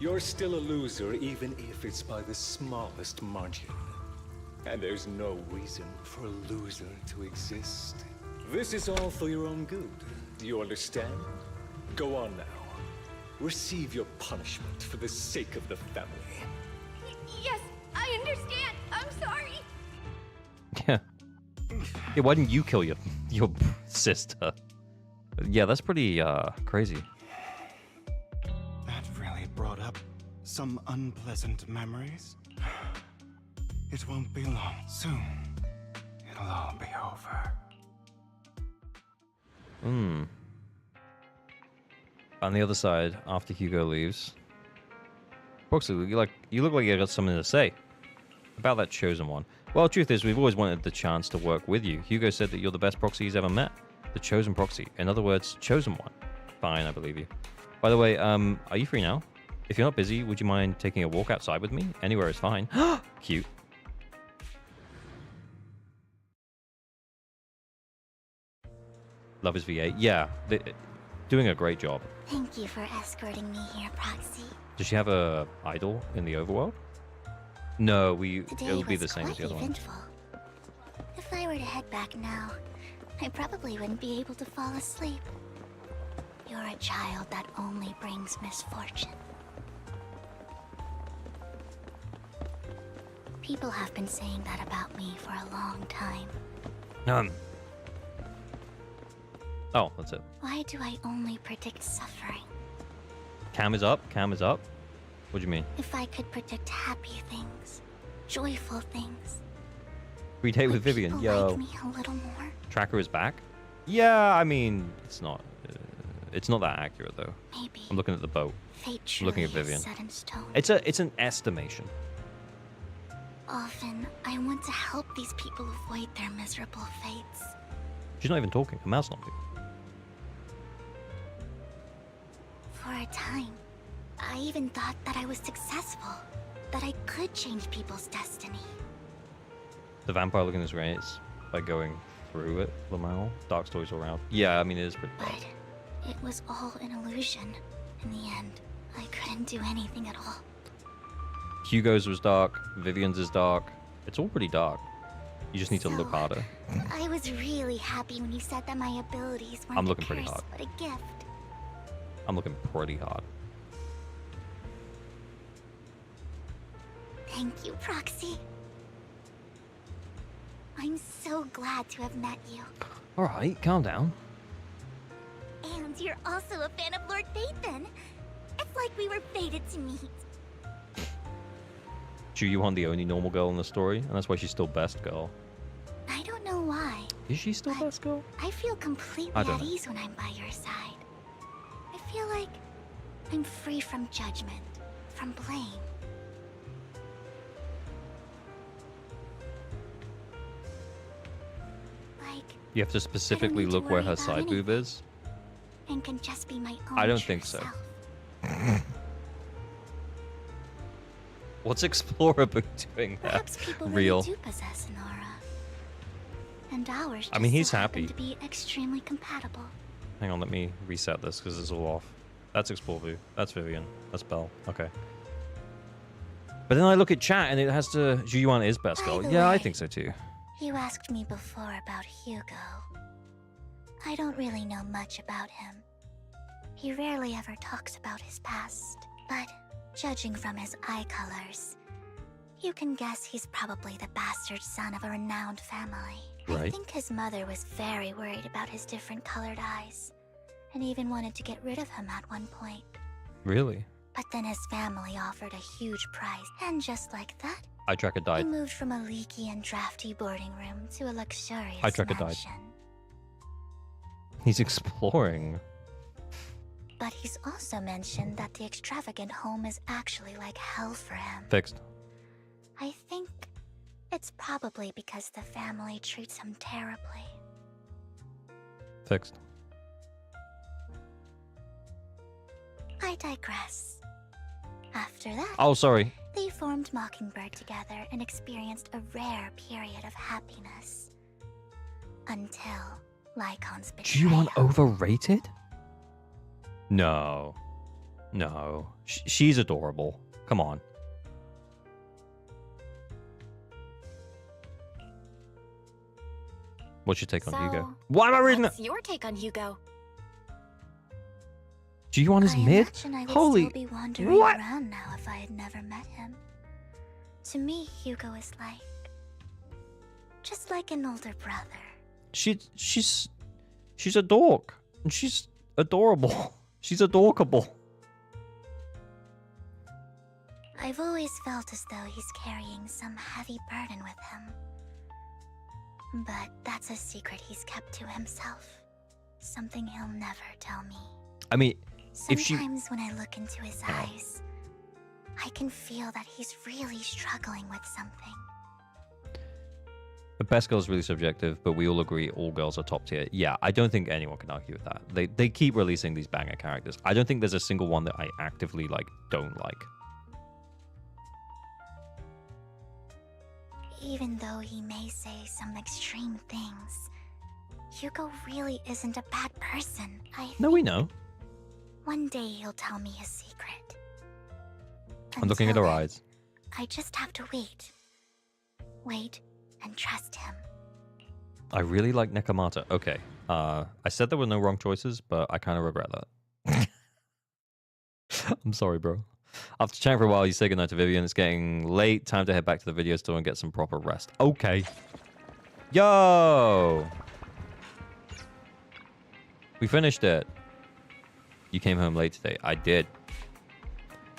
You're still a loser, even if it's by the smallest margin. And there's no reason for a loser to exist. This is all for your own good. Do you understand? Go on now. Receive your punishment for the sake of the family. Yes, I understand. I'm sorry. Yeah. Yeah, why didn't you kill your sister? Yeah, that's pretty crazy. That really brought up some unpleasant memories. It won't be long. Soon, it'll all be over. On the other side, after Hugo leaves, Proxy, you look like you got something to say about that chosen one. Well, the truth is, we've always wanted the chance to work with you. Hugo said that you're the best proxy he's ever met. The chosen proxy. In other words, chosen one. Fine, I believe you. By the way, are you free now? If you're not busy, would you mind taking a walk outside with me? Anywhere is fine. Cute. Love is V8. Yeah, doing a great job. Thank you for escorting me here, Proxy. Does she have a idol in the overworld? No, it'll be the same as the other one. Eventful. If I were to head back now, I probably wouldn't be able to fall asleep. You're a child that only brings misfortune. People have been saying that about me for a long time. Oh, that's it. Why do I only predict suffering? Cam is up. Cam is up. What do you mean? If I could predict happy things, joyful things. Free date with would Vivian. people Yo. like me a little more? Tracker is back. Yeah, I mean, it's not that accurate though. Maybe. I'm looking at the boat. Fate I'm looking at truly is Vivian. set in stone. It's an estimation. Often, I want to help these people avoid their miserable fates. She's not even talking. Her mouth's not moving. For a time, I even thought that I was successful, that I could change people's destiny. The vampire looking this way is by going through it. Lamau. Dark stories all around. Yeah, I mean, it is pretty dark. But it was all an illusion. In the end, I couldn't do anything at all. Hugo's was dark. Vivian's is dark. It's all pretty dark. You just need to look harder. I was really happy when you said that my abilities weren't I'm looking a pretty curse, hard. but a gift. I'm looking pretty hard. Thank you, Proxy. I'm so glad to have met you. All right, calm down. And you're also a fan of Lord Phaethon. It's like we were fated to meet. Ju-Yuan the only normal girl in the story, and that's why she's still best girl. I don't know why. Is she still best girl? I feel completely I don't at know. ease when I'm by your side. I feel like I'm free from judgment, from blame. Like, You have to specifically need to look where worry her about side boob is. and can just be my own I don't true think so. self. What's Explorer Boo doing there? Perhaps people Real. really do possess an aura. And ours I mean, just he's so happen happy. to be extremely compatible. Hang on, let me reset this because it's all off. That's Explorer Boo. That's Vivian. That's Belle. Okay. But then I look at chat and it has to... Ju-Yuan is best By girl. the Yeah, I way, think so too. You asked me before about Hugo. I don't really know much about him. He rarely ever talks about his past, but judging from his eye colors, you can guess he's probably the bastard son of a renowned family. I Right. think his mother was very worried about his different colored eyes, and even wanted to get rid of him at one point. Really? But then his family offered a huge price, and just like that, EYETRACKER he died. moved from a leaky and drafty boarding room to a luxurious EYETRACKER died. mansion. He's exploring. But he's also mentioned that the extravagant home is actually like hell for him. Fixed. I think it's probably because the family treats him terribly. Fixed. I digress. After that, Oh, sorry. they formed Mockingbird together and experienced a rare period of happiness. Until Lycon's betrayal. Ju-Yuan overrated? No. No. She's adorable. Come on. What's your take on Hugo? Why am I reading it? What's your take on Hugo? Ju-Yuan is I mid? imagine I would Holy... still be wandering What? around now if I had never met him. To me, Hugo is like... just like an older brother. She's a dork. And she's adorable. She's adorkable. I've always felt as though he's carrying some heavy burden with him. But that's a secret he's kept to himself. Something he'll never tell me. I mean, if she... Sometimes when I look into his eyes, I can feel that he's really struggling with something. The best girl is really subjective, but we all agree all girls are top tier. Yeah, I don't think anyone can argue with that. They keep releasing these banger characters. I don't think there's a single one that I actively, like, don't like. Even though he may say some extreme things, Hugo really isn't a bad person. No, we know. One day he'll tell me his secret. I'm looking at her eyes. I just have to wait. Wait and trust him. I really like Nekomata. Okay. I said there were no wrong choices, but I kind of regret that. I'm sorry, bro. After chatting for a while, you say goodnight to Vivian. It's getting late. Time to head back to the video store and get some proper rest. Okay. Yo! We finished it. You came home late today. I did.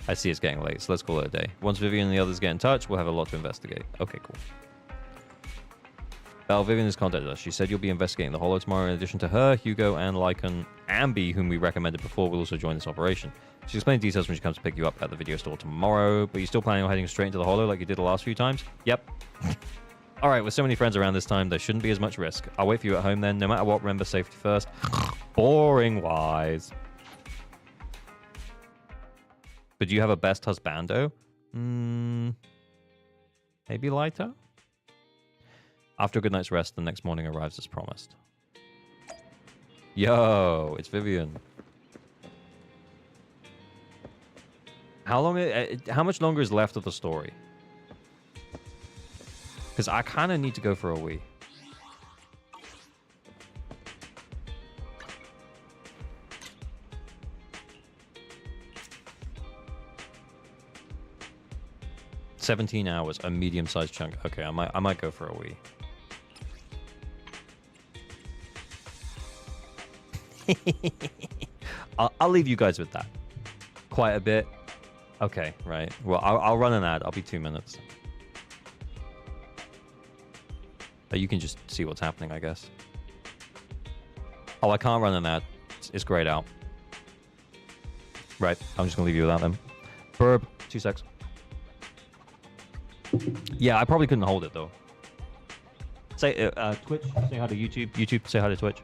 I see it's getting late, so let's call it a day. Once Vivian and the others get in touch, we'll have a lot to investigate. Okay, cool. Belle, Vivian has contacted us. She said you'll be investigating the Hollow tomorrow. In addition to her, Hugo and Lycan Ambi, whom we recommended before, will also join this operation. She explained details when she comes to pick you up at the video store tomorrow. But you still planning on heading straight into the Hollow like you did the last few times? Yep. Alright, with so many friends around this time, there shouldn't be as much risk. I'll wait for you at home then. No matter what, remember safety first. Boring wise. But do you have a best husbando? Maybe Lighter? After a good night's rest, the next morning arrives as promised. Yo, it's Vivian. How much longer is left of the story? Because I kind of need to go for a wee. $17 hours, a medium-sized chunk. Okay, I might go for a wee. I'll leave you guys with that. Quite a bit. Okay, right. Well, I'll run an ad. I'll be 2 minutes. You can just see what's happening, I guess. Oh, I can't run an ad. It's grayed out. Right. I'm just going to leave you with that then. Burb. 2 secs. Yeah, I probably couldn't hold it, though. Say, Twitch. Say hi to YouTube. YouTube, say hi to Twitch.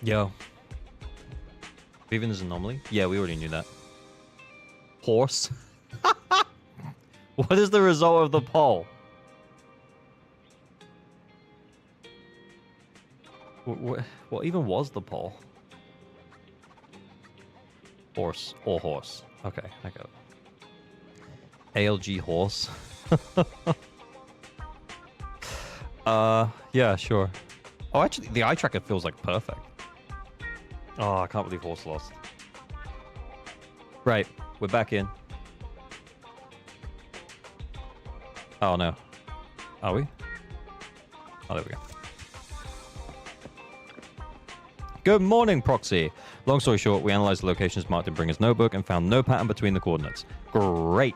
Yo. Vivian is an anomaly? Yeah, we already knew that. Horse? What is the result of the poll? What even was the poll? Horse. Or horse. Okay, I got it. ALG horse. Yeah, sure. Oh, actually, the eye tracker feels like perfect. Oh, I can't believe horse lost. Right, we're back in. Oh, no. Are we? Oh, there we go. Good morning, Proxy. Long story short, we analyzed the locations marked in Bringer's notebook and found no pattern between the coordinates. Great.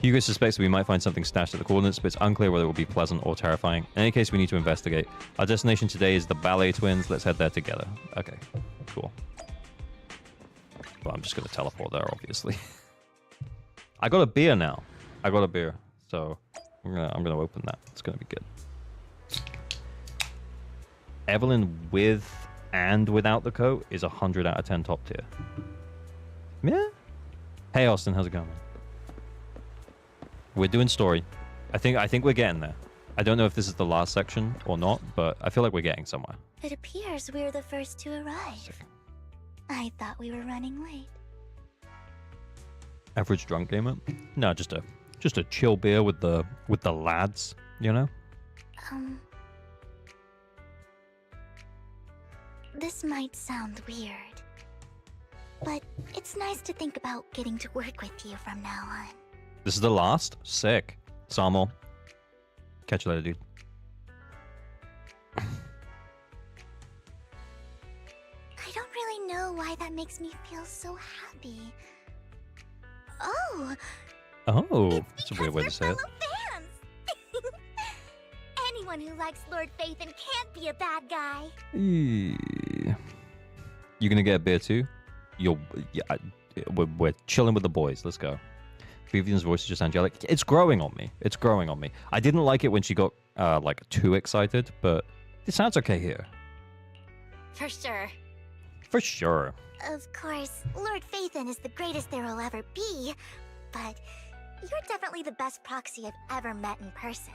Hugo suspects we might find something stashed at the coordinates, but it's unclear whether it will be pleasant or terrifying. In any case, we need to investigate. Our destination today is the Ballet Twins. Let's head there together. Okay, cool. Well, I'm just going to teleport there, obviously. I got a beer now. I got a beer. So I'm gonna open that. It's going to be good. Evelyn with and without the coat is 100 out of 10 top tier. Yeah. Hey, Austin. How's it going, man? We're doing story. I think we're getting there. I don't know if this is the last section or not, but I feel like we're getting somewhere. It appears we're the first to arrive. I thought we were running late. Average drunk gamer? No, just a chill beer with the lads, you know? This might sound weird, but it's nice to think about getting to work with you from now on. This is the last? Sick. Samo. Catch you later, dude. I don't really know why that makes me feel so happy. Oh! Oh, that's a weird way to say it. Fans! Anyone who likes Lord Phaethon can't be a bad guy. You gonna get a beer too? We're chilling with the boys. Let's go. Vivian's voice is just angelic. It's growing on me. It's growing on me. I didn't like it when she got like too excited, but it sounds okay here. For sure. For sure. Of course, Lord Phaethon is the greatest there will ever be, but you're definitely the best proxy I've ever met in person.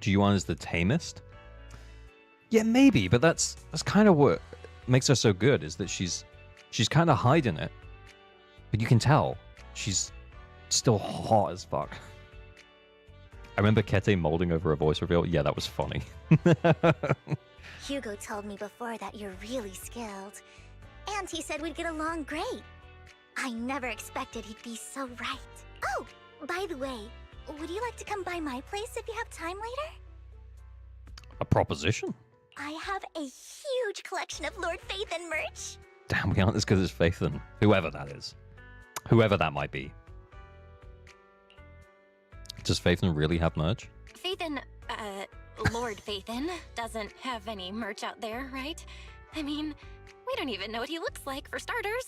G1 is the tamest? Yeah, maybe, but that's kind of what makes her so good, is that she's kind of hiding it. But you can tell she's still hot as fuck. I remember Kete molding over a voice reveal. Yeah, that was funny. Hugo told me before that you're really skilled. And he said we'd get along great. I never expected he'd be so right. Oh, by the way, would you like to come by my place if you have time later? A proposition? I have a huge collection of Lord Phaethon merch. Damn, we aren't as good as Phaethon. Whoever that is. Whoever that might be. Does Phaethon really have merch? Phaethon, Lord Phaethon doesn't have any merch out there, right? I mean, we don't even know what he looks like, for starters.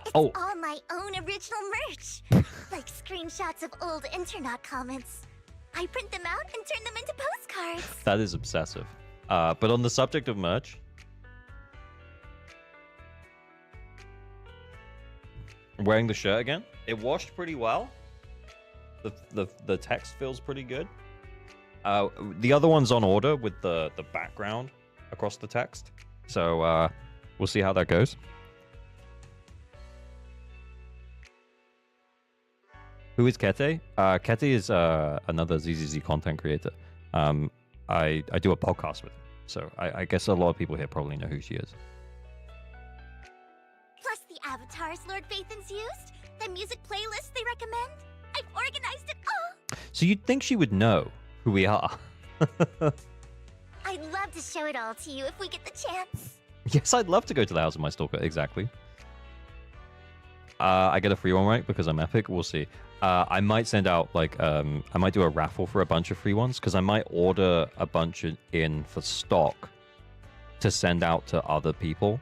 It's all my own original merch. Like screenshots of old Internet comments. I print them out and turn them into postcards. That is obsessive. But on the subject of merch, I'm wearing the shirt again. It washed pretty well. The text feels pretty good. The other one's on order with the background across the text. So we'll see how that goes. Who is Kete? Kete is another ZZZ content creator. I do a podcast with him. So I guess a lot of people here probably know who she is. Plus the avatars Lord Phaethon's used, the music playlists they recommend. I've organized it all. So you'd think she would know who we are. I'd love to show it all to you if we get the chance. Yes, I'd love to go to the house of my stalker. Exactly. I get a free one, right? Because I'm epic. We'll see. I might send out, like, I might do a raffle for a bunch of free ones, because I might order a bunch in for stock to send out to other people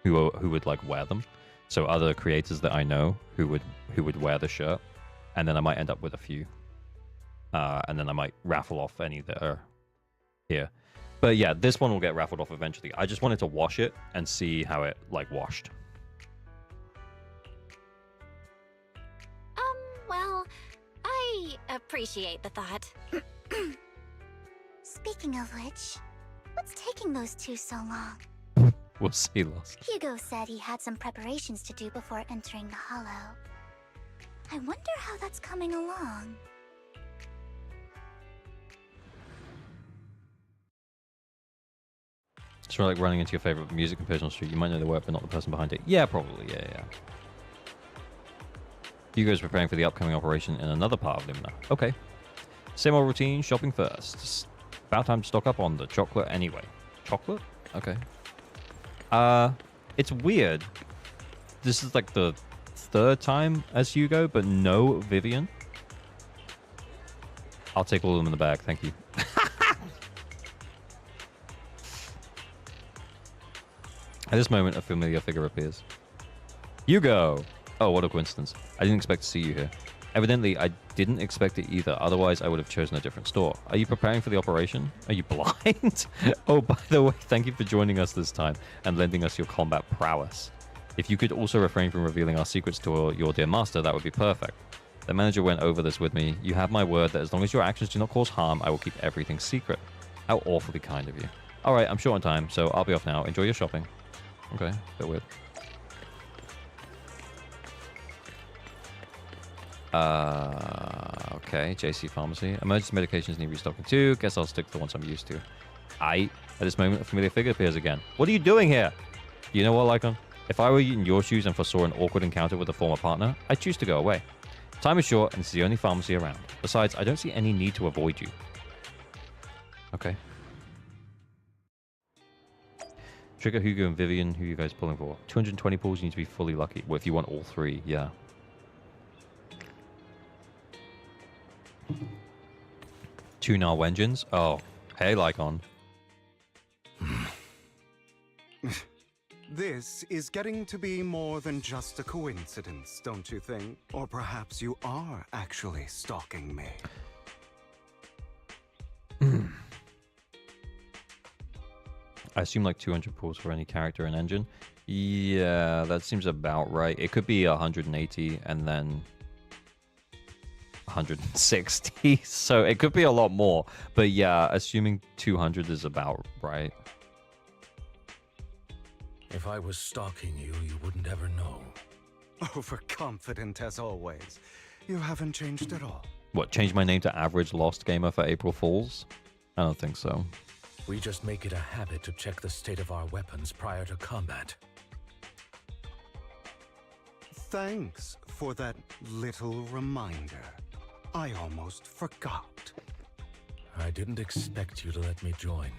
who would, like, wear them. So other creators that I know who would wear the shirt. And then I might end up with a few. And then I might raffle off any that are here. But yeah, this one will get raffled off eventually. I just wanted to wash it and see how it, like, washed. Well, I appreciate the thought. Speaking of which, what's taking those two so long? We'll see, Lost. Hugo said he had some preparations to do before entering the Hollow. I wonder how that's coming along. It's like running into your favorite music composer on the street. You might know the work, but not the person behind it. Yeah, probably. Yeah. Hugo's preparing for the upcoming operation in another part of Lumina. Okay. Same old routine, shopping first. It's about time to stock up on the chocolate anyway. Chocolate? Okay. It's weird. This is like the third time as Hugo, but no Vivian. I'll take all of them in the bag, thank you. At this moment, a familiar figure appears. Hugo! Oh, what a coincidence. I didn't expect to see you here. Evidently, I didn't expect it either. Otherwise, I would have chosen a different store. Are you preparing for the operation? Are you blind? Oh, by the way, thank you for joining us this time and lending us your combat prowess. If you could also refrain from revealing our secrets to your dear master, that would be perfect. The manager went over this with me. You have my word that as long as your actions do not cause harm, I will keep everything secret. How awfully kind of you. All right, I'm short on time, so I'll be off now. Enjoy your shopping. Okay, bit weird. Okay, JC Pharmacy. Emergency medications need restocking too. Guess I'll stick to the ones I'm used to. At this moment, a familiar figure appears again. What are you doing here? Do you know what, Lycon? If I were in your shoes and foresaw an awkward encounter with a former partner, I'd choose to go away. Time is short, and it's the only pharmacy around. Besides, I don't see any need to avoid you. Okay. Trigger, Hugo, and Vivian. Who are you guys pulling for? 220 pulls, you need to be fully lucky. Well, if you want all three, yeah. Two Narwenjins? Oh, hey, Lycon. This is getting to be more than just a coincidence, don't you think? Or perhaps you are actually stalking me. I assume like 200 pulls for any character and engine. Yeah, that seems about right. It could be 180 and then 160. So it could be a lot more. But yeah, assuming 200 is about right. If I was stalking you, you wouldn't ever know. Overconfident as always. You haven't changed at all. What, change my name to Average Lost Gamer for April Fools? I don't think so. We just make it a habit to check the state of our weapons prior to combat. Thanks for that little reminder. I almost forgot. I didn't expect you to let me join.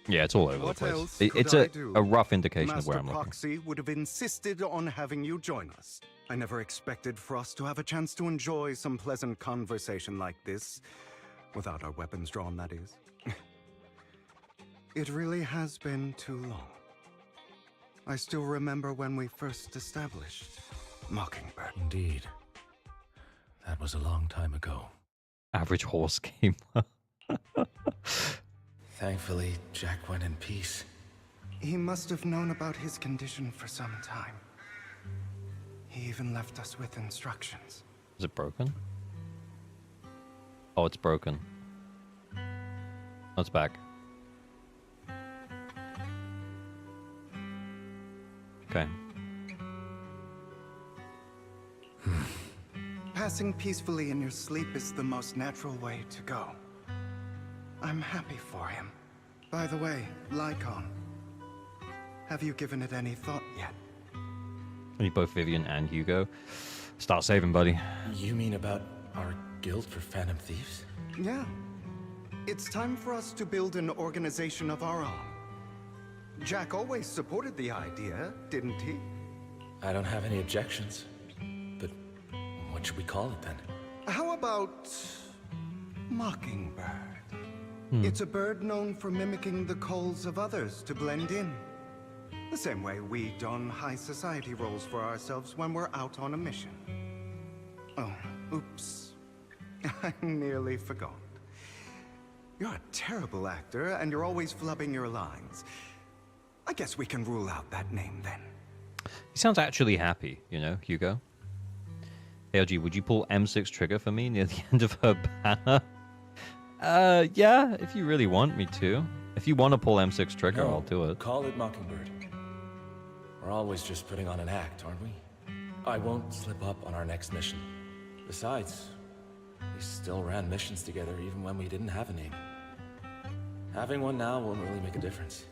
Yeah, it's all over the place. It's a rough indication of where I'm looking. Master Proxy would have insisted on having you join us. I never expected for us to have a chance to enjoy some pleasant conversation like this. Without our weapons drawn, that is. It really has been too long. I still remember when we first established Mockingbird. Indeed. That was a long time ago. Average horse gamer. Thankfully, Jack went in peace. He must have known about his condition for some time. He even left us with instructions. Is it broken? Oh, it's broken. Oh, it's back. Okay. Passing peacefully in your sleep is the most natural way to go. I'm happy for him. By the way, Lycon, have you given it any thought yet? I need both Vivian and Hugo. Start saving, buddy. You mean about our guild for Phantom Thieves? Yeah. It's time for us to build an organization of our own. Jack always supported the idea, didn't he? I don't have any objections. But what should we call it then? How about Mockingbird? It's a bird known for mimicking the calls of others to blend in. The same way we don high society roles for ourselves when we're out on a mission. Oh, oops. I nearly forgot. You're a terrible actor, and you're always flubbing your lines. I guess we can rule out that name then. He sounds actually happy, you know, Hugo. ALG, would you pull M6 trigger for me near the end of her banner? Yeah, if you really want me to. If you want to pull M6 trigger, I'll do it. Call it Mockingbird. We're always just putting on an act, aren't we? I won't slip up on our next mission. Besides, we still ran missions together even when we didn't have a name. Having one now won't really make a difference.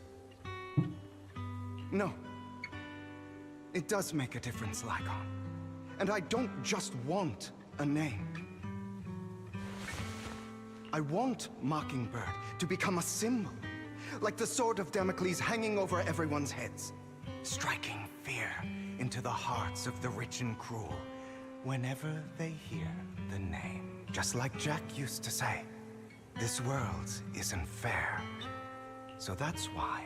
No. It does make a difference, Lycon. And I don't just want a name. I want Mockingbird to become a symbol, like the sword of Damocles hanging over everyone's heads. striking fear into the hearts of the rich and cruel whenever they hear the name. Just like Jack used to say, this world isn't fair. So that's why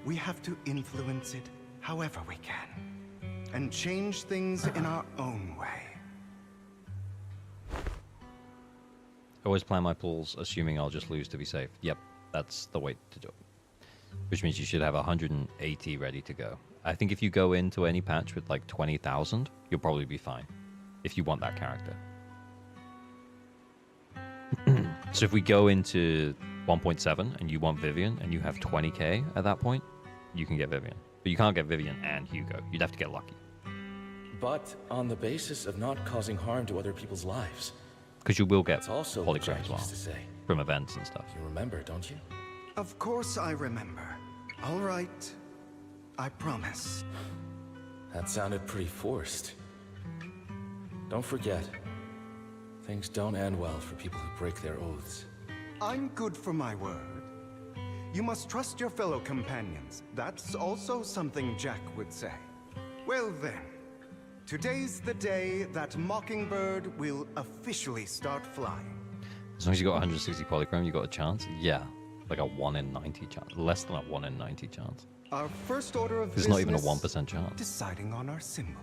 we have to influence it however we can, and change things in our own way. Always plan my pulls, assuming I'll just lose to be safe. Yep, that's the way to do it. Which means you should have 180 ready to go. I think if you go into any patch with like 20,000, you'll probably be fine. If you want that character. So if we go into 1.7 and you want Vivian and you have 20k at that point, you can get Vivian. But you can't get Vivian and Hugo. You'd have to get lucky. But on the basis of not causing harm to other people's lives. Because you will get also polychrome as well. From events and stuff. You remember, don't you? Of course I remember. All right. I promise. That sounded pretty forced. Don't forget, things don't end well for people who break their oaths. I'm good for my word. You must trust your fellow companions. That's also something Jack would say. Well then, today's the day that Mockingbird will officially start flying. As long as you got 160 polychrome, you got a chance? Yeah. Like a 1 in 90 chance. Less than a 1 in 90 chance. Our first order of There's not even a 1% chance. Deciding on our symbol.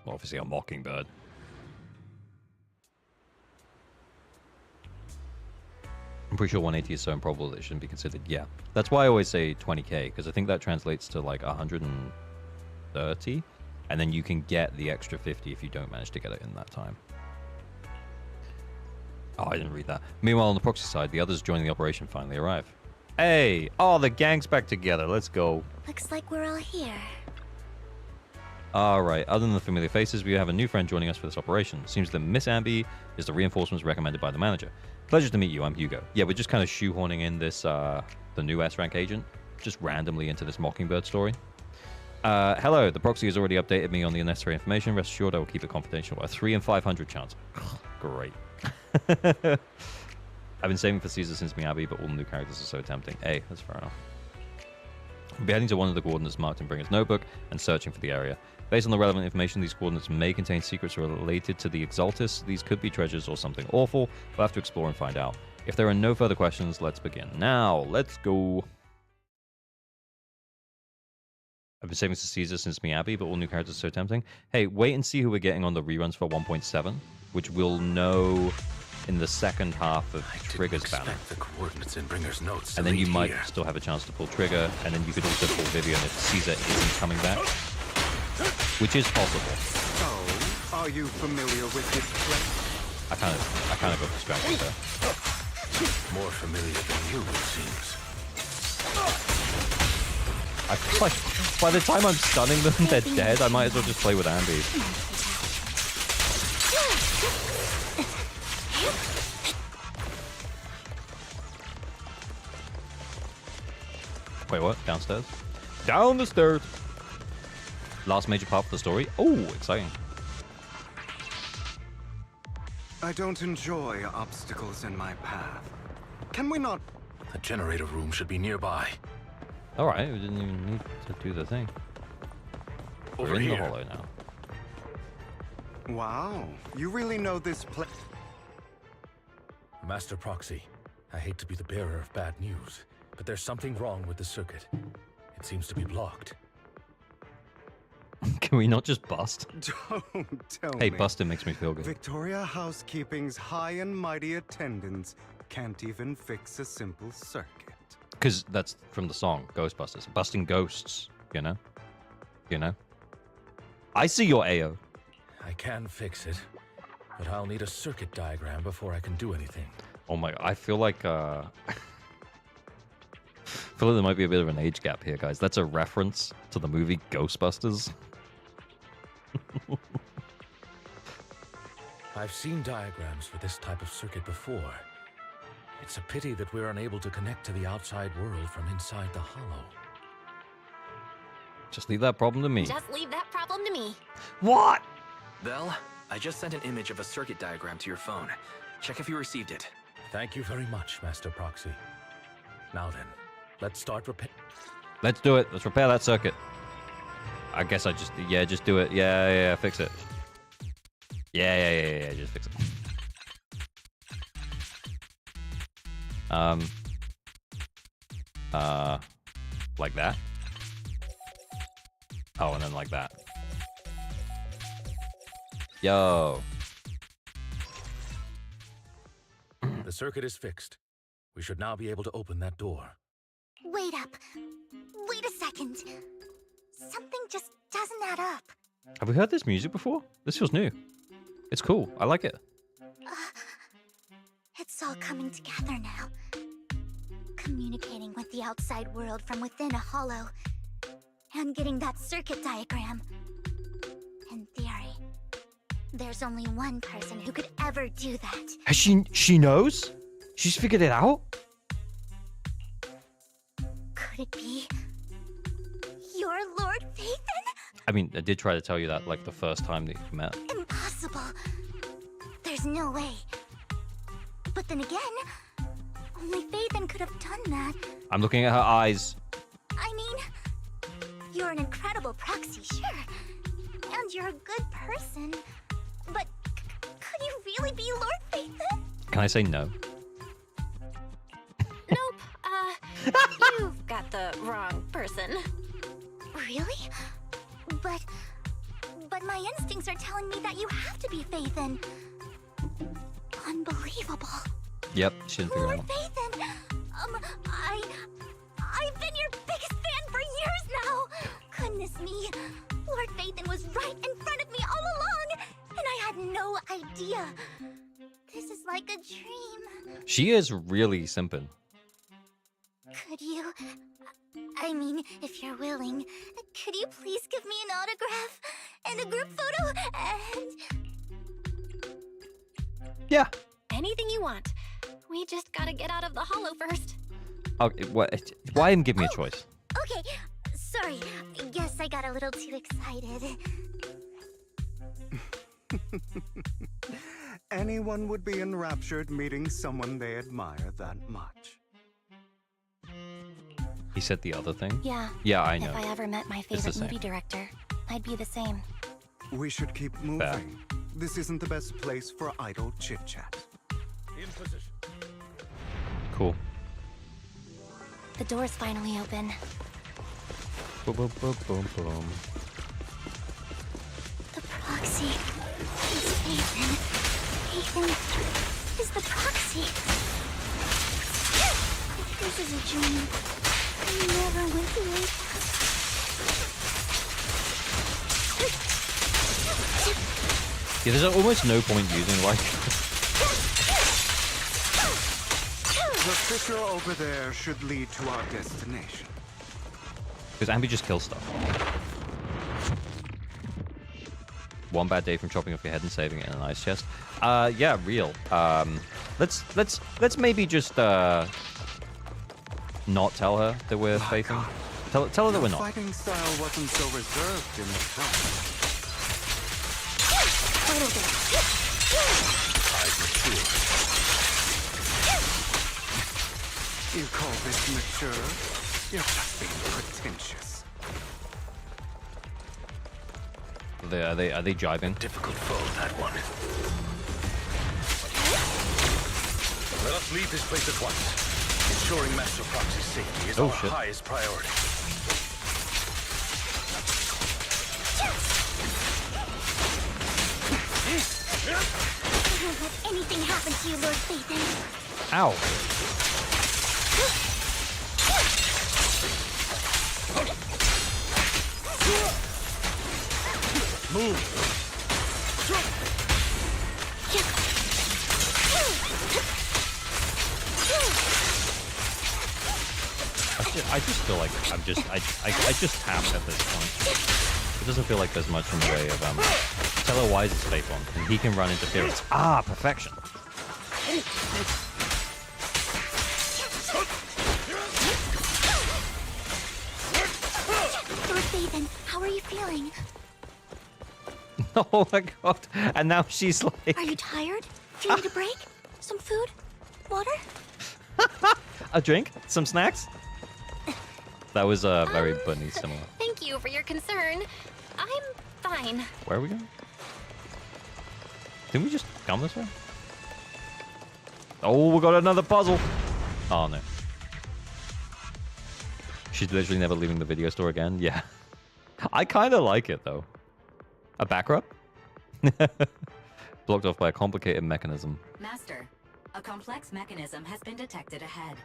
Well, obviously a Mockingbird. I'm pretty sure 180 is so improbable that it shouldn't be considered. Yeah. That's why I always say 20k, because I think that translates to like 130. And then you can get the extra 50 if you don't manage to get it in that time. Oh, I didn't read that. Meanwhile, on the proxy side, the others joining the operation finally arrive. Hey! Oh, the gang's back together. Let's go. Looks like we're all here. Alright, other than the familiar faces, we have a new friend joining us for this operation. Seems that Miss Amby is the reinforcements recommended by the manager. Pleasure to meet you, I'm Hugo. Yeah, we're just kind of shoehorning in this, the new S-rank agent, just randomly into this Mockingbird story. Hello, the proxy has already updated me on the necessary information. Rest assured I will keep it confidential. A 3 in 500 chance. Great. I've been saving for Caesar since Miyabi, but all the new characters are so tempting. Hey, that's fair enough. We'll be heading to one of the coordinates marked in Bringer's notebook and searching for the area. Based on the relevant information, these coordinates may contain secrets related to the Exaltus. These could be treasures or something awful. We'll have to explore and find out. If there are no further questions, let's begin. Now, let's go. I've been saving for Caesar since Miyabi, but all new characters are so tempting. Hey, wait and see who we're getting on the reruns for 1.7, which we'll know in the second half of Trigger's banner. The coordinates in Bringer's notes. And then you might still have a chance to pull Trigger, and then you could also pull Vivian if Caesar isn't coming back, which is possible. So, are you familiar with this place? I kind of got distracted there. More familiar than you, it seems. I feel like by the time I'm stunning them, they're dead. I might as well just play with Ambi. Wait, what? Downstairs? Down the stairs! Last major part of the story. Oh, exciting. I don't enjoy obstacles in my path. Can we not? The generator room should be nearby. Alright, we didn't even need to do the thing. We're in the hollow now. Wow, you really know this place. Master Proxy, I hate to be the bearer of bad news, but there's something wrong with the circuit. It seems to be blocked. Can we not just bust? Don't tell me. Hey, busting makes me feel good. Victoria Housekeeping's high and mighty attendants can't even fix a simple circuit. Because that's from the song, Ghostbusters. Busting ghosts, you know? You know? I see your AO. I can fix it, but I'll need a circuit diagram before I can do anything. Oh my, I feel like, I feel like there might be a bit of an age gap here, guys. That's a reference to the movie Ghostbusters. I've seen diagrams for this type of circuit before. It's a pity that we're unable to connect to the outside world from inside the hollow. Just leave that problem to me. Just leave that problem to me. What? Belle, I just sent an image of a circuit diagram to your phone. Check if you received it. Thank you very much, Master Proxy. Now then, let's start Let's do it. Let's repair that circuit. I guess I just, yeah, just do it. Yeah, fix it. Yeah, just fix it. Like that. Oh, and then like that. Yo. The circuit is fixed. We should now be able to open that door. Wait up. Wait a second. Something just doesn't add up. Have we heard this music before? This feels new. It's cool. I like it. It's all coming together now. Communicating with the outside world from within a hollow. And getting that circuit diagram. In theory, there's only one person who could ever do that. Has she knows? She's figured it out? Could it be your Lord Phaethon? I mean, I did try to tell you that like the first time that you met. Impossible. There's no way. But then again, only Phaethon could have done that. I'm looking at her eyes. I mean, you're an incredible proxy, sure. And you're a good person. But could you really be Lord Phaethon? Can I say no? Nope. You've got the wrong person. Really? But my instincts are telling me that you have to be Phaethon. Unbelievable. Yep, she didn't figure it Lord out. Phaethon, I've been your biggest fan for years now. Goodness me, Lord Phaethon was right in front of me all along, and I had no idea. This is like a dream. She is really simping. Could you, I mean, if you're willing, could you please give me an autograph and a group photo and... Yeah. Anything you want. We just gotta get out of the hollow first. Okay, why even give me a choice? Okay, sorry. Guess I got a little too excited. Anyone would be enraptured meeting someone they admire that much. He said the other thing? Yeah. Yeah, I know. If I ever met my It's the favorite same. movie director, I'd be the same. We should keep moving. This isn't the best place for idle chit-chat. In position. Cool. The door's finally open. Boom, boom, boom, boom, boom. The proxy is Phaethon. Phaethon is the proxy. If this is a dream, I never went through it. Yeah, there's almost no point using like. The fissure over there should lead to our destination. Because Ambi just kills stuff. One bad day from chopping off your head and saving it in an ice chest. Yeah, real. Let's maybe just not tell her that we're faithing. Tell her that we're not. Fighting style wasn't so reserved in the past. You call this mature? You're just being pretentious. Are they jibing? Difficult foe, that one. Let us leave this place at once. Ensuring Master Proxy's safety is our highest priority. I won't let anything happen to you, Lord Phaethon. Ow. Move. I just feel like I just tapped at this point. It doesn't feel like there's much in the way of tell her why is his faith on, and he can run interference. Ah, perfection. Lord Phaethon, how are you feeling? Oh my god! And now she's like, Are you tired? Do you need a break? Some food? Water? a drink, some snacks. That was very bunny similar. Thank you for your concern. I'm fine. Where are we going? Didn't we just come this way? Oh, we got another puzzle. Oh, no. She's literally never leaving the video store again. Yeah. I kind of like it, though. A back rub? Blocked off by a complicated mechanism. Master, a complex mechanism has been detected ahead.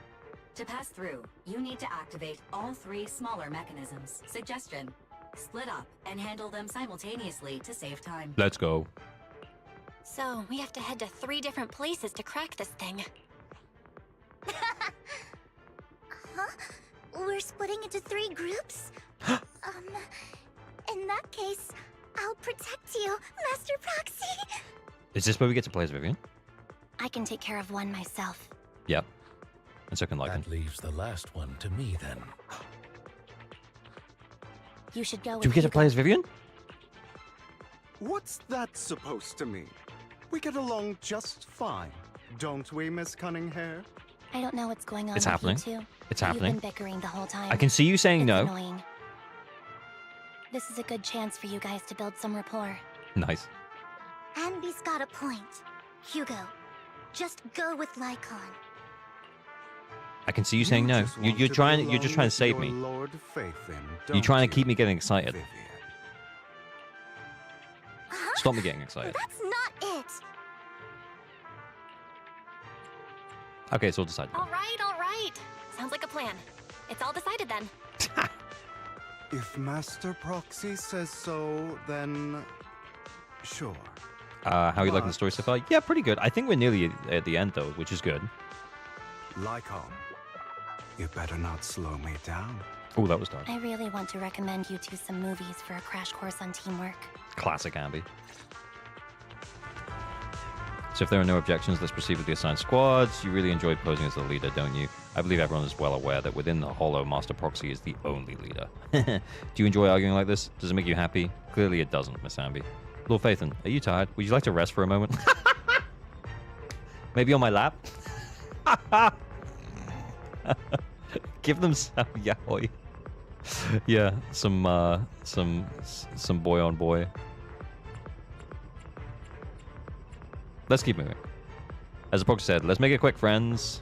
To pass through, you need to activate all 3 smaller mechanisms. Suggestion, split up and handle them simultaneously to save time. Let's go. So, we have to head to 3 different places to crack this thing. Huh? We're splitting into 3 groups? In that case, I'll protect you, Master Proxy. Is this where we get to play as Vivian? I can take care of one myself. Yep. And so can Lycan. That leaves the last one to me, then. You should go with Do we get to Hugo. play as Vivian? What's that supposed to mean? We get along just fine, don't we, Miss Cunninghair? I don't know what's going on It's with happening. you two. It's You've happening. been bickering the whole time. I can see you saying It's no. Annoying. This is a good chance for you guys to build some rapport. Nice. Anby's got a point. Hugo, just go with Lycon. I can see you saying no. You're just trying to save me. Lord Phaethon, You're trying don't to keep me getting excited. Vivian? Stop me getting excited. That's not it. Okay, it's all decided. All right. Sounds like a plan. It's all decided then. If Master Proxy says so, then sure. How are you liking the story so far? Yeah, pretty good. I think we're nearly at the end, though, which is good. Lycon, you better not slow me down. Oh, that was dark. I really want to recommend you two some movies for a crash course on teamwork. Classic Ambi. So if there are no objections, let's proceed with the assigned squads. You really enjoyed posing as the leader, don't you? I believe everyone is well aware that within the Hollow, Master Proxy is the only leader. Do you enjoy arguing like this? Does it make you happy? Clearly it doesn't, Miss Ambi. Lord Phaethon, are you tired? Would you like to rest for a moment? Maybe on my lap? Give them some yaoi. Yeah, some boy on boy. Let's keep moving. As the proxy said, let's make it quick, friends.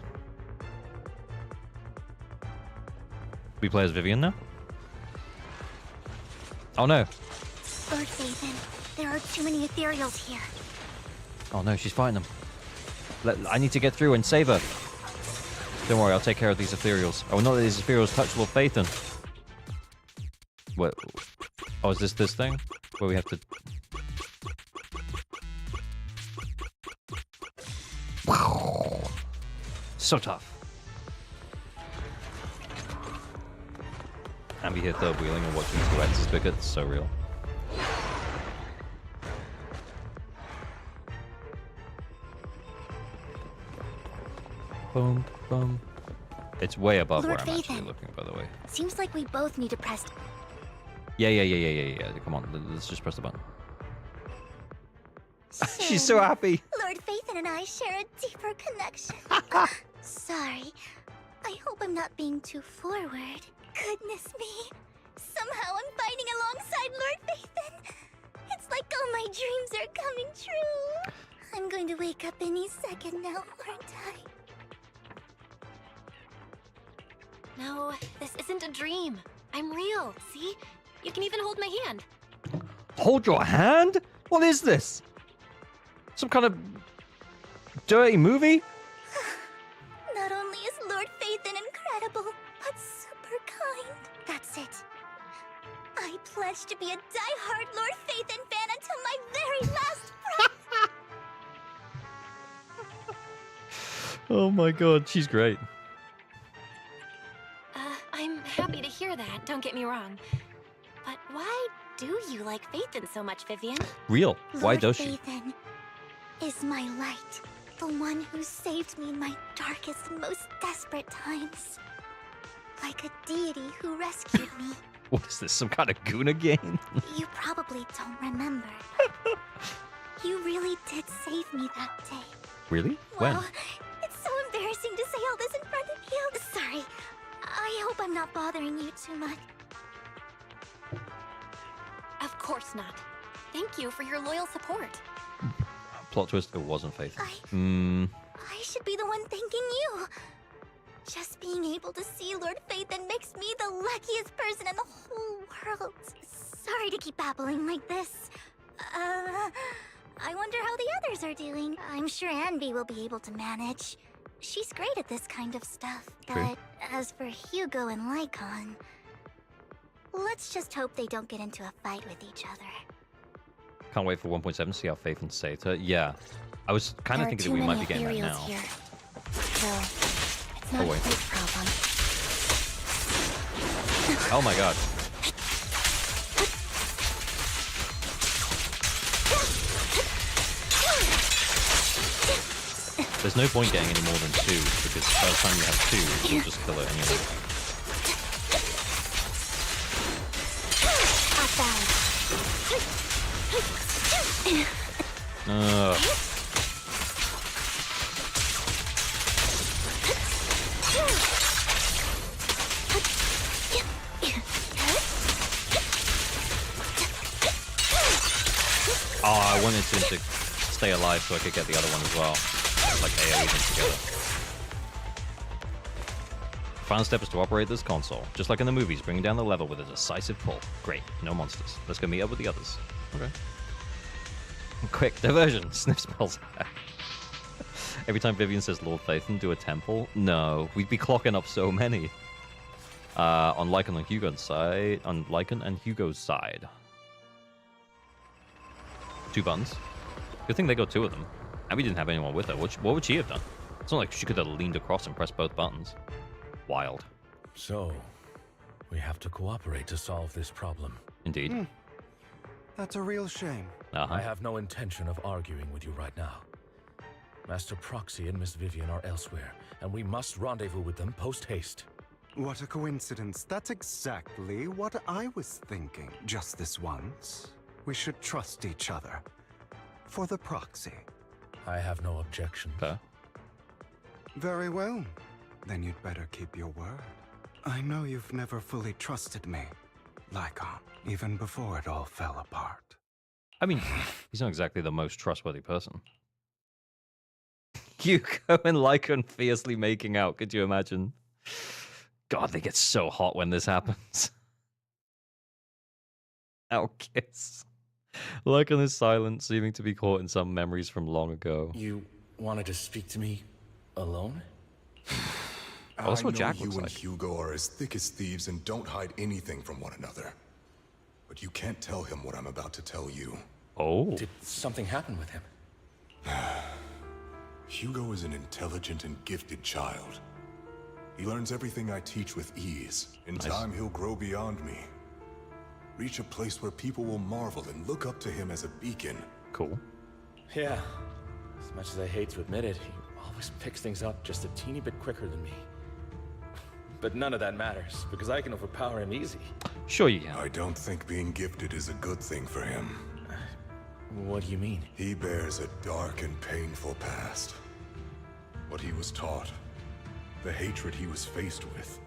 We play as Vivian now? Oh no. Lord Phaethon, there are too many ethereals here. Oh no, she's fighting them. I need to get through and save her. Don't worry, I'll take care of these ethereals. I will not let these ethereals touch Lord Phaethon. What? Oh, is this thing? Where we have to... So tough. Ambi here third wheeling and watching two X's bigger. It's so real. Boom, boom. It's way above Lord where I'm actually Phaethon. looking, by the way. Seems like we both need to press. Yeah. Come on, let's just press the button. She's so happy. Lord Phaethon and I share a deeper connection. Sorry. I hope I'm not being too forward. Goodness me. Somehow I'm fighting alongside Lord Phaethon. It's like all my dreams are coming true. I'm going to wake up any second now, aren't I? No, this isn't a dream. I'm real, see? You can even hold my hand. Hold your hand? What is this? Some kind of dirty movie? Not only is Lord Phaethon incredible, but super kind. That's it. I pledge to be a die-hard Lord Phaethon fan until my very last breath. Oh my god, she's great. I'm happy to hear that, don't get me wrong. But why do you like Phaethon so much, Vivian? Real. Why Lord does she? Phaethon is my light, the one who saved me in my darkest, most desperate times. Like a deity who rescued me. What is this, some kind of Guna game? You probably don't remember. You really did save me that day. Really? When? Well, it's so embarrassing to say all this in front of you. Sorry. I hope I'm not bothering you too much. Of course not. Thank you for your loyal support. Plot twist, it wasn't Faith. I should be the one thanking you. Just being able to see Lord Phaethon makes me the luckiest person in the whole world. Sorry to keep babbling like this. I wonder how the others are doing. I'm sure Anby will be able to manage. She's great at this kind of stuff. But as for Hugo and Lycon, let's just hope they don't get into a fight with each other. Can't wait for 1.7 to see how Phaethon saved her. Yeah, I was kind of thinking that we might be getting that now. Here. So, it's not a big problem. Oh my god. There's no point getting any more than 2, because by the time you have 2, you'll just kill it anyway. Oh, I wanted him to stay alive so I could get the other one as well. Like AoE them together. Final step is to operate this console. Just like in the movies, bringing down the level with a decisive pull. Great, no monsters. Let's go meet up with the others. Okay. Quick, diversion. Sniff smells bad. Every time Vivian says Lord Phaethon, do a temple? No, we'd be clocking up so many. On Lycan and Hugo's side. On Lycan and Hugo's side. 2 buttons. Good thing they got 2 of them. And we didn't have anyone with her. What would she have done? It's not like she could have leaned across and pressed both buttons. Wild. So, we have to cooperate to solve this problem. Indeed. That's a real shame. I have no intention of arguing with you right now. Master Proxy and Miss Vivian are elsewhere, and we must rendezvous with them post-haste. What a coincidence. That's exactly what I was thinking. Just this once, we should trust each other. For the Proxy. I have no objection. Very well. Then you'd better keep your word. I know you've never fully trusted me, Lycon, even before it all fell apart. I mean, he's not exactly the most trustworthy person. Hugo and Lycon fiercely making out. Could you imagine? God, they get so hot when this happens. Our kiss. Lycon is silent, seeming to be caught in some memories from long ago. You wanted to speak to me alone? Oh, that's what I know Jack you looks and like. Hugo are as thick as thieves and don't hide anything from one another. But you can't tell him what I'm about to tell you. Oh. Did something happen with him? Hugo is an intelligent and gifted child. He learns everything I teach with ease. In time, he'll grow beyond me. Reach a place where people will marvel and look up to him as a beacon. Cool. Yeah. As much as I hate to admit it, he always picks things up just a teeny bit quicker than me. But none of that matters, because I can overpower him easy. Sure you can. I don't think being gifted is a good thing for him. What do you mean? He bears a dark and painful past. What he was taught, the hatred he was faced with,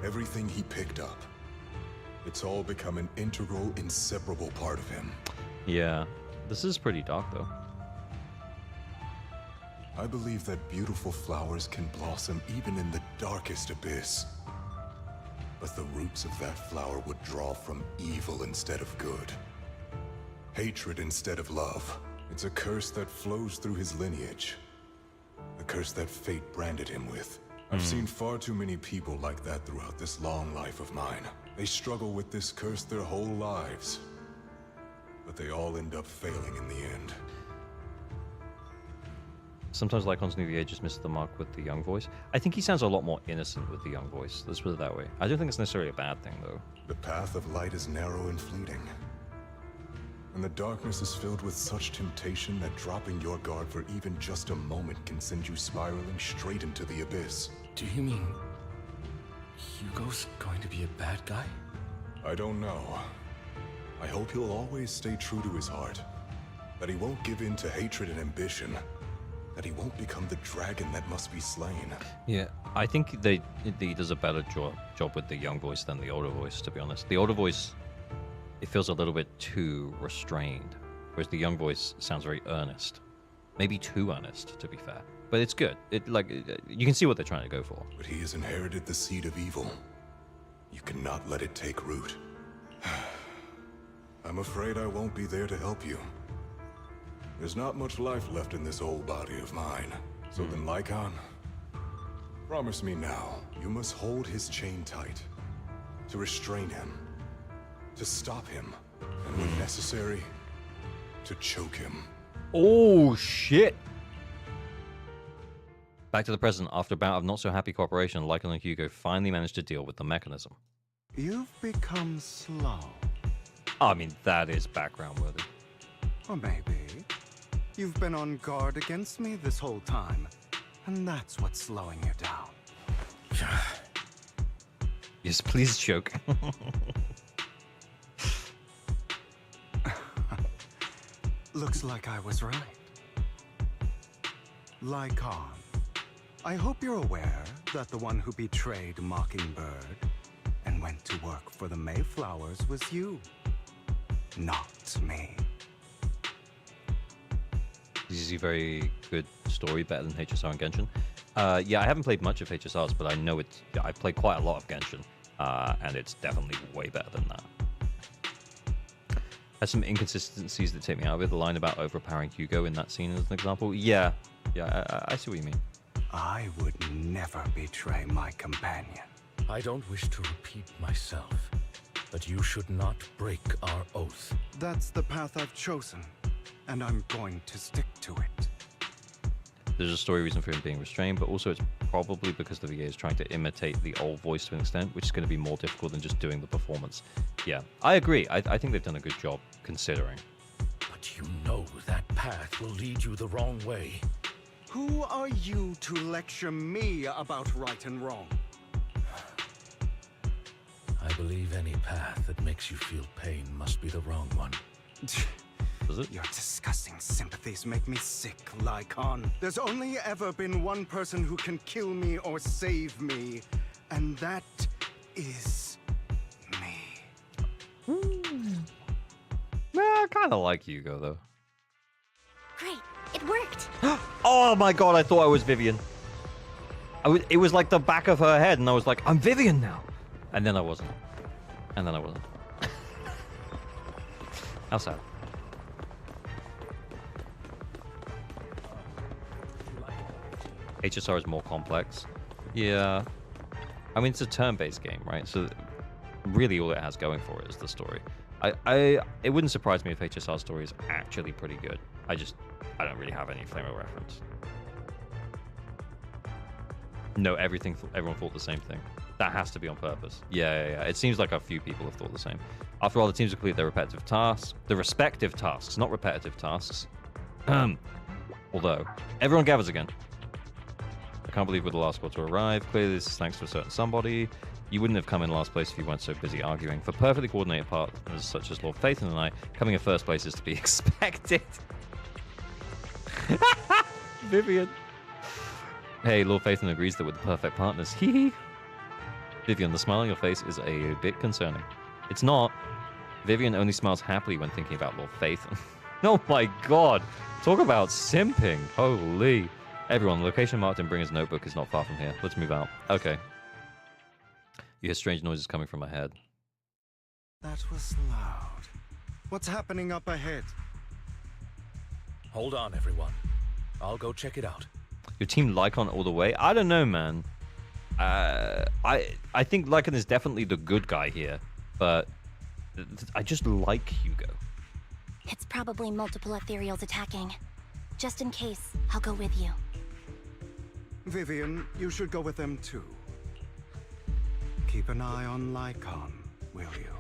everything he picked up. It's all become an integral, inseparable part of him. Yeah, this is pretty dark though. I believe that beautiful flowers can blossom even in the darkest abyss. But the roots of that flower would draw from evil instead of good. Hatred instead of love. It's a curse that flows through his lineage. A curse that fate branded him with. I've seen far too many people like that throughout this long life of mine. They struggle with this curse their whole lives. But they all end up failing in the end. Sometimes Lycon's New Age just misses the mark with the young voice. I think he sounds a lot more innocent with the young voice. Let's put it that way. I don't think it's necessarily a bad thing, though. The path of light is narrow and fleeting. And the darkness is filled with such temptation that dropping your guard for even just a moment can send you spiraling straight into the abyss. Do you mean Hugo's going to be a bad guy? I don't know. I hope he'll always stay true to his heart. That he won't give in to hatred and ambition. that he won't become the dragon that must be slain. Yeah, I think he does a better job with the young voice than the older voice, to be honest. The older voice, it feels a little bit too restrained, whereas the young voice sounds very earnest. Maybe too earnest, to be fair. But it's good. You can see what they're trying to go for. But he has inherited the seed of evil. You cannot let it take root. I'm afraid I won't be there to help you. There's not much life left in this old body of mine. So then, Lycon, promise me now, you must hold his chain tight. To restrain him. To stop him. And when necessary, to choke him. Oh, shit! Back to the present. After a bout of not-so-happy cooperation, Lycon and Hugo finally managed to deal with the mechanism. You've become slow. I mean, that is background-worthy. Or maybe you've been on guard against me this whole time, and that's what's slowing you down. Yes, please joke. Looks like I was right. Lycon, I hope you're aware that the one who betrayed Mockingbird and went to work for the Mayflowers was you, not me. This is a very good story, better than HSR and Genshin. Yeah, I haven't played much of HSRs, but I know I played quite a lot of Genshin, and it's definitely way better than that. Has some inconsistencies that take me out of it. The line about overpowering Hugo in that scene as an example. Yeah, I see what you mean. I would never betray my companion. I don't wish to repeat myself, but you should not break our oath. That's the path I've chosen, and I'm going to stick to it. There's a story reason for him being restrained, but also it's probably because the VA is trying to imitate the old voice to an extent, which is going to be more difficult than just doing the performance. Yeah, I agree. I think they've done a good job, considering. But you know that path will lead you the wrong way. Who are you to lecture me about right and wrong? I believe any path that makes you feel pain must be the wrong one. Does it? Your disgusting sympathies make me sick, Lycon. There's only ever been one person who can kill me or save me, and that is me. Yeah, I kind of like Hugo, though. Great, it worked. Oh my god, I thought I was Vivian. It was like the back of her head, and I was like, I'm Vivian now. And then I wasn't. And then I wasn't. How sad. HSR is more complex. Yeah. I mean, it's a turn-based game, right? So really all it has going for it is the story. It wouldn't surprise me if HSR's story is actually pretty good. I don't really have any frame of reference. No, everyone thought the same thing. That has to be on purpose. Yeah. It seems like a few people have thought the same. After all, the teams complete their respective tasks, not repetitive tasks. Although, everyone gathers again. I can't believe we're the last squad to arrive. Clearly, this is thanks to a certain somebody. You wouldn't have come in last place if you weren't so busy arguing. For perfectly coordinated partners such as Lord Phaethon and I, coming in first place is to be expected. Vivian. Hey, Lord Phaethon agrees that we're the perfect partners. Hee. Vivian, the smile on your face is a bit concerning. It's not. Vivian only smiles happily when thinking about Lord Phaethon. Oh my god. Talk about simping. Holy. Everyone, the location marked in Bringer's notebook is not far from here. Let's move out. Okay. You hear strange noises coming from ahead. That was loud. What's happening up ahead? Hold on, everyone. I'll go check it out. Your team Lycon all the way? I don't know, man. I think Lycon is definitely the good guy here, but I just like Hugo. It's probably multiple ethereals attacking. Just in case, I'll go with you. Vivian, you should go with them too. Keep an eye on Lycon, will you?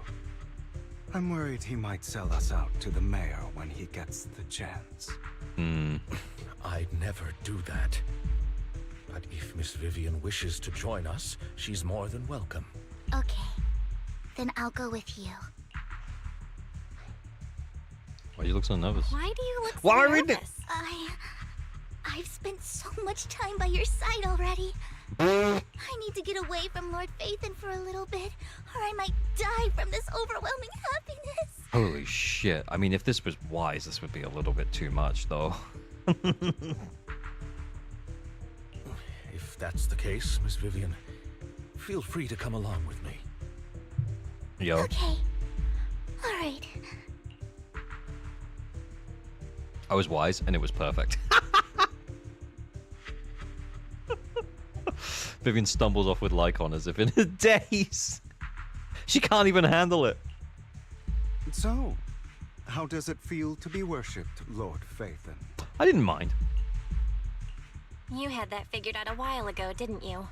I'm worried he might sell us out to the mayor when he gets the chance. I'd never do that. But if Miss Vivian wishes to join us, she's more than welcome. Okay. Then I'll go with you. Why do you look so nervous? Why do you look so Why am I reading it? I I've spent so much time by your side already. I need to get away from Lord Phaethon for a little bit, or I might die from this overwhelming happiness. Holy shit. I mean, if this was wise, this would be a little bit too much, though. If that's the case, Miss Vivian, feel free to come along with me. Yo. Okay. All right. I was wise, and it was perfect. Vivian stumbles off with Lycon as if in a daze. She can't even handle it. So, how does it feel to be worshipped, Lord Phaethon? I didn't mind. You had that figured out a while ago, didn't you?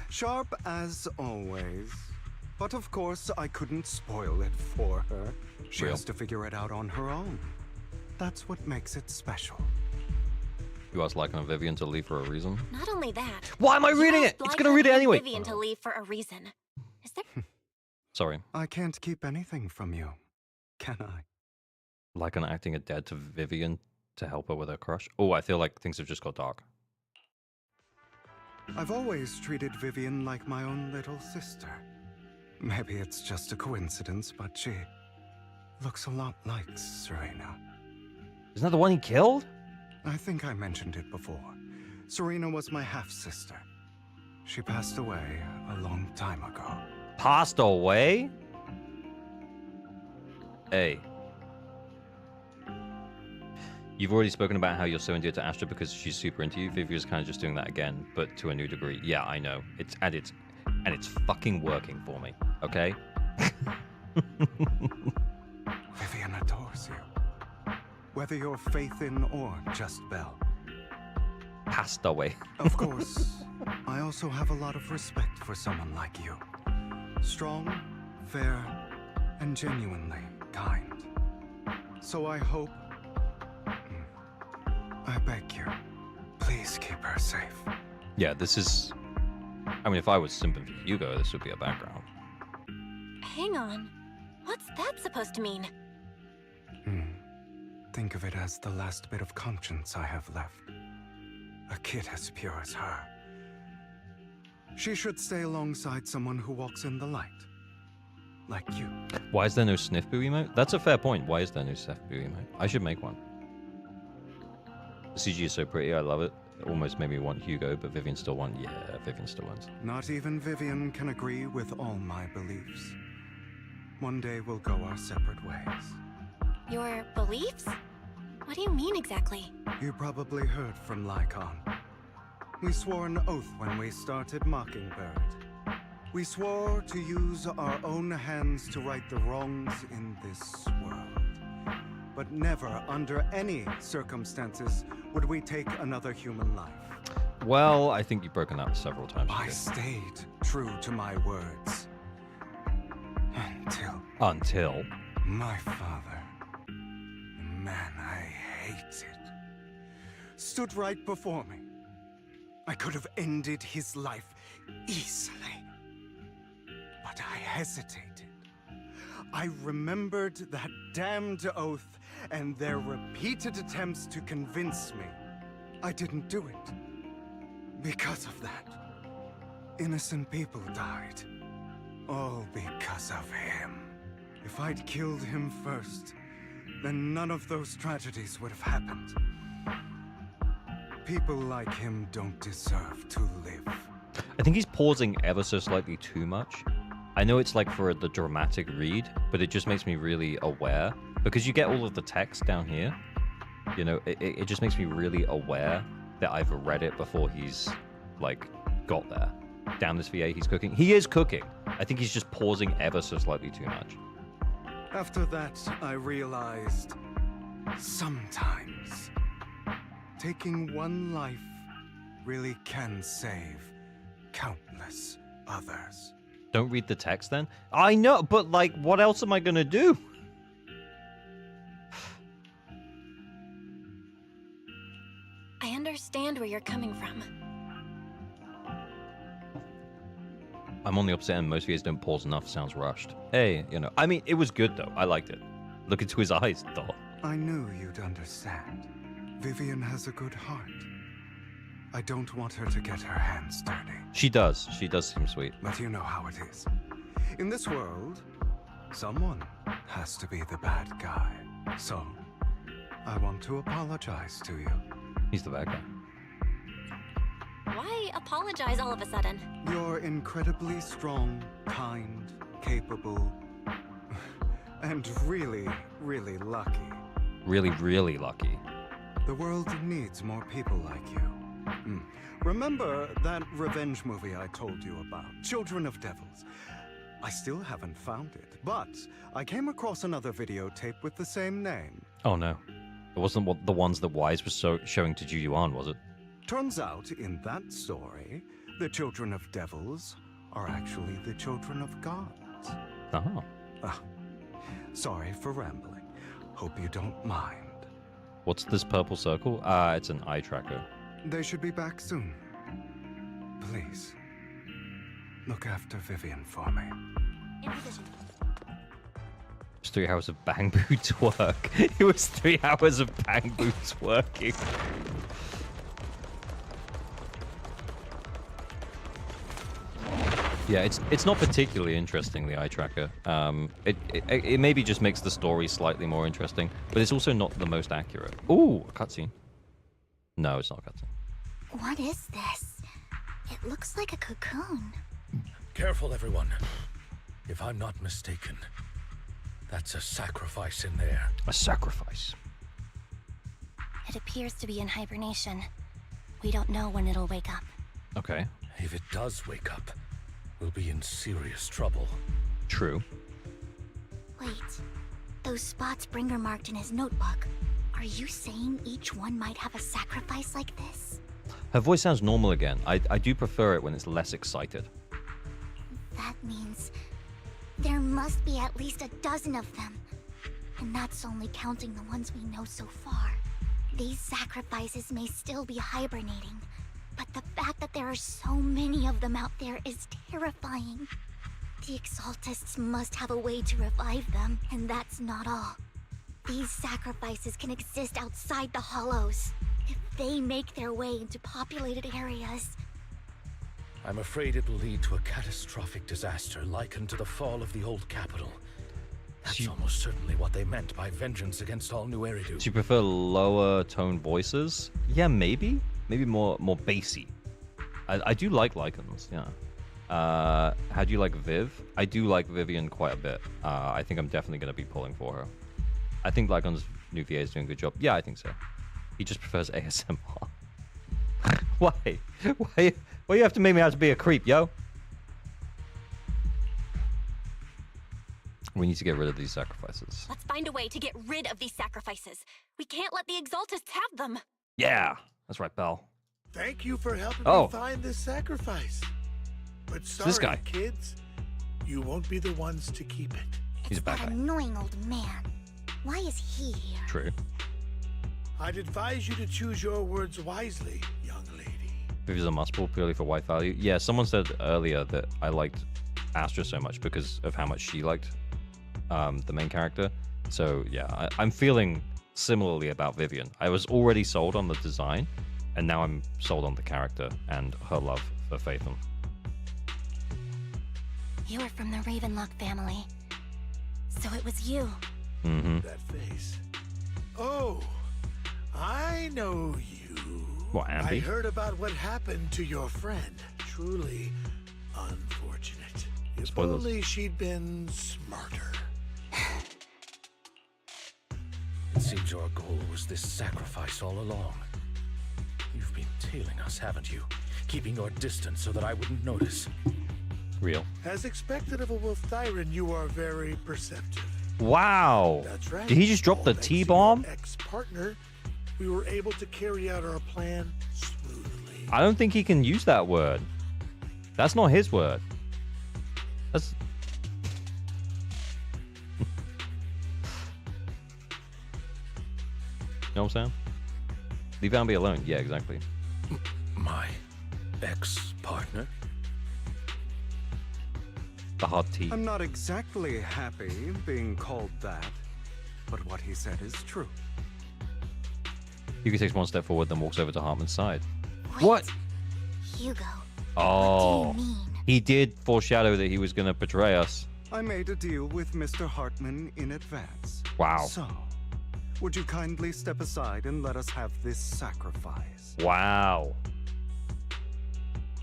Sharp as always. But of course, I couldn't spoil it for her. She has to figure it out on her own. That's what makes it special. You asked Lycon and Vivian to leave for a reason? Not only that. Why am I reading it? It's gonna read it anyway. Vivian to leave for a reason. Is there? Sorry. I can't keep anything from you, can I? Lycon acting a dead to Vivian to help her with her crush. Oh, I feel like things have just got dark. I've always treated Vivian like my own little sister. Maybe it's just a coincidence, but she looks a lot like Serena. Isn't that the one he killed? I think I mentioned it before. Serena was my half-sister. She passed away a long time ago. Passed away? Hey. You've already spoken about how you're so endeared to Astra because she's super into you. Vivian's kind of just doing that again, but to a new degree. Yeah, I know. It's fucking working for me. Okay? Vivian adores you. Whether you're Phaethon or just Belle. Passed away. Of course, I also have a lot of respect for someone like you. Strong, fair, and genuinely kind. So I hope... I beg you, please keep her safe. Yeah, this is... I mean, if I was simping for Hugo, this would be a background. Hang on. What's that supposed to mean? Think of it as the last bit of conscience I have left. A kid as pure as her. She should stay alongside someone who walks in the light. Like you. Why is there no sniff boo emote? That's a fair point. Why is there no sniff boo emote? I should make one. The CG is so pretty, I love it. It almost made me want Hugo, but Vivian still wants. Yeah, Vivian still wants. Not even Vivian can agree with all my beliefs. One day we'll go our separate ways. Your beliefs? What do you mean exactly? You probably heard from Lycon. We swore an oath when we started Mockingbird. We swore to use our own hands to right the wrongs in this world. But never, under any circumstances, would we take another human life. Well, I think you've broken that several times. I stayed true to my words. Until? My father, the man I hated, stood right before me. I could have ended his life easily. But I hesitated. I remembered that damned oath and their repeated attempts to convince me I didn't do it. Because of that, innocent people died. All because of him. If I'd killed him first, then none of those tragedies would have happened. People like him don't deserve to live. I think he's pausing ever so slightly too much. I know it's like for the dramatic read, but it just makes me really aware. Because you get all of the text down here, you know, it just makes me really aware that I've read it before he's, like, got there. Down this VA, he's cooking. He is cooking. I think he's just pausing ever so slightly too much. After that, I realized sometimes taking one life really can save countless others. Don't read the text then? I know, but like, what else am I gonna do? I understand where you're coming from. I'm on the opposite end. Most VAs don't pause enough. Sounds rushed. Hey, you know, I mean, it was good though. I liked it. Look into his eyes, though. I knew you'd understand. Vivian has a good heart. I don't want her to get her hands dirty. She does. She does seem sweet. But you know how it is. In this world, someone has to be the bad guy. So, I want to apologize to you. He's the bad guy. Why apologize all of a sudden? You're incredibly strong, kind, capable, and really, really lucky. Really, really lucky. The world needs more people like you. Remember that revenge movie I told you about, Children of Devils? I still haven't found it, but I came across another videotape with the same name. Oh no. It wasn't what the ones that Wise was showing to Ju-Yuan, was it? Turns out, in that story, the children of devils are actually the children of gods. Oh. Sorry for rambling. Hope you don't mind. What's this purple circle? It's an eye tracker. They should be back soon. Please, look after Vivian for me. In position. It was 3 hours of bang boots work. It was 3 hours of bang boots working. Yeah, it's not particularly interesting, the eye tracker. It maybe just makes the story slightly more interesting, but it's also not the most accurate. Ooh, a cutscene. No, it's not a cutscene. What is this? It looks like a cocoon. Careful, everyone. If I'm not mistaken, that's a sacrifice in there. A sacrifice. It appears to be in hibernation. We don't know when it'll wake up. Okay. If it does wake up, we'll be in serious trouble. True. Wait, those spots Bringer marked in his notebook. Are you saying each one might have a sacrifice like this? Her voice sounds normal again. I do prefer it when it's less excited. That means there must be at least a dozen of them. And that's only counting the ones we know so far. These sacrifices may still be hibernating, but the fact that there are so many of them out there is terrifying. The Exaltists must have a way to revive them, and that's not all. These sacrifices can exist outside the Hollows. If they make their way into populated areas, I'm afraid it will lead to a catastrophic disaster likened to the fall of the old capital. That's almost certainly what they meant by vengeance against all New Eridu. Do you prefer lower tone voices? Yeah, maybe. Maybe more bassy. I do like Lycans, yeah. How do you like Viv? I do like Vivian quite a bit. I think I'm definitely going to be pulling for her. I think Lycan's new VA is doing a good job. Yeah, I think so. He just prefers ASMR. Why? Why you have to make me out to be a creep, yo? We need to get rid of these sacrifices. Let's find a way to get rid of these sacrifices. We can't let the Exaltists have them. Yeah, that's right, Belle. Thank you for helping me find this sacrifice. But sorry, this guy. Kids, you won't be the ones to keep it. He's a bad that guy. annoying old man. Why is he here? True. I'd advise you to choose your words wisely, young lady. Viv is a must pull purely for white value. Yeah, someone said earlier that I liked Astra so much because of how much she liked the main character. So yeah, I'm feeling similarly about Vivian. I was already sold on the design, and now I'm sold on the character and her love for Phaethon. You are from the Ravenlock family. So it was you. Mm-hmm. That face. Oh, I know you. What, Ambi? I heard about what happened to your friend. Truly unfortunate. If Spoilers. only she'd been smarter. It seems your goal was this sacrifice all along. You've been tailing us, haven't you? Keeping your distance so that I wouldn't notice. Real. As expected of a Wolf Thyran, you are very perceptive. Wow. That's right. Did he just drop the T-bomb? Ex-partner, we were able to carry out our plan smoothly. I don't think he can use that word. That's not his word. That's... You know what I'm saying? Leave Ambi alone. Yeah, exactly. My ex-partner? The hard T. I'm not exactly happy being called that, but what he said is true. Hugo takes one step forward, then walks over to Hartman's side. What? Hugo. Oh. What do you mean? He did foreshadow that he was going to betray us. I made a deal with Mr. Hartman in advance. Wow. So, would you kindly step aside and let us have this sacrifice? Wow.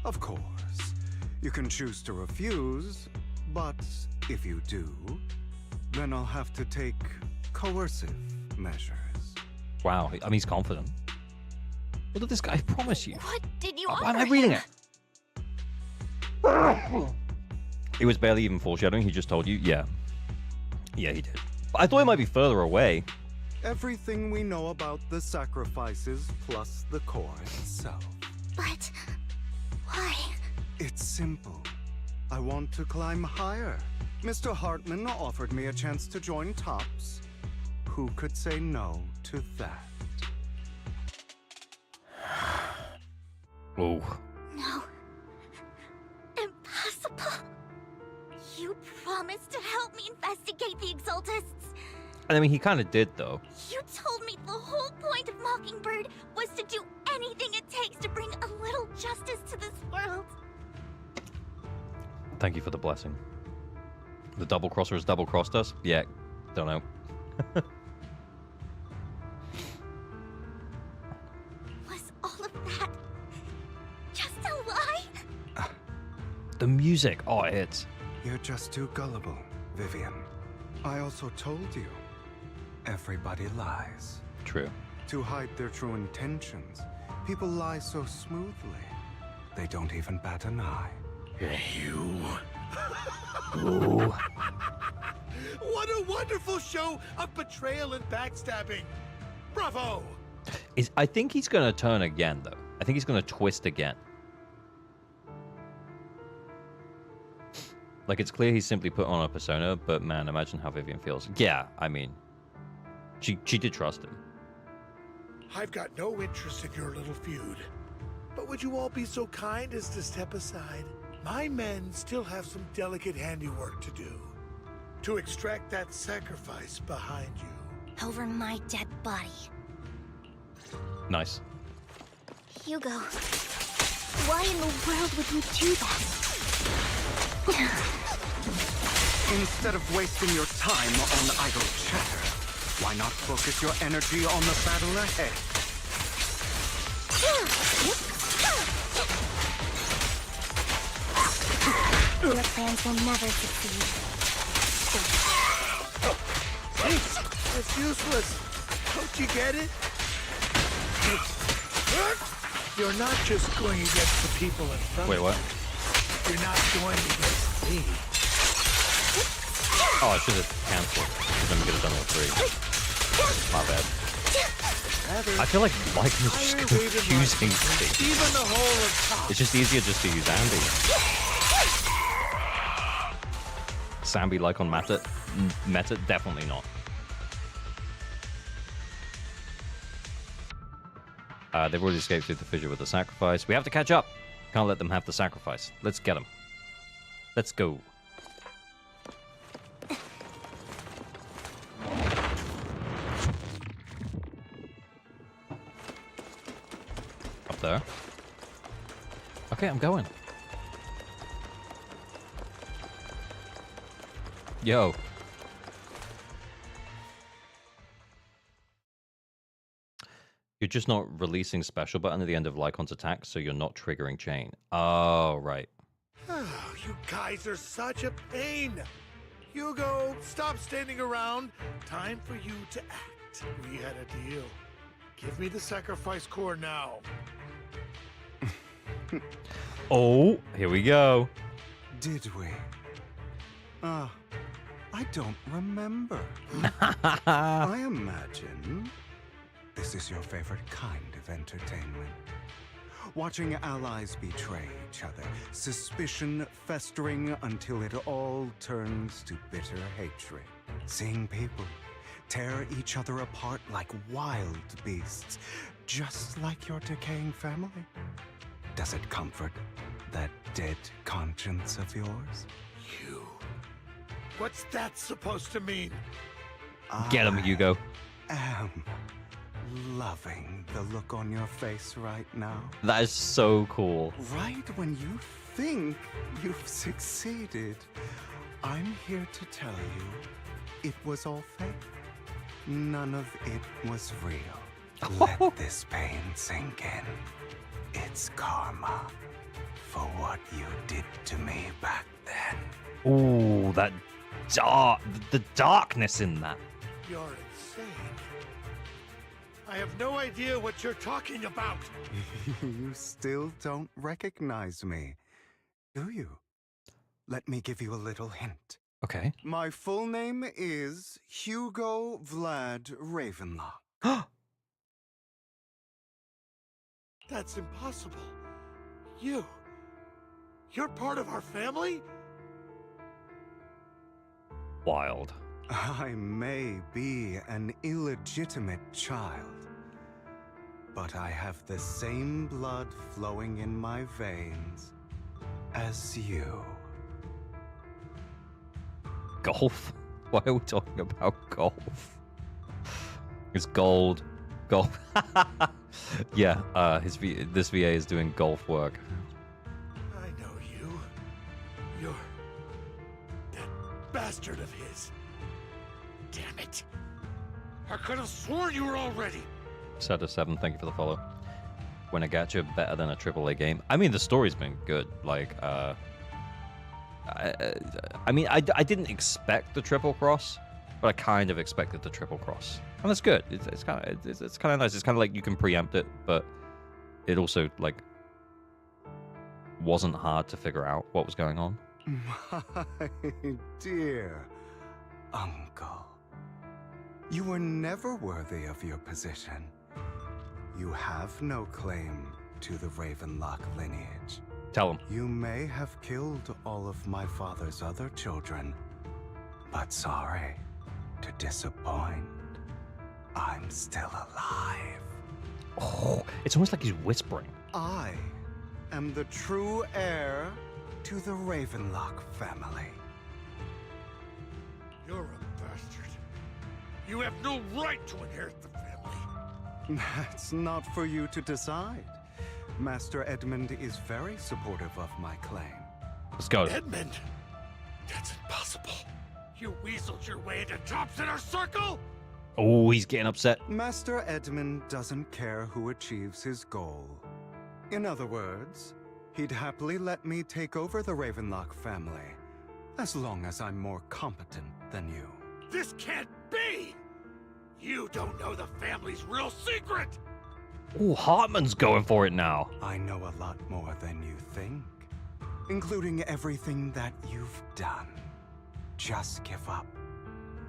Of course. You can choose to refuse, but if you do, then I'll have to take coercive measures. Wow. I mean, he's confident. Look at this guy. I promise you. What did you Why am I reading it? It was barely even foreshadowing. He just told you. Yeah. Yeah, he did. But I thought it might be further away. Everything we know about the sacrifices plus the core itself. But why? It's simple. I want to climb higher. Mr. Hartman offered me a chance to join Tops. Who could say no to that? Oh. No. Impossible. You promised to help me investigate the Exaltists. I mean, he kind of did, though. You told me the whole point of Mockingbird was to do anything it takes to bring a little justice to this world. Thank you for the blessing. The double crosser has double crossed us? Yeah, don't know. Was all of that just a lie? The music. Oh, it hits. You're just too gullible, Vivian. I also told you, everybody lies. True. To hide their true intentions, people lie so smoothly, they don't even bat an eye. You. Ooh. What a wonderful show of betrayal and backstabbing. Bravo! I think he's going to turn again, though. I think he's going to twist again. Like, it's clear he's simply put on a persona, but man, imagine how Vivian feels. Yeah, I mean, she did trust him. I've got no interest in your little feud. But would you all be so kind as to step aside? My men still have some delicate handiwork to do. To extract that sacrifice behind you. Over my dead body. Nice. Hugo, why in the world would you do that? Instead of wasting your time on idle chatter, why not focus your energy on the battle ahead? Your plans will never succeed. It's useless. Don't you get it? You're not just going against the people in front Wait, of what? you. You're not going against me. Oh, I should have cancelled. Because then we could have done all three. My bad. I feel like Lycan is just confusing things. Even the whole of top. It's just easier just to use Ambi. Sambi Lycan meta? Definitely not. They've already escaped through the fissure with the sacrifice. We have to catch up. Can't let them have the sacrifice. Let's get them. Let's go. Up there. Okay, I'm going. Yo. You're just not releasing special button at the end of Lycan's attack, so you're not triggering chain. Oh, right. You guys are such a pain. Hugo, stop standing around. Time for you to act. We had a deal. Give me the sacrifice core now. Oh, here we go. Did we? I don't remember. I imagine this is your favorite kind of entertainment. Watching allies betray each other, suspicion festering until it all turns to bitter hatred. Seeing people tear each other apart like wild beasts, just like your decaying family. Does it comfort that dead conscience of yours? You. What's that supposed to mean? Get him, Hugo. I am loving the look on your face right now. That is so cool. Right when you think you've succeeded, I'm here to tell you it was all fake. None of it was real. Let this pain sink in. It's karma for what you did to me back then. Ooh, that the darkness in that. You're insane. I have no idea what you're talking about. You still don't recognize me, do you? Let me give you a little hint. Okay. My full name is Hugo Vlad Ravenlock. That's impossible. You're part of our family? Wild. I may be an illegitimate child, but I have the same blood flowing in my veins as you. Golf? Why are we talking about golf? It's gold. Golf. Yeah, this VA is doing golf work. I know you. You're that bastard of his. Damn it. I could have sworn you were already. Sada7, thank you for the follow. When I got you, better than a AAA game. I mean, the story's been good. Like, I mean, I didn't expect the triple cross, but I kind of expected the triple cross, and that's good. It's kind of nice. It's kind of like you can preempt it, but it also like wasn't hard to figure out what was going on. My dear uncle, you were never worthy of your position. You have no claim to the Ravenlock lineage. Tell him. You may have killed all of my father's other children, but sorry to disappoint. I'm still alive. Oh, it's almost like he's whispering. I am the true heir to the Ravenlock family. You're a bastard. You have no right to inherit the family. That's not for you to decide. Master Edmund is very supportive of my claim. Let's go. Edmund? That's impossible. You weaseled your way into Top's inner circle? Oh, he's getting upset. Master Edmund doesn't care who achieves his goal. In other words, he'd happily let me take over the Ravenlock family, as long as I'm more competent than you. This can't be! You don't know the family's real secret! Oh, Hartman's going for it now. I know a lot more than you think, including everything that you've done. Just give up.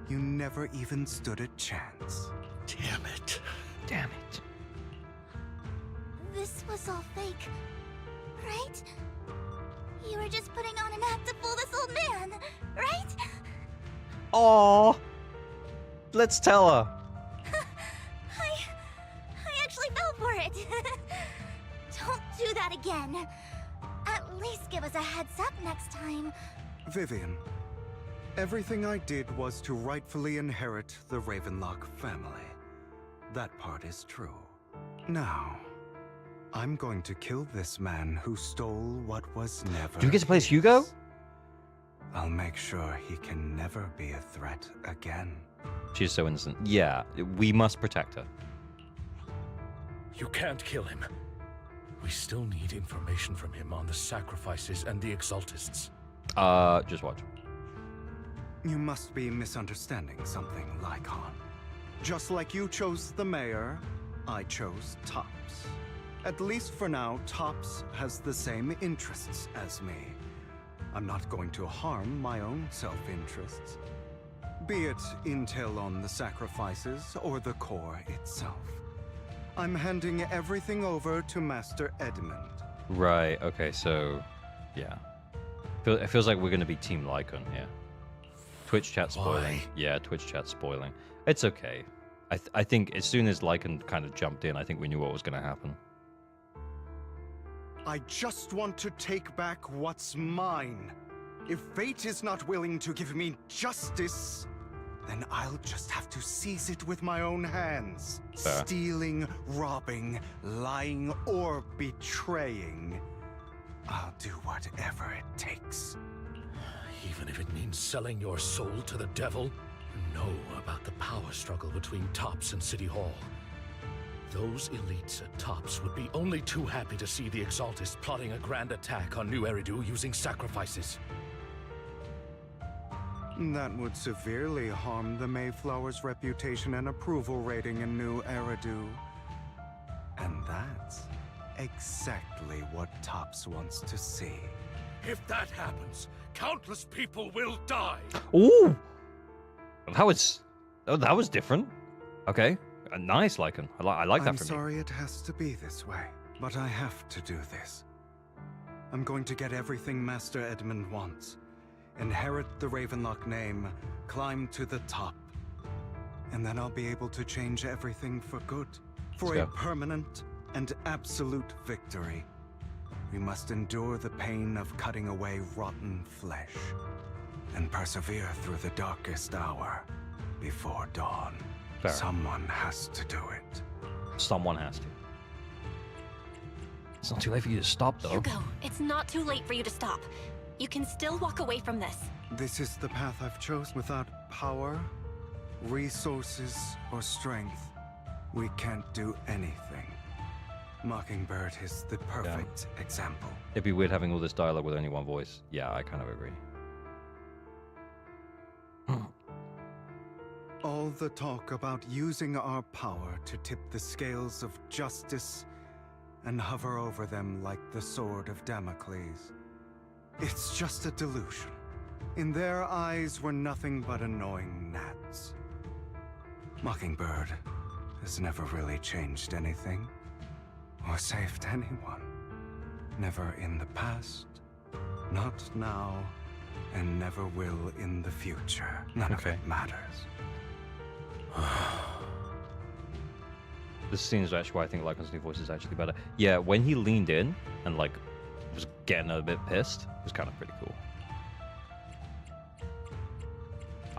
You never even stood a chance. Damn it. Damn it. This was all fake, right? You were just putting on an act to fool this old man, right? Oh, let's tell her. I actually fell for it. Don't do that again. At least give us a heads up next time. Vivian, everything I did was to rightfully inherit the Ravenlock family. That part is true. Now, I'm going to kill this man who stole what was never Do you get to play as Hugo? I'll make sure he can never be a threat again. She's so innocent. Yeah, we must protect her. You can't kill him. We still need information from him on the sacrifices and the Exaltists. Just watch. You must be misunderstanding something, Lycon. Just like you chose the mayor, I chose Tops. At least for now, Tops has the same interests as me. I'm not going to harm my own self-interests. Be it intel on the sacrifices or the core itself. I'm handing everything over to Master Edmund. Right, okay, so, yeah. It feels like we're going to be Team Lycon here. Twitch chat spoiling. Why? Yeah, Twitch chat spoiling. It's okay. I think as soon as Lycon kind of jumped in, I think we knew what was going to happen. I just want to take back what's mine. If fate is not willing to give me justice, then I'll just have to seize it with my own hands. Fair. Stealing, robbing, lying, or betraying. I'll do whatever it takes. Even if it means selling your soul to the devil? You know about the power struggle between Tops and City Hall. Those elites at Tops would be only too happy to see the Exaltists plotting a grand attack on New Eridu using sacrifices. That would severely harm the Mayflower's reputation and approval rating in New Eridu. And that's exactly what Tops wants to see. If that happens, countless people will die. Ooh, that was different. Okay, nice, Lycan. I like that. I'm sorry it has to be this way, but I have to do this. I'm going to get everything Master Edmund wants. Inherit the Ravenlock name, climb to the top, and then I'll be able to change everything for good. For a permanent and absolute victory. We must endure the pain of cutting away rotten flesh and persevere through the darkest hour before dawn. Fair. Someone has to do it. Someone has to. It's not too late for you to stop, though. Hugo, it's not too late for you to stop. You can still walk away from this. This is the path I've chosen. Without power, resources, or strength, we can't do anything. Mockingbird is the perfect example. It'd be weird having all this dialogue with only one voice. Yeah, I kind of agree. All the talk about using our power to tip the scales of justice and hover over them like the sword of Damocles. It's just a delusion. In their eyes, we're nothing but annoying gnats. Mockingbird has never really changed anything, or saved anyone. Never in the past, not now, and never will in the future. None of it matters. This scene is actually why I think Lycan's new voice is actually better. Yeah, when he leaned in and like was getting a bit pissed, it was kind of pretty cool.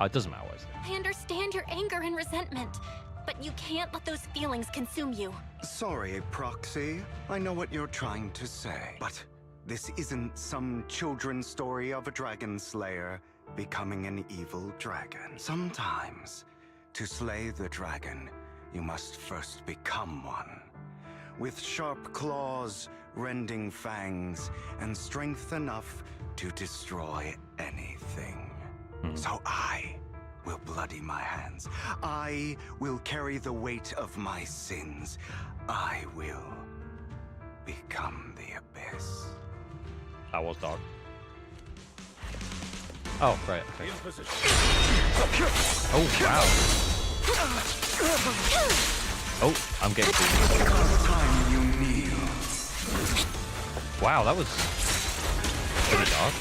It doesn't matter what I say. I understand your anger and resentment, but you can't let those feelings consume you. Sorry, Proxy. I know what you're trying to say, but this isn't some children's story of a dragon slayer becoming an evil dragon. Sometimes, to slay the dragon, you must first become one. With sharp claws, rending fangs, and strength enough to destroy anything. So I will bloody my hands. I will carry the weight of my sins. I will become the Abyss. That was dark. Oh, right. Okay. Oh, wow. Oh, I'm getting Time you kneel. Wow, that was pretty dark.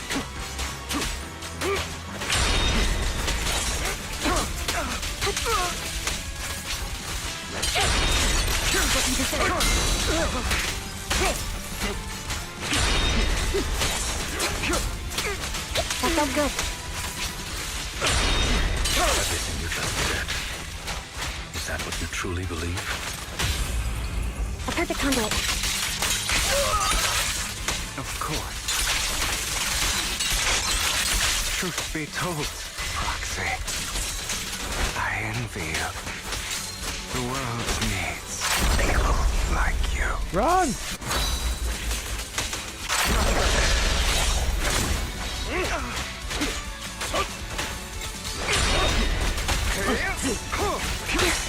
That felt good. Everything you just said. Is that what you truly believe? A perfect conduit. Of course. Truth be told, Proxy, I envy you. The world needs people like you. Run!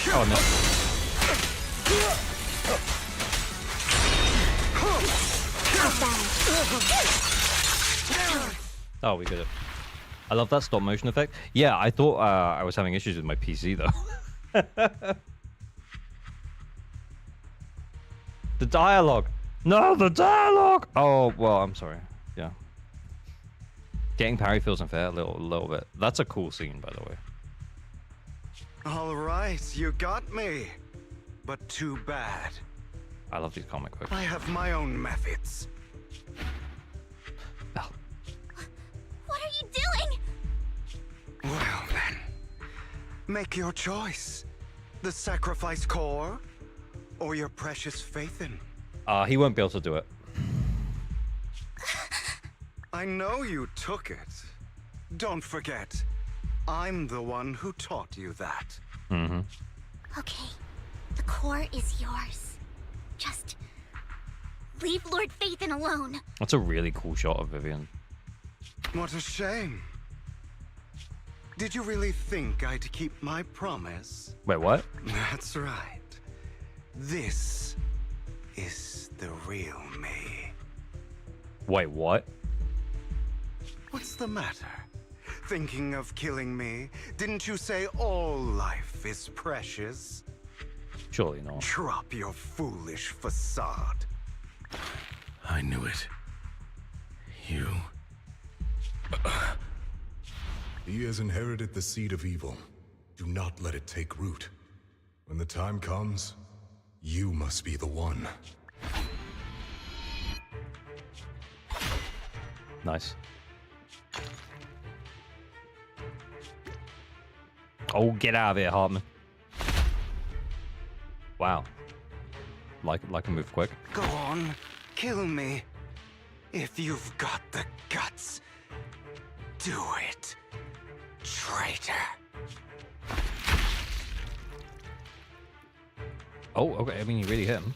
Oh no. Oh, we got it. I love that stop motion effect. Yeah, I thought I was having issues with my PC though. The dialogue. No, the dialogue. Oh, well, I'm sorry. Yeah. Getting parry feels unfair a little bit. That's a cool scene, by the way. All right, you got me. But too bad. I love these comic books. I have my own methods. What are you doing? Well then, Make your choice. The sacrifice core, or your precious Phaethon? He won't be able to do it. I know you took it. Don't forget, I'm the one who taught you that. Mm-hmm. Okay, the core is yours. Just leave Lord Phaethon alone. That's a really cool shot of Vivian. What a shame. Did you really think I'd keep my promise? Wait, what? That's right. This is the real me. Wait, what? What's the matter? Thinking of killing me? Didn't you say all life is precious? Surely not. Drop your foolish facade. I knew it. You... He has inherited the seed of evil. Do not let it take root. When the time comes, you must be the one. Nice. Oh, get out of here, Hartman. Wow. Like a move quick. Go on, kill me. If you've got the guts, do it, traitor. Oh, okay. I mean, you really hit him.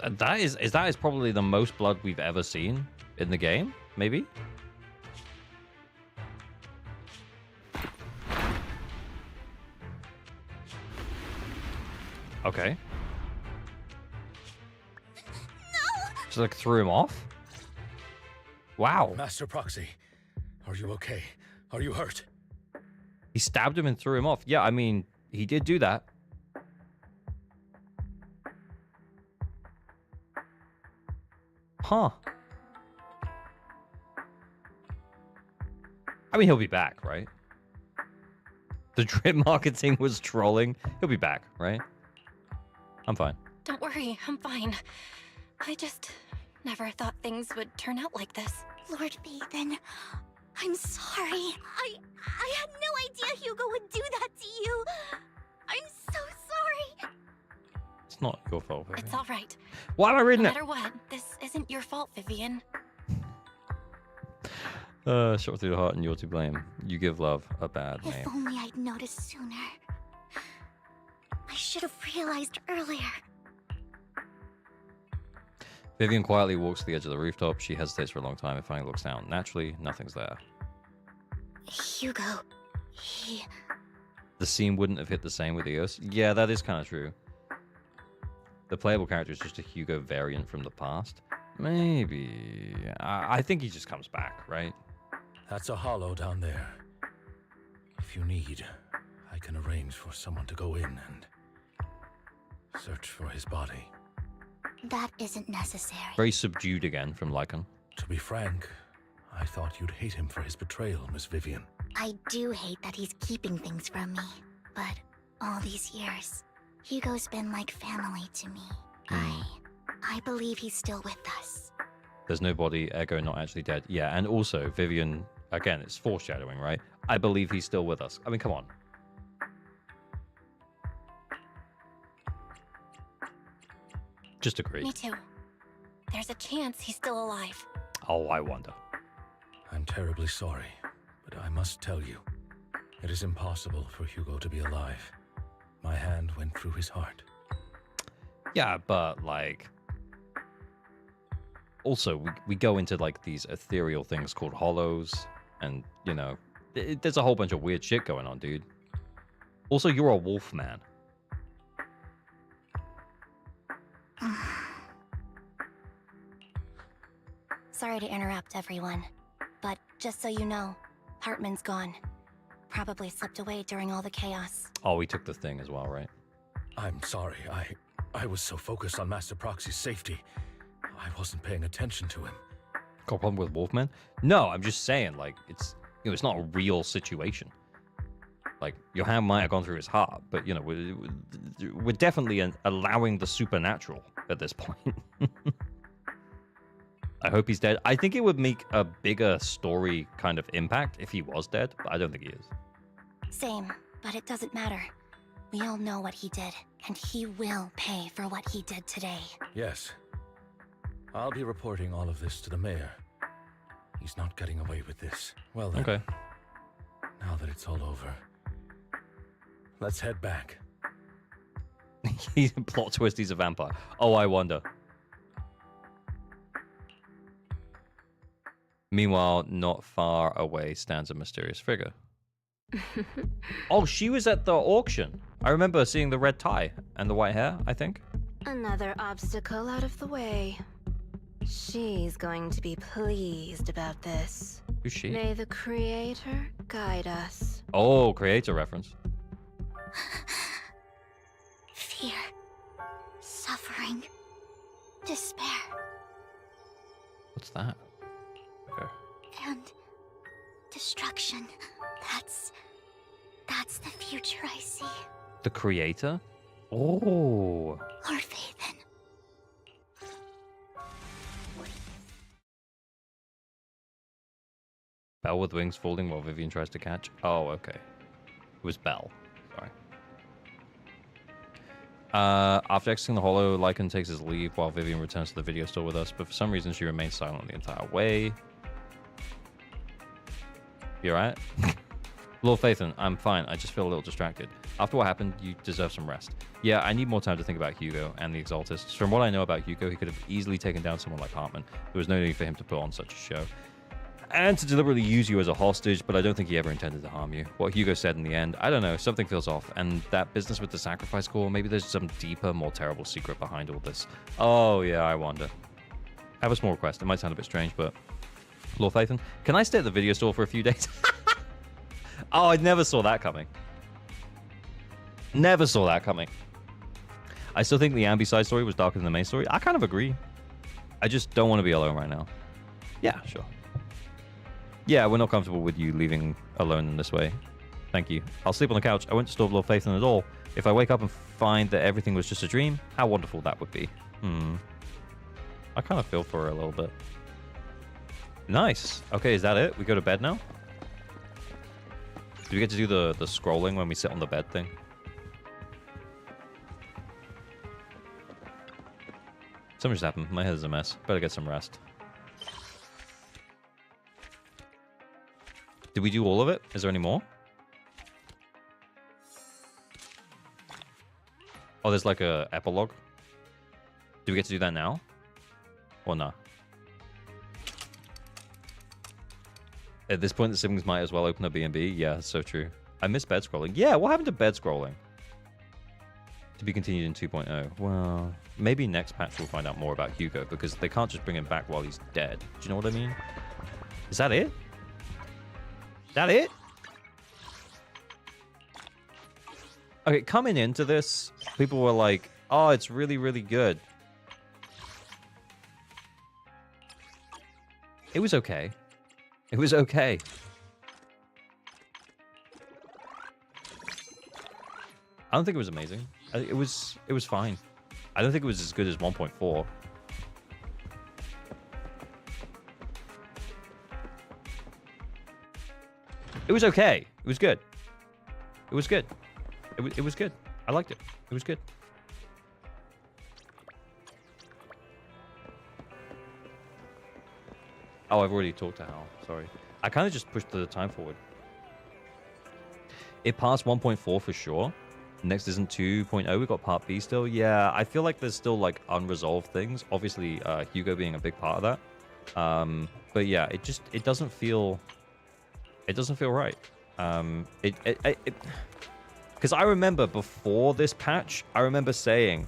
That is probably the most blood we've ever seen in the game. Maybe. Okay. No! Just like threw him off? Wow. Master Proxy, are you okay? Are you hurt? He stabbed him and threw him off. Yeah, I mean, he did do that. Huh. I mean, he'll be back, right? The drip marketing was trolling. He'll be back, right? I'm fine. Don't worry, I'm fine. I just never thought things would turn out like this. Lord Phaethon, I'm sorry. I had no idea Hugo would do that to you. I'm so sorry. It's not your fault, Vivian. It's all right. Why am I reading no it? matter what, this isn't your fault, Vivian. Shot through the heart and you're to blame. You give love a bad name. If only I'd noticed sooner. I should have realized earlier. Vivian quietly walks to the edge of the rooftop. She hesitates for a long time and finally looks down. Naturally, nothing's there. Hugo, he... The scene wouldn't have hit the same with Eos. Yeah, that is kind of true. The playable character is just a Hugo variant from the past. Maybe. I think he just comes back, right? That's a hollow down there. If you need, I can arrange for someone to go in and search for his body. That isn't necessary. Very subdued again from Lycan. To be frank, I thought you'd hate him for his betrayal, Miss Vivian. I do hate that he's keeping things from me, but all these years, Hugo's been like family to me. I believe he's still with us. There's no body, ergo not actually dead. Yeah, and also, Vivian, again, it's foreshadowing, right? I believe he's still with us. I mean, come on. Just agree. Me too. There's a chance he's still alive. Oh, I wonder. I'm terribly sorry, but I must tell you, it is impossible for Hugo to be alive. My hand went through his heart. Yeah, but like... Also, we go into like these ethereal things called hollows, and, you know, there's a whole bunch of weird shit going on, dude. Also, you're a wolf man. Sorry to interrupt, everyone. But just so you know, Hartman's gone. Probably slipped away during all the chaos. Oh, he took the thing as well, right? I'm sorry. I was so focused on Master Proxy's safety, I wasn't paying attention to him. Got a problem with Wolfman? No, I'm just saying, like, it's, you know, it's not a real situation. Like, your hand might have gone through his heart, but, you know, we're definitely allowing the supernatural at this point. I hope he's dead. I think it would make a bigger story kind of impact if he was dead, but I don't think he is. Same, but it doesn't matter. We all know what he did, and he will pay for what he did today. Yes. I'll be reporting all of this to the mayor. He's not getting away with this. Well then. Okay. Now that it's all over, let's head back. He's plot twist, he's a vampire. Oh, I wonder. Meanwhile, not far away stands a mysterious figure. Oh, she was at the auction. I remember seeing the red tie and the white hair, I think. Another obstacle out of the way. She's going to be pleased about this. Who's she? May the creator guide us. Oh, creator reference. Fear, suffering, despair, What's that? Okay. and destruction. That's the future I see. The creator? Oh. Lord Phaethon. Belle with wings folding while Vivian tries to catch. Oh, okay. It was Belle. Sorry. After exiting the Hollow, Lycan takes his leave while Vivian returns to the video store with us, but for some reason she remains silent the entire way. You alright? Lord Phaethon, I'm fine. I just feel a little distracted. After what happened, you deserve some rest. Yeah, I need more time to think about Hugo and the Exaltists. From what I know about Hugo, he could have easily taken down someone like Hartman. There was no need for him to put on such a show. And to deliberately use you as a hostage, but I don't think he ever intended to harm you. What Hugo said in the end, I don't know, something feels off. And that business with the sacrifice core, maybe there's some deeper, more terrible secret behind all this. Oh, yeah, I wonder. I have a small request. It might sound a bit strange, but... Lord Phaethon, can I stay at the video store for a few days? Oh, I never saw that coming. Never saw that coming. I still think the Ambi side story was darker than the main story. I kind of agree. I just don't want to be alone right now. Yeah, sure. Yeah, we're not comfortable with you leaving alone in this way. Thank you. I'll sleep on the couch. I won't disturb Lord Phaethon at all. If I wake up and find that everything was just a dream, how wonderful that would be. I kind of feel for her a little bit. Nice. Okay, is that it? We go to bed now? Do we get to do the scrolling when we sit on the bed thing? Something just happened. My head is a mess. Better get some rest. Did we do all of it? Is there any more? Oh, there's like a epilogue. Do we get to do that now? Or no? At this point, the siblings might as well open a B&B. Yeah, that's so true. I miss bed scrolling. Yeah, what happened to bed scrolling? To be continued in 2.0. Well, maybe next patch we'll find out more about Hugo, because they can't just bring him back while he's dead. Do you know what I mean? Is that it? Is that it? Okay, coming into this, people were like, oh, it's really, really good. It was okay. It was okay. I don't think it was amazing. It was fine. I don't think it was as good as 1.4. It was okay. It was good. It was good. It was good. I liked it. It was good. Oh, I've already talked to Hal. Sorry. I kind of just pushed the time forward. It passed 1.4 for sure. Next isn't 2.0. We've got part B still. Yeah, I feel like there's still like unresolved things. Obviously, Hugo being a big part of that. But yeah, it doesn't feel right. Because I remember before this patch, I remember saying,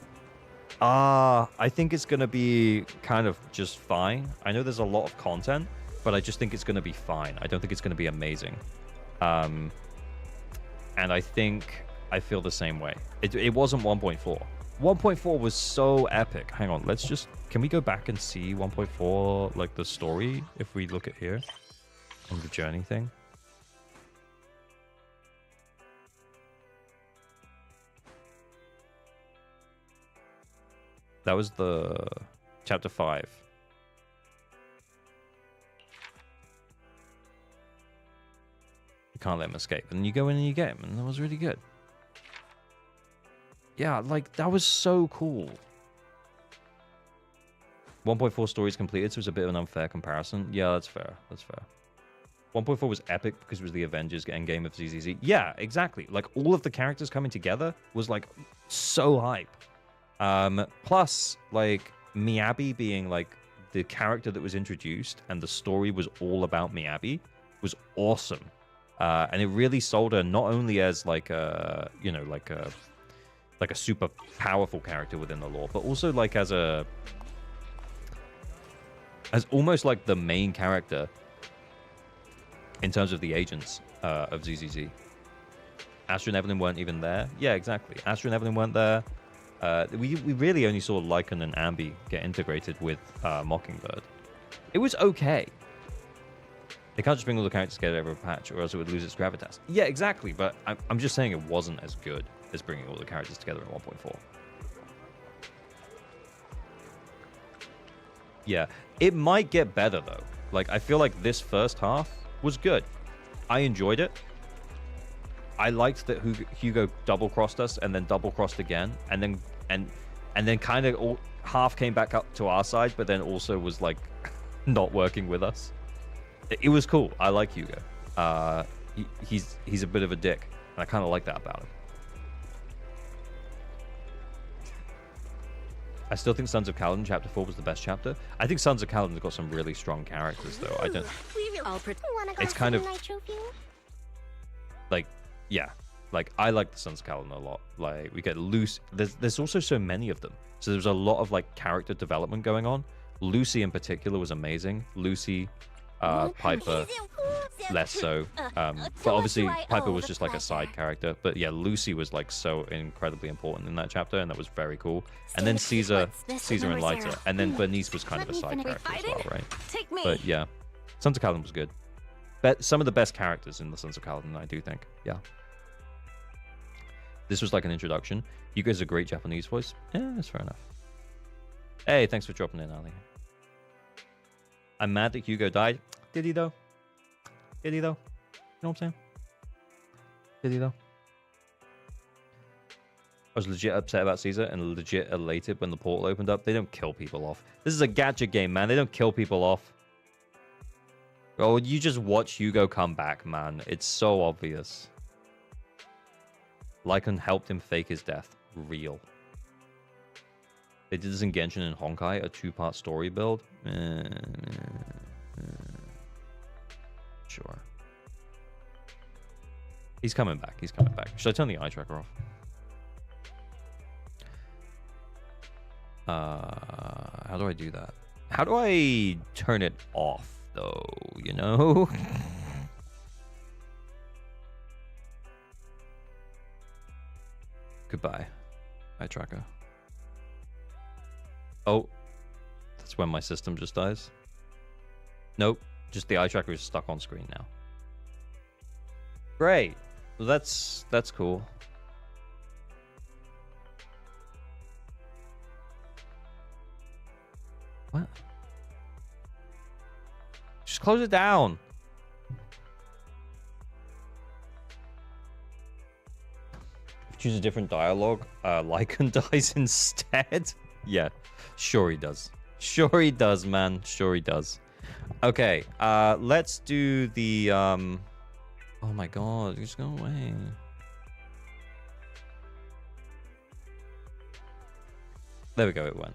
I think it's going to be kind of just fine. I know there's a lot of content, but I just think it's going to be fine. I don't think it's going to be amazing. And I think I feel the same way. It wasn't 1.4. 1.4 was so epic. Hang on, can we go back and see 1.4, like the story, if we look at here? On the journey thing? That was the chapter 5. can't let him escape. And you go in and you get him, and that was really good. Yeah, like, that was so cool. 1.4 stories completed, so it's a bit of an unfair comparison. Yeah, that's fair. That's fair. 1.4 was epic because it was the Avengers endgame of ZZZ. Yeah, exactly. Like, all of the characters coming together was, like, so hype. Plus, like, Miyabi being, like, the character that was introduced and the story was all about Miyabi was awesome. And it really sold her not only as, like, a, you know, like a super powerful character within the lore, but also, like, as almost like the main character in terms of the agents of ZZZ. Astra and Evelyn weren't even there. Yeah, exactly. Astra and Evelyn weren't there. We really only saw Lycan and Ambi get integrated with Mockingbird. It was okay. They can't just bring all the characters together over a patch, or else it would lose its gravitas. Yeah, exactly. But I'm just saying it wasn't as good as bringing all the characters together in 1.4. Yeah, it might get better though. Like, I feel like this first half was good. I enjoyed it. I liked that Hugo double-crossed us and then double-crossed again, and then kind of half came back up to our side, but then also was like not working with us. It was cool. I like Hugo. He's a bit of a dick, and I kind of like that about him. I still think Sons of Kaladin Chapter 4 was the best chapter. I think Sons of Kaladin's got some really strong characters, though. I don't. It's kind of like, yeah, like I like the Sons of Kaladin a lot. Like, we get Lucy. There's also so many of them, so there's a lot of like character development going on. Lucy in particular was amazing. Lucy, Piper, less so. But obviously Piper was just like a side character. But yeah, Lucy was like so incredibly important in that chapter, and that was very cool. And then Caesar and Lyta, and then Bernice was kind of a side character as well, right? But yeah, Sons of Kaladin was good. Some of the best characters in the Sons of Kaladin, I do think. Yeah. This was like an introduction. You guys are a great Japanese voice. Yeah, that's fair enough. Hey, thanks for dropping in, Ali. I'm mad that Hugo died. Did he though? Did he though? You know what I'm saying? Did he though? I was legit upset about Caesar and legit elated when the portal opened up. They don't kill people off. This is a gacha game, man. They don't kill people off. Oh, you just watch Hugo come back, man. It's so obvious. Lycan helped him fake his death. Real. They did this in Genshin and Honkai, a 2-part story build. Sure. He's coming back. He's coming back. Should I turn the eye tracker off? How do I do that? How do I turn it off, though? You know? Goodbye, eye tracker. Oh, that's when my system just dies. Nope, just the eye tracker is stuck on screen now. Great, well, that's cool. What? Just close it down. Choose a different dialogue. Lycan dies instead. Yeah, sure he does. Sure he does, man. Sure he does. Okay, let's do the oh my god, just go away. There we go, it went.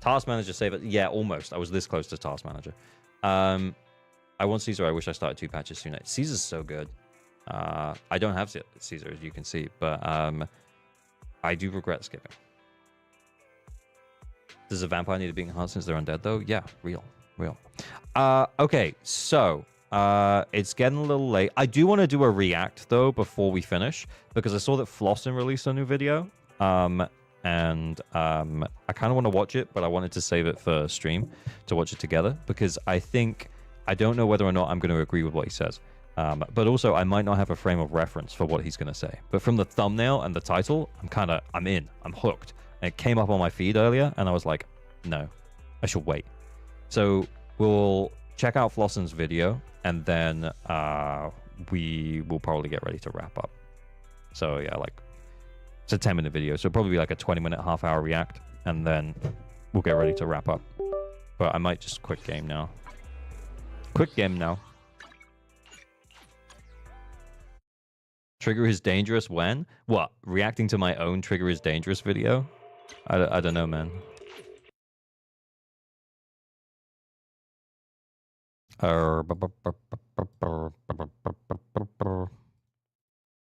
Task Manager save it. Yeah, almost. I was this close to Task Manager. I want Caesar. I wish I started 2 patches sooner. Caesar's so good. I don't have Caesar, as you can see, but I do regret skipping. Does a vampire need to be enhanced since they're undead, though? Yeah, real. Okay, so it's getting a little late. I do want to do a react, though, before we finish, because I saw that Flossin released a new video, and I kind of want to watch it, but I wanted to save it for stream to watch it together, because I don't know whether or not I'm going to agree with what he says. But also, I might not have a frame of reference for what he's going to say. But from the thumbnail and the title, I'm in. I'm hooked. And it came up on my feed earlier, and I was like, no, I should wait. So we'll check out Flossin's video, and then we will probably get ready to wrap up. So yeah, like it's a 10-minute video, so it'll probably be like a 20-minute, half-hour react, and then we'll get ready to wrap up. But I might just quit game now. Quit game now. Trigger is dangerous when? What? Reacting to my own Trigger is dangerous video? I don't know, man.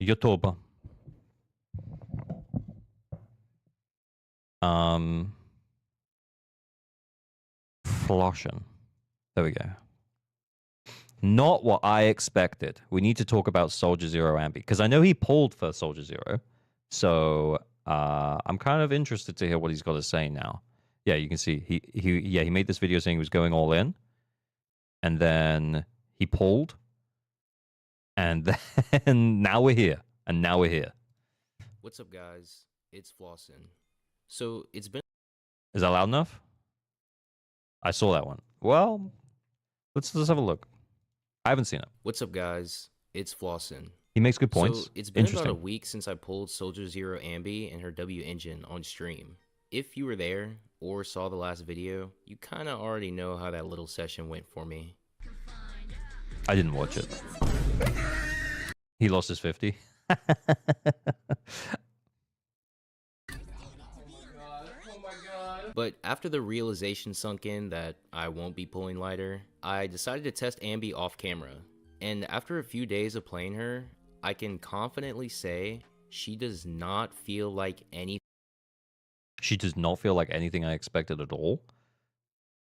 YouTube. Flossen. There we go. Not what I expected. We need to talk about Soldier Zero Ambi, because I know he pulled for Soldier Zero. So I'm kind of interested to hear what he's got to say now. Yeah, you can see he made this video saying he was going all in, and then he pulled, and then now we're here, and now we're here. What's up, guys? It's Flossen. So it's been. Is that loud enough? I saw that one. Well, let's have a look. I haven't seen it. What's up, guys? It's Flossen. He makes good points. So it's been about a week since I pulled Soldier Zero Ambi and her W engine on stream. If you were there or saw the last video, you kind of already know how that little session went for me. I didn't watch it. He lost his 50. But after the realization sunk in that I won't be pulling lighter, I decided to test Ambi off camera. And after a few days of playing her, I can confidently say she does not feel like anything. She does not feel like anything I expected at all?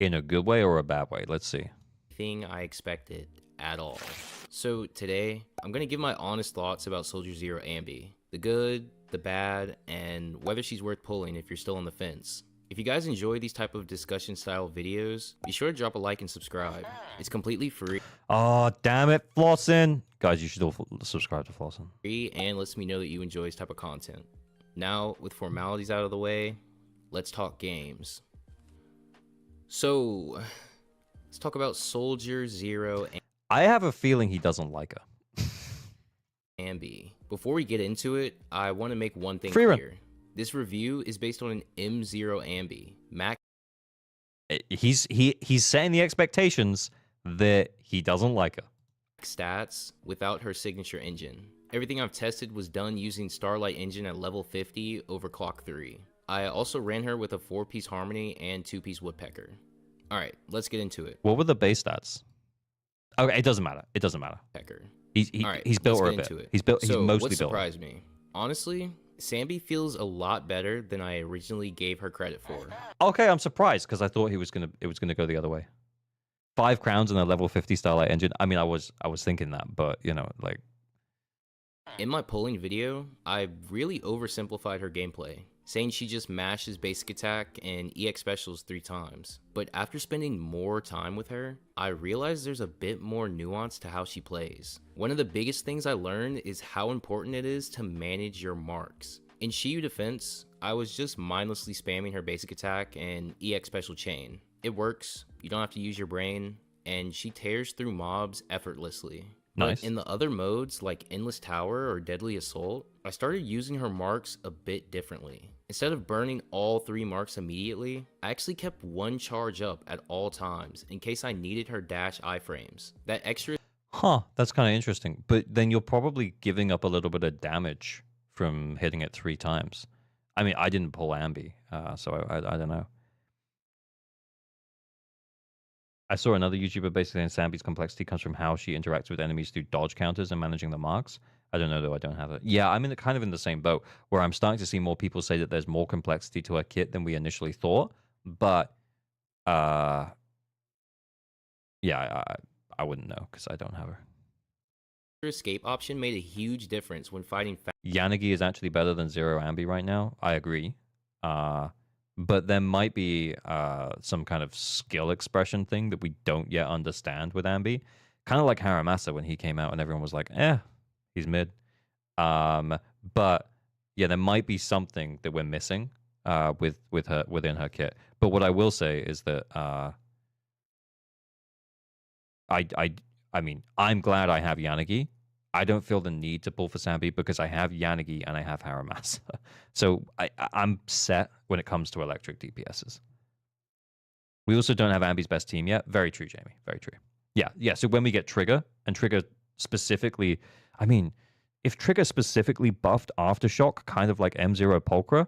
In a good way or a bad way? Let's see. Thing I expected at all. So today, I'm going to give my honest thoughts about Soldier Zero Ambi. The good, the bad, and whether she's worth pulling if you're still on the fence. If you guys enjoy these type of discussion style videos, be sure to drop a like and subscribe. It's completely free. Oh, damn it, Flossen. Guys, you should all subscribe to Flossen. Free and lets me know that you enjoy this type of content. Now, with formalities out of the way, let's talk games. So, let's talk about Soldier Zero I have a feeling he doesn't like her. Ambi. Before we get into it, I want to make one thing Free clear. run. This review is based on an M0 Ambi. Max. He's setting the expectations that he doesn't like her. Stats without her signature engine. Everything I've tested was done using Starlight engine at level 50 over clock 3. I also ran her with a 4-piece Harmony and 2-piece Woodpecker. Alright, let's get into it. What were the base stats? Okay, it doesn't matter. It doesn't matter. He's built her a bit. He's mostly what built. surprised me? Honestly, Sambi feels a lot better than I originally gave her credit for. Okay, I'm surprised because I thought it was gonna go the other way. 5 crowns and a level 50 Starlight engine. I mean, I was thinking that, but you know, like. In my polling video, I really oversimplified her gameplay, saying she just mashes basic attack and EX specials 3 times. But after spending more time with her, I realized there's a bit more nuance to how she plays. One of the biggest things I learned is how important it is to manage your marks. In Shiyu defense, I was just mindlessly spamming her basic attack and EX special chain. It works, you don't have to use your brain, and she tears through mobs effortlessly. Nice. But in the other modes like Endless Tower or Deadly Assault, I started using her marks a bit differently. Instead of burning all 3 marks immediately, I actually kept 1 charge up at all times in case I needed her dash iframes. That extra. Huh, that's kind of interesting. But then you're probably giving up a little bit of damage from hitting it 3 times. I mean, I didn't pull Ambi, so I don't know. I saw another YouTuber basically saying Sambi's complexity comes from how she interacts with enemies through dodge counters and managing the marks. I don't know, though. I don't have it. Yeah, I'm kind of in the same boat, where I'm starting to see more people say that there's more complexity to her kit than we initially thought. But, yeah, I wouldn't know, because I don't have her. Escape option made a huge difference when fighting. Yanagi is actually better than Zero Ambi right now. I agree. But there might be some kind of skill expression thing that we don't yet understand with Ambi. Kind of like Haramasa when he came out and everyone was like, he's mid. But yeah, there might be something that we're missing with her within her kit. But what I will say is that I mean, I'm glad I have Yanagi. I don't feel the need to pull for Sambi because I have Yanagi and I have Haramasa. So I'm set when it comes to electric DPSs. We also don't have Ambi's best team yet. Very true, Jamie. Very true. Yeah. So when we get Trigger, and Trigger specifically, I mean, if Trigger specifically buffed Aftershock, kind of like M0 Pulchra,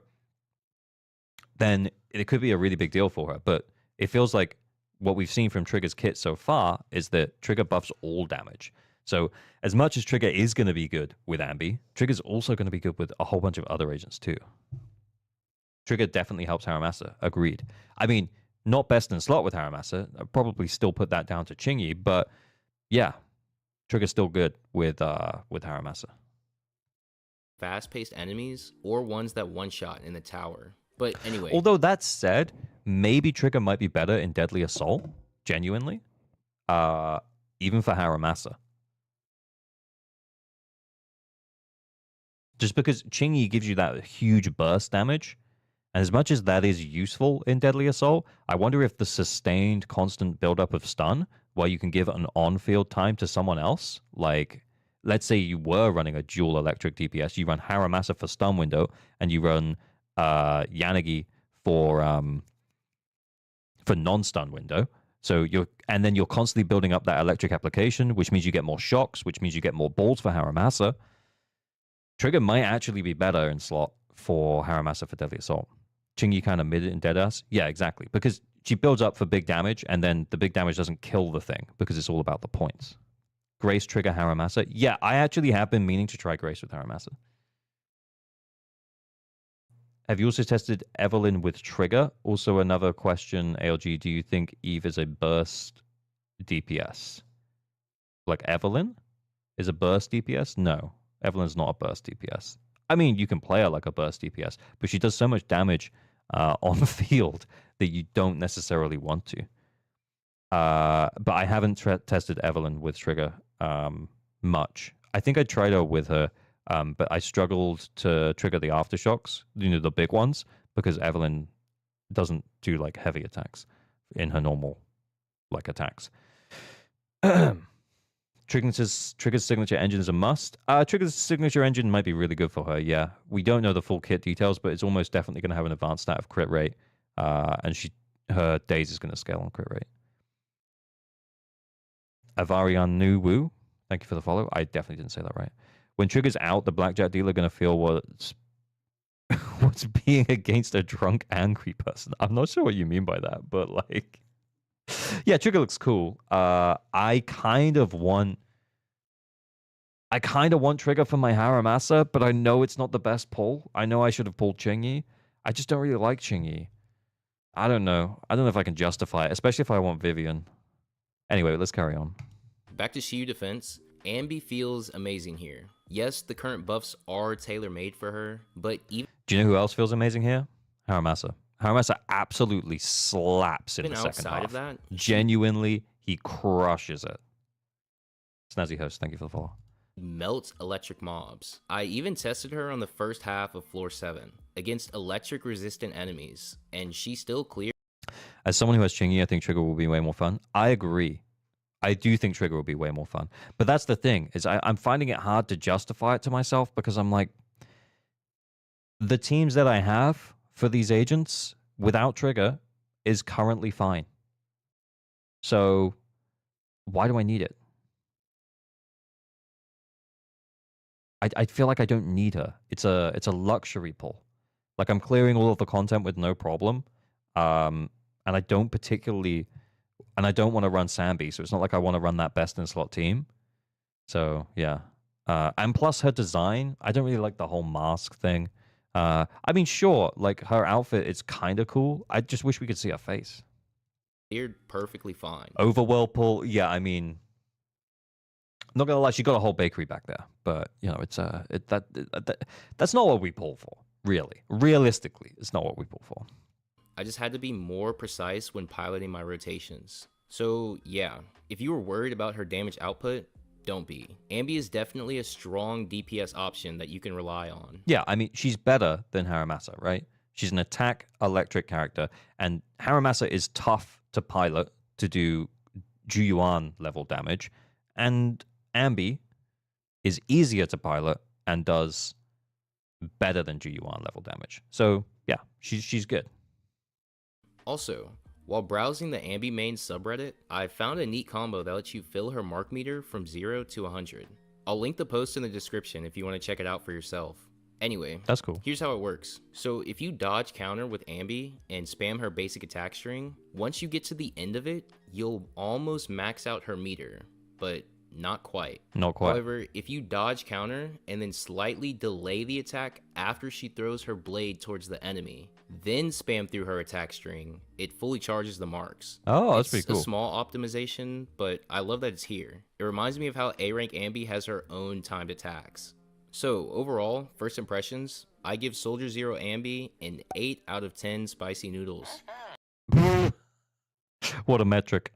then it could be a really big deal for her. But it feels like what we've seen from Trigger's kit so far is that Trigger buffs all damage. So as much as Trigger is going to be good with Ambi, Trigger's also going to be good with a whole bunch of other agents too. Trigger definitely helps Haramasa. Agreed. I mean, not best in slot with Haramasa. I'd probably still put that down to Chingy, but yeah, Trigger's still good with Haramasa. Fast-paced enemies or ones that one-shot in the tower. But anyway. Although that said, maybe Trigger might be better in Deadly Assault, genuinely. Even for Haramasa. Just because Chingy gives you that huge burst damage, and as much as that is useful in Deadly Assault, I wonder if the sustained constant buildup of stun, where you can give an on-field time to someone else, like, let's say you were running a dual electric DPS, you run Haramasa for stun window, and you run Yanagi for non-stun window. So then you're constantly building up that electric application, which means you get more shocks, which means you get more balls for Haramasa. Trigger might actually be better in slot for Haramasa for Deadly Assault. Chingy kind of mid it in Deadass. Yeah, exactly. Because she builds up for big damage, and then the big damage doesn't kill the thing, because it's all about the points. Grace, Trigger, Haramasa. Yeah, I actually have been meaning to try Grace with Haramasa. Have you also tested Evelyn with Trigger? Also another question, ALG, do you think Eve is a burst DPS? Like Evelyn is a burst DPS? No. Evelyn's not a burst DPS. I mean, you can play her like a burst DPS, but she does so much damage on the field that you don't necessarily want to. But I haven't tested Evelyn with Trigger much. I think I tried her with her, but I struggled to trigger the aftershocks, the big ones, because Evelyn doesn't do like heavy attacks in her normal like attacks. Trigger's signature engine is a must. Trigger's signature engine might be really good for her, yeah. We don't know the full kit details, but it's almost definitely going to have an advanced stat of crit rate, and her days is going to scale on crit rate. Avarian Nu Wu, thank you for the follow. I definitely didn't say that right. When Trigger's out, the blackjack dealer going to feel what's being against a drunk, angry person. I'm not sure what you mean by that, but like... Yeah, Trigger looks cool. I kind of want Trigger for my Haramasa, but I know it's not the best pull. I know I should have pulled Chingy. I just don't really like Chingy. I don't know. I don't know if I can justify it, especially if I want Vivian. Anyway, let's carry on. Back to Shiyu defense, Ambi feels amazing here. Yes, the current buffs are tailor-made for her, but even... Do you know who else feels amazing here? Haramasa. Haramasa absolutely slaps in the second half. Of that, genuinely, he crushes it. Snazzy host, thank you for the follow. Melts electric mobs. I even tested her on the first half of floor 7 against electric resistant enemies, and she still cleared. As someone who has Chingy, I think Trigger will be way more fun. I agree. I do think Trigger will be way more fun. But that's the thing, is I'm finding it hard to justify it to myself, because I'm like, the teams that I have for these agents without Trigger is currently fine. So why do I need it? I feel like I don't need her. It's a luxury pull. Like, I'm clearing all of the content with no problem. And I don't want to run Sambi, so it's not like I want to run that best in slot team. So yeah. And plus her design, I don't really like the whole mask thing. I mean, sure, like her outfit is kind of cool. I just wish we could see her face. Cleared perfectly fine. Overwhelm pull, yeah. I mean, not gonna lie, she got a whole bakery back there, but you know, it's that's not what we pull for. Really, realistically, it's not what we pull for. I just had to be more precise when piloting my rotations. So yeah, if you were worried about her damage output, don't be. Ambi is definitely a strong DPS option that you can rely on. Yeah, I mean, she's better than Haramasa, right? She's an attack electric character, and Haramasa is tough to pilot to do Juyuan level damage, and Ambi is easier to pilot and does better than GUR level damage. So yeah, she's good. Also, while browsing the Ambi main subreddit, I found a neat combo that lets you fill her mark meter from 0 to 100. I'll link the post in the description if you want to check it out for yourself. Anyway, that's cool. Here's how it works. So if you dodge counter with Ambi and spam her basic attack string, once you get to the end of it, you'll almost max out her meter, but not quite. Not quite. However, if you dodge counter and then slightly delay the attack after she throws her blade towards the enemy, then spam through her attack string, it fully charges the marks. Oh, that's pretty It's cool. a small optimization, but I love that it's here. It reminds me of how A rank Ambi has her own timed attacks. So overall, first impressions, I give Soldier Zero Ambi an 8 out of 10 spicy noodles. What a metric.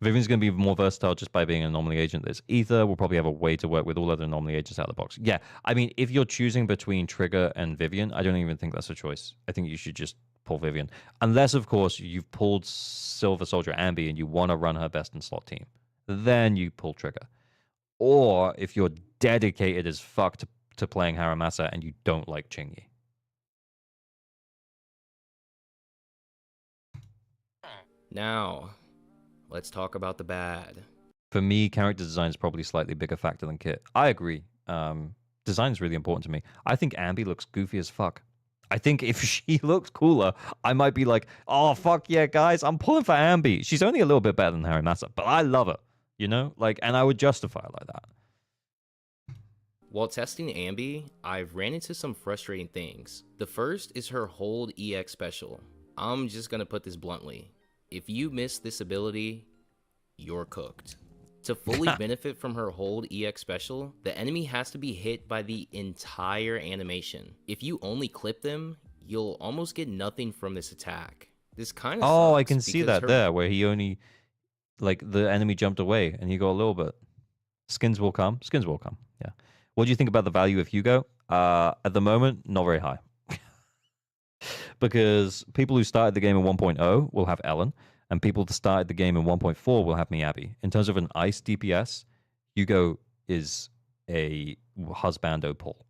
Vivian's going to be more versatile just by being an anomaly agent. This Ether will probably have a way to work with all other anomaly agents out of the box. Yeah, I mean, if you're choosing between Trigger and Vivian, I don't even think that's a choice. I think you should just pull Vivian. Unless, of course, you've pulled Silver Soldier Ambi and you want to run her best in slot team. Then you pull Trigger. Or if you're dedicated as fuck to playing Haramasa and you don't like Chingy. Now, let's talk about the bad. For me, character design is probably a slightly bigger factor than Kit. I agree. Design is really important to me. I think Ambi looks goofy as fuck. I think if she looks cooler, I might be like, oh, fuck yeah, guys, I'm pulling for Ambi. She's only a little bit better than Haramasa, but I love her, you know? Like, and I would justify it like that. While testing Ambi, I've ran into some frustrating things. The first is her hold EX special. I'm just gonna put this bluntly. If you miss this ability, you're cooked. To fully benefit from her hold EX special, the enemy has to be hit by the entire animation. If you only clip them, you'll almost get nothing from this attack. This kind of Oh, I can see that there, where he only, like, the enemy jumped away and he got a little bit. Skins will come. Skins will come, yeah. What do you think about the value of Hugo? At the moment, not very high. Because people who started the game in 1.0 will have Ellen, and people that started the game in 1.4 will have Miyabi. In terms of an ice DPS, Hugo is a husbando pull,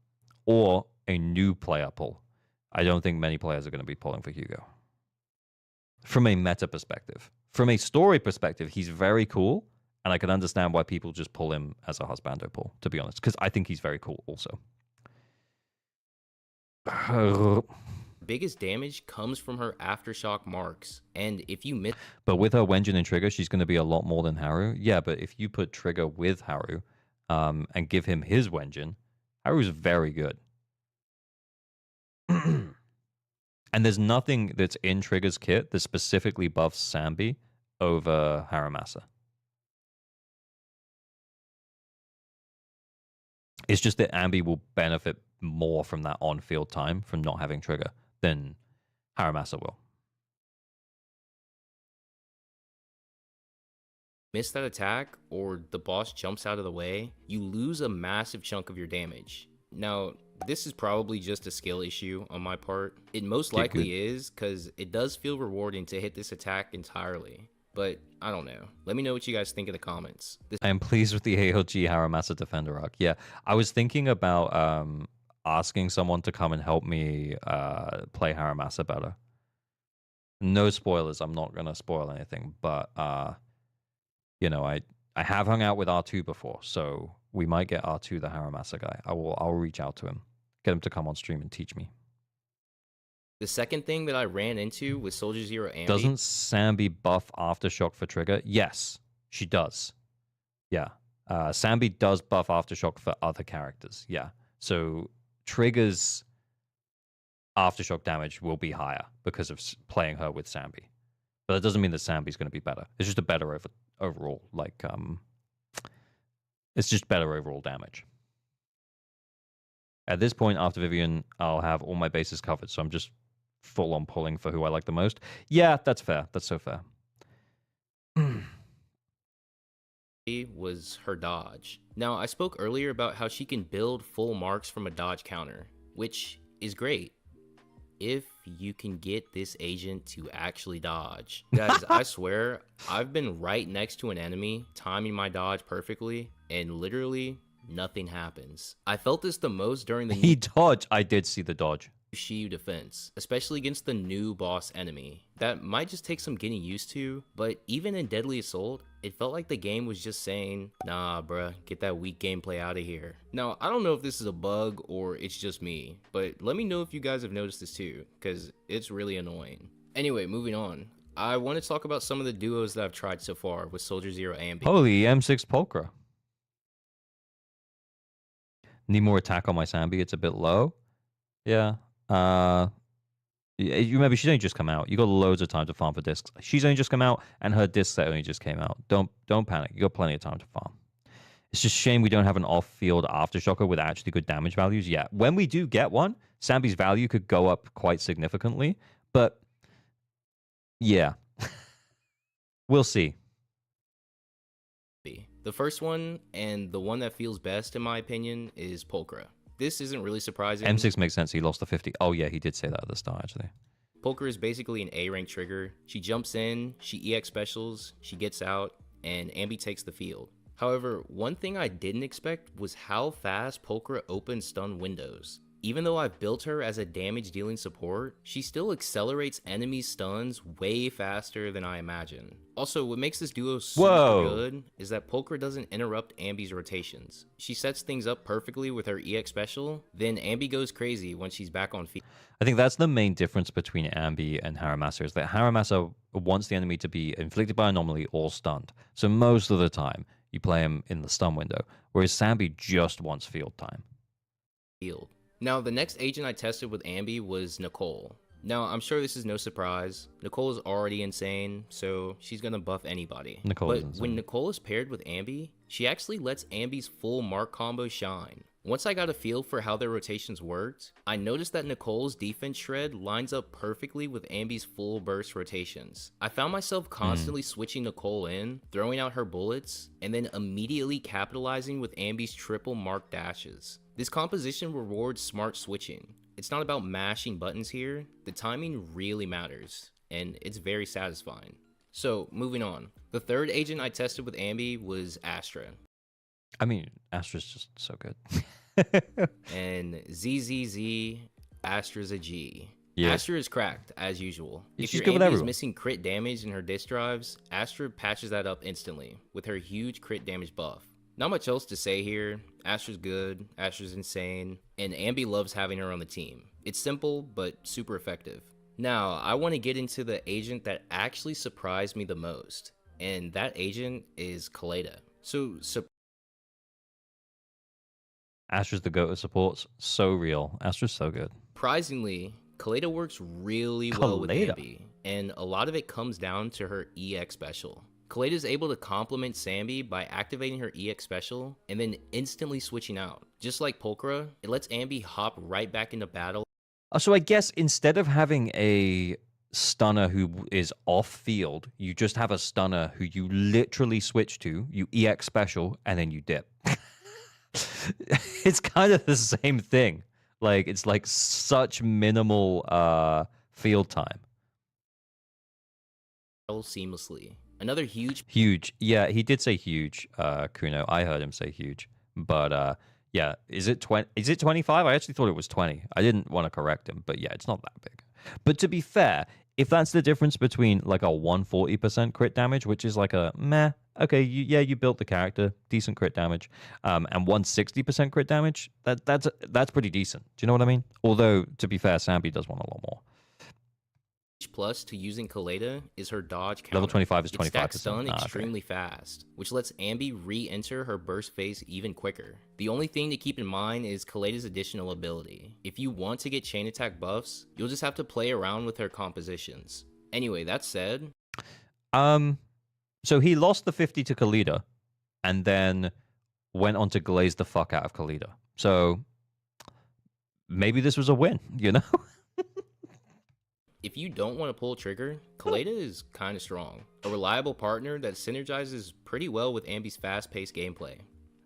or a new player pull. I don't think many players are going to be pulling for Hugo. From a meta perspective. From a story perspective, he's very cool, and I can understand why people just pull him as a husbando pull, to be honest, because I think he's very cool also. Biggest damage comes from her aftershock marks, and if you miss... But with her Wenjin and Trigger, she's going to be a lot more than Haru. Yeah, but if you put Trigger with Haru and give him his Wenjin, Haru's very good. And there's nothing that's in Trigger's kit that specifically buffs Sambi over Haramasa. It's just that Ambi will benefit more from that on-field time from not having Trigger than Haramasa will. Miss that attack, or the boss jumps out of the way, you lose a massive chunk of your damage. Now, this is probably just a skill issue on my part. It most likely is, because it does feel rewarding to hit this attack entirely. But, I don't know. Let me know what you guys think in the comments. I am pleased with the AOG Haramasa Defender arc. Yeah, I was thinking about asking someone to come and help me play Haramasa better. No spoilers. I'm not going to spoil anything. But, you know, I have hung out with R2 before, so we might get R2 the Haramasa guy. I'll reach out to him. Get him to come on stream and teach me. The second thing that I ran into with Soldier Zero Ambi... Doesn't Sambi buff Aftershock for Trigger? Yes, she does. Yeah. Sambi does buff Aftershock for other characters. Yeah. So Trigger's Aftershock damage will be higher because of playing her with Sambi. But that doesn't mean that Sambi's going to be better. It's just a better overall, like, it's just better overall damage. At this point, after Vivian, I'll have all my bases covered, so I'm just full on pulling for who I like the most. Yeah, that's fair. That's so fair. Was her dodge. Now, I spoke earlier about how she can build full marks from a dodge counter, which is great. if you can get this agent to actually dodge. Guys, I swear, I've been right next to an enemy, timing my dodge perfectly, and literally nothing happens. I felt this the most during the He dodged. I did see the dodge. Shiyu defense, especially against the new boss enemy. That might just take some getting used to, but even in Deadly Assault, it felt like the game was just saying, nah bruh, get that weak gameplay out of here. Now, I don't know if this is a bug or it's just me, but let me know if you guys have noticed this too, because it's really annoying. Anyway, moving on. I want to talk about some of the duos that I've tried so far with Soldier Zero and Holy M6 Pulchra. Need more attack on my Sambi, it's a bit low. Yeah. You remember she's only just come out. You got loads of time to farm for discs. She's only just come out, and her disc set only just came out. Don't panic. You got plenty of time to farm. It's just a shame we don't have an off-field aftershocker with actually good damage values yet. When we do get one, Sambi's value could go up quite significantly. But yeah, we'll see. The first one, and the one that feels best in my opinion, is Pulchra. This isn't really surprising. M6 makes sense. He lost the 50. Oh, yeah, he did say that at the start, actually. Pulchra is basically an A-rank trigger. She jumps in, she EX specials, she gets out, and Ambi takes the field. However, one thing I didn't expect was how fast Pulchra opens stun windows. Even though I've built her as a damage dealing support, she still accelerates enemy stuns way faster than I imagine. Also, what makes this duo super good is that Pulchra doesn't interrupt Ambi's rotations. She sets things up perfectly with her EX special, then Ambi goes crazy when she's back on field. I think that's the main difference between Ambi and Haramasa, is that Haramasa wants the enemy to be inflicted by anomaly or stunned. So most of the time, you play him in the stun window, whereas Sambi just wants field time. Now, the next agent I tested with Ambi was Nicole. Now, I'm sure this is no surprise. Nicole is already insane, so she's gonna buff anybody. But when Nicole is paired with Ambi, she actually lets Ambi's full mark combo shine. Once I got a feel for how their rotations worked, I noticed that Nicole's defense shred lines up perfectly with Ambi's full burst rotations. I found myself constantly switching Nicole in, throwing out her bullets, and then immediately capitalizing with Ambi's triple mark dashes. This composition rewards smart switching. It's not about mashing buttons here, the timing really matters, and it's very satisfying. So, moving on. The third agent I tested with Ambi was Astra. I mean, Astra's just so good. And ZZZ, Astra's a G. Yeah. Astra is cracked, as usual. If She's your good with Ambi is everyone. missing crit damage in her disk drives, Astra patches that up instantly, with her huge crit damage buff. Not much else to say here. Astra's good, Astra's insane, and Ambi loves having her on the team. It's simple, but super effective. Now, I want to get into the agent that actually surprised me the most, and that agent is Kaleda. So Astra's the GOAT of supports. So real. Astra's so good. surprisingly, Kaleda works really well with Ambi, and a lot of it comes down to her EX special. Kaleda is able to complement Sambi by activating her EX special and then instantly switching out. Just like Pulchra, it lets Ambi hop right back into battle. So I guess instead of having a stunner who is off field, you just have a stunner who you literally switch to, you EX special, and then you dip. It's kind of the same thing. Like, it's like such minimal field time. Seamlessly. Another huge. Yeah, he did say huge, Kuno. I heard him say huge. But yeah, is it 20? Is it 25? I actually thought it was 20. I didn't want to correct him, but yeah, it's not that big. But to be fair, if that's the difference between like a 140% crit damage, which is like a meh, okay, you built the character, decent crit damage, and 160% crit damage, that's pretty decent. Do you know what I mean? Although, to be fair, Sambi does want a lot more. Plus to using Kaleda is her dodge counter. Level 25 is It stacks 25%. stun Okay. extremely fast, which lets Ambi re-enter her burst phase even quicker. The only thing to keep in mind is Kaleda's additional ability. If you want to get chain attack buffs, you'll just have to play around with her compositions. Anyway, that said, so he lost the 50 to Kaleda, and then went on to glaze the fuck out of Kaleda. So maybe this was a win, you know? if you don't want to pull trigger, Kaleda is kind of strong. A reliable partner that synergizes pretty well with Ambi's fast-paced gameplay.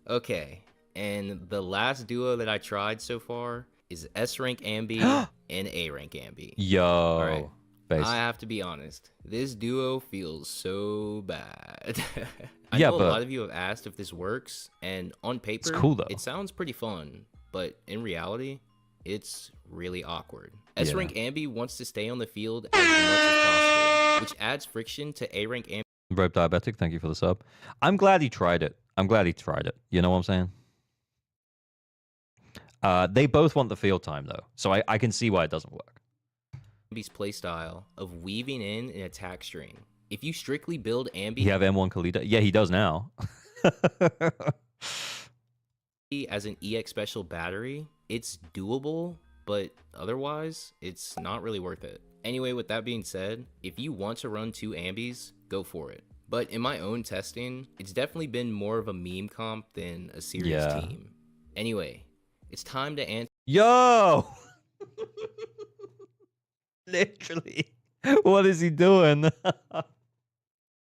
Okay, and the last duo that I tried so far is S-Rank Ambi and A rank Ambi. Yo. All right. Face. I have to be honest. This duo feels so bad. I Yeah, know but a lot of you have asked if this works, and on paper, cool, though. it sounds pretty fun, but in reality, it's really awkward. S-rank Ambi wants to stay on the field as much as possible, which adds friction to A-rank Ambi. Rope Diabetic, thank you for the sub. I'm glad he tried it. You know what I'm saying? They both want the field time, though, so I can see why it doesn't work. Ambi's playstyle of weaving in an attack string. If you strictly build Ambi... You have M1 Khalida? Yeah, he does now. as an EX special battery, it's doable, but otherwise, it's not really worth it. Anyway, with that being said, if you want to run 2 Ambis, go for it. But in my own testing, it's definitely been more of a meme comp than a serious team. Anyway, it's time to answer... Yo! Literally. What is he doing?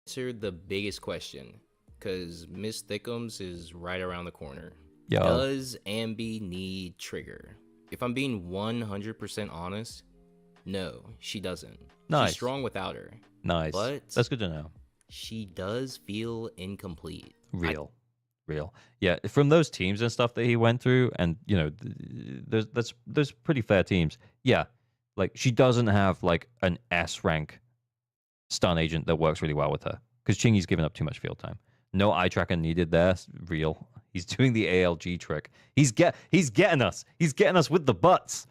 Answer the biggest question, because Miss Thickums is right around the corner. Yo. Does Ambi need trigger? If I'm being 100% honest, no, she doesn't. Nice. She's strong without her. Nice. But that's good to know. She does feel incomplete. Real. Yeah, from those teams and stuff that he went through, and you know, there's pretty fair teams. Yeah, like she doesn't have like an S rank stun agent that works really well with her because Chingy's given up too much field time. No eye tracker needed there. Real. He's doing the ALG trick. He's getting us. He's getting us with the butts.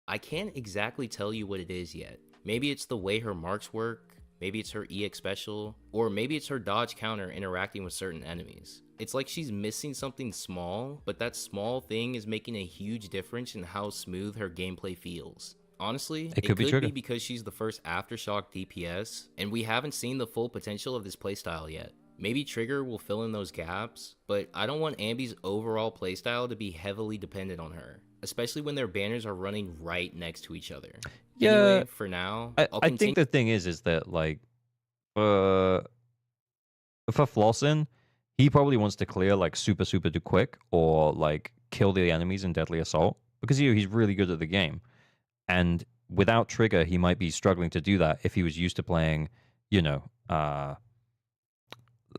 I can't exactly tell you what it is yet. Maybe it's the way her marks work. Maybe it's her EX special, or maybe it's her dodge counter interacting with certain enemies. It's like she's missing something small, but that small thing is making a huge difference in how smooth her gameplay feels. Honestly, it could be because she's the first Aftershock DPS, and we haven't seen the full potential of this playstyle yet. Maybe Trigger will fill in those gaps, but I don't want Ambi's overall playstyle to be heavily dependent on her, especially when their banners are running right next to each other. Yeah, anyway, for now, I think the thing is that like, for Flossin, he probably wants to clear like super quick or like kill the enemies in Deadly Assault because he's really good at the game, and without Trigger, he might be struggling to do that if he was used to playing, you know,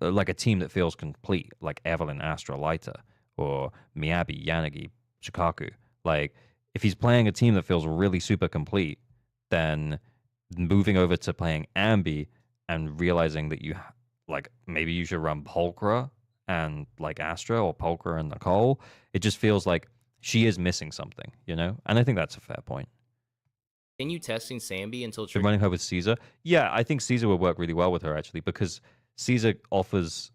like a team that feels complete, like Evelyn, Astra, Lighter, or Miyabi, Yanagi, Shikaku. Like, if he's playing a team that feels really super complete, then moving over to playing Ambi and realizing that you, like, maybe you should run Pulchra and, like, Astra, or Pulchra and Nicole, it just feels like she is missing something, you know? And I think that's a fair point. Continue testing Sambi until Trigger. Running her with Caesar? Yeah, I think Caesar would work really well with her, actually, because Caesar offers,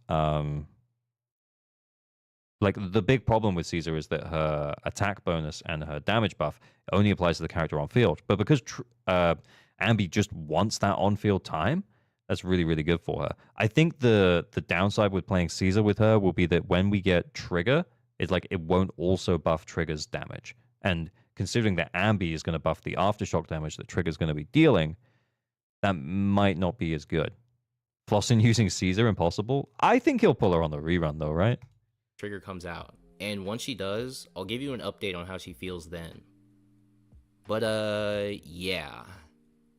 like, the big problem with Caesar is that her attack bonus and her damage buff only applies to the character on field. But because Ambi just wants that on-field time, that's really, really good for her. I think the downside with playing Caesar with her will be that when we get Trigger, it's like it won't also buff Trigger's damage. And considering that Ambi is going to buff the Aftershock damage that Trigger's going to be dealing, that might not be as good. Flossin using Caesar, impossible? I think he'll pull her on the rerun, though, right? Trigger comes out. And once she does, I'll give you an update on how she feels then. But, yeah.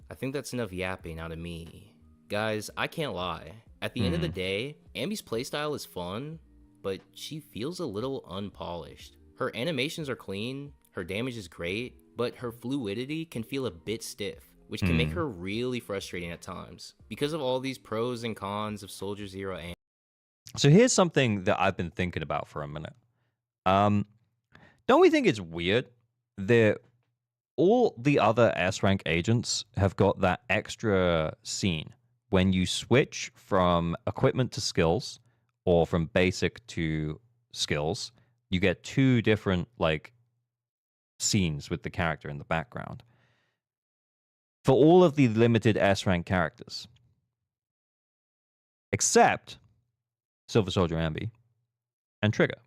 I think that's enough yapping out of me. Guys, I can't lie. At the end of the day, Ambi's playstyle is fun, but she feels a little unpolished. Her animations are clean, her damage is great, but her fluidity can feel a bit stiff, which can make her really frustrating at times because of all these pros and cons of zzzero and... So here's something that I've been thinking about for a minute. Don't we think it's weird that all the other S-rank agents have got that extra scene when you switch from equipment to skills or from basic to skills, you get two different, like, scenes with the character in the background. For all of the limited S-rank characters. Except Silver Soldier Ambi and Trigger.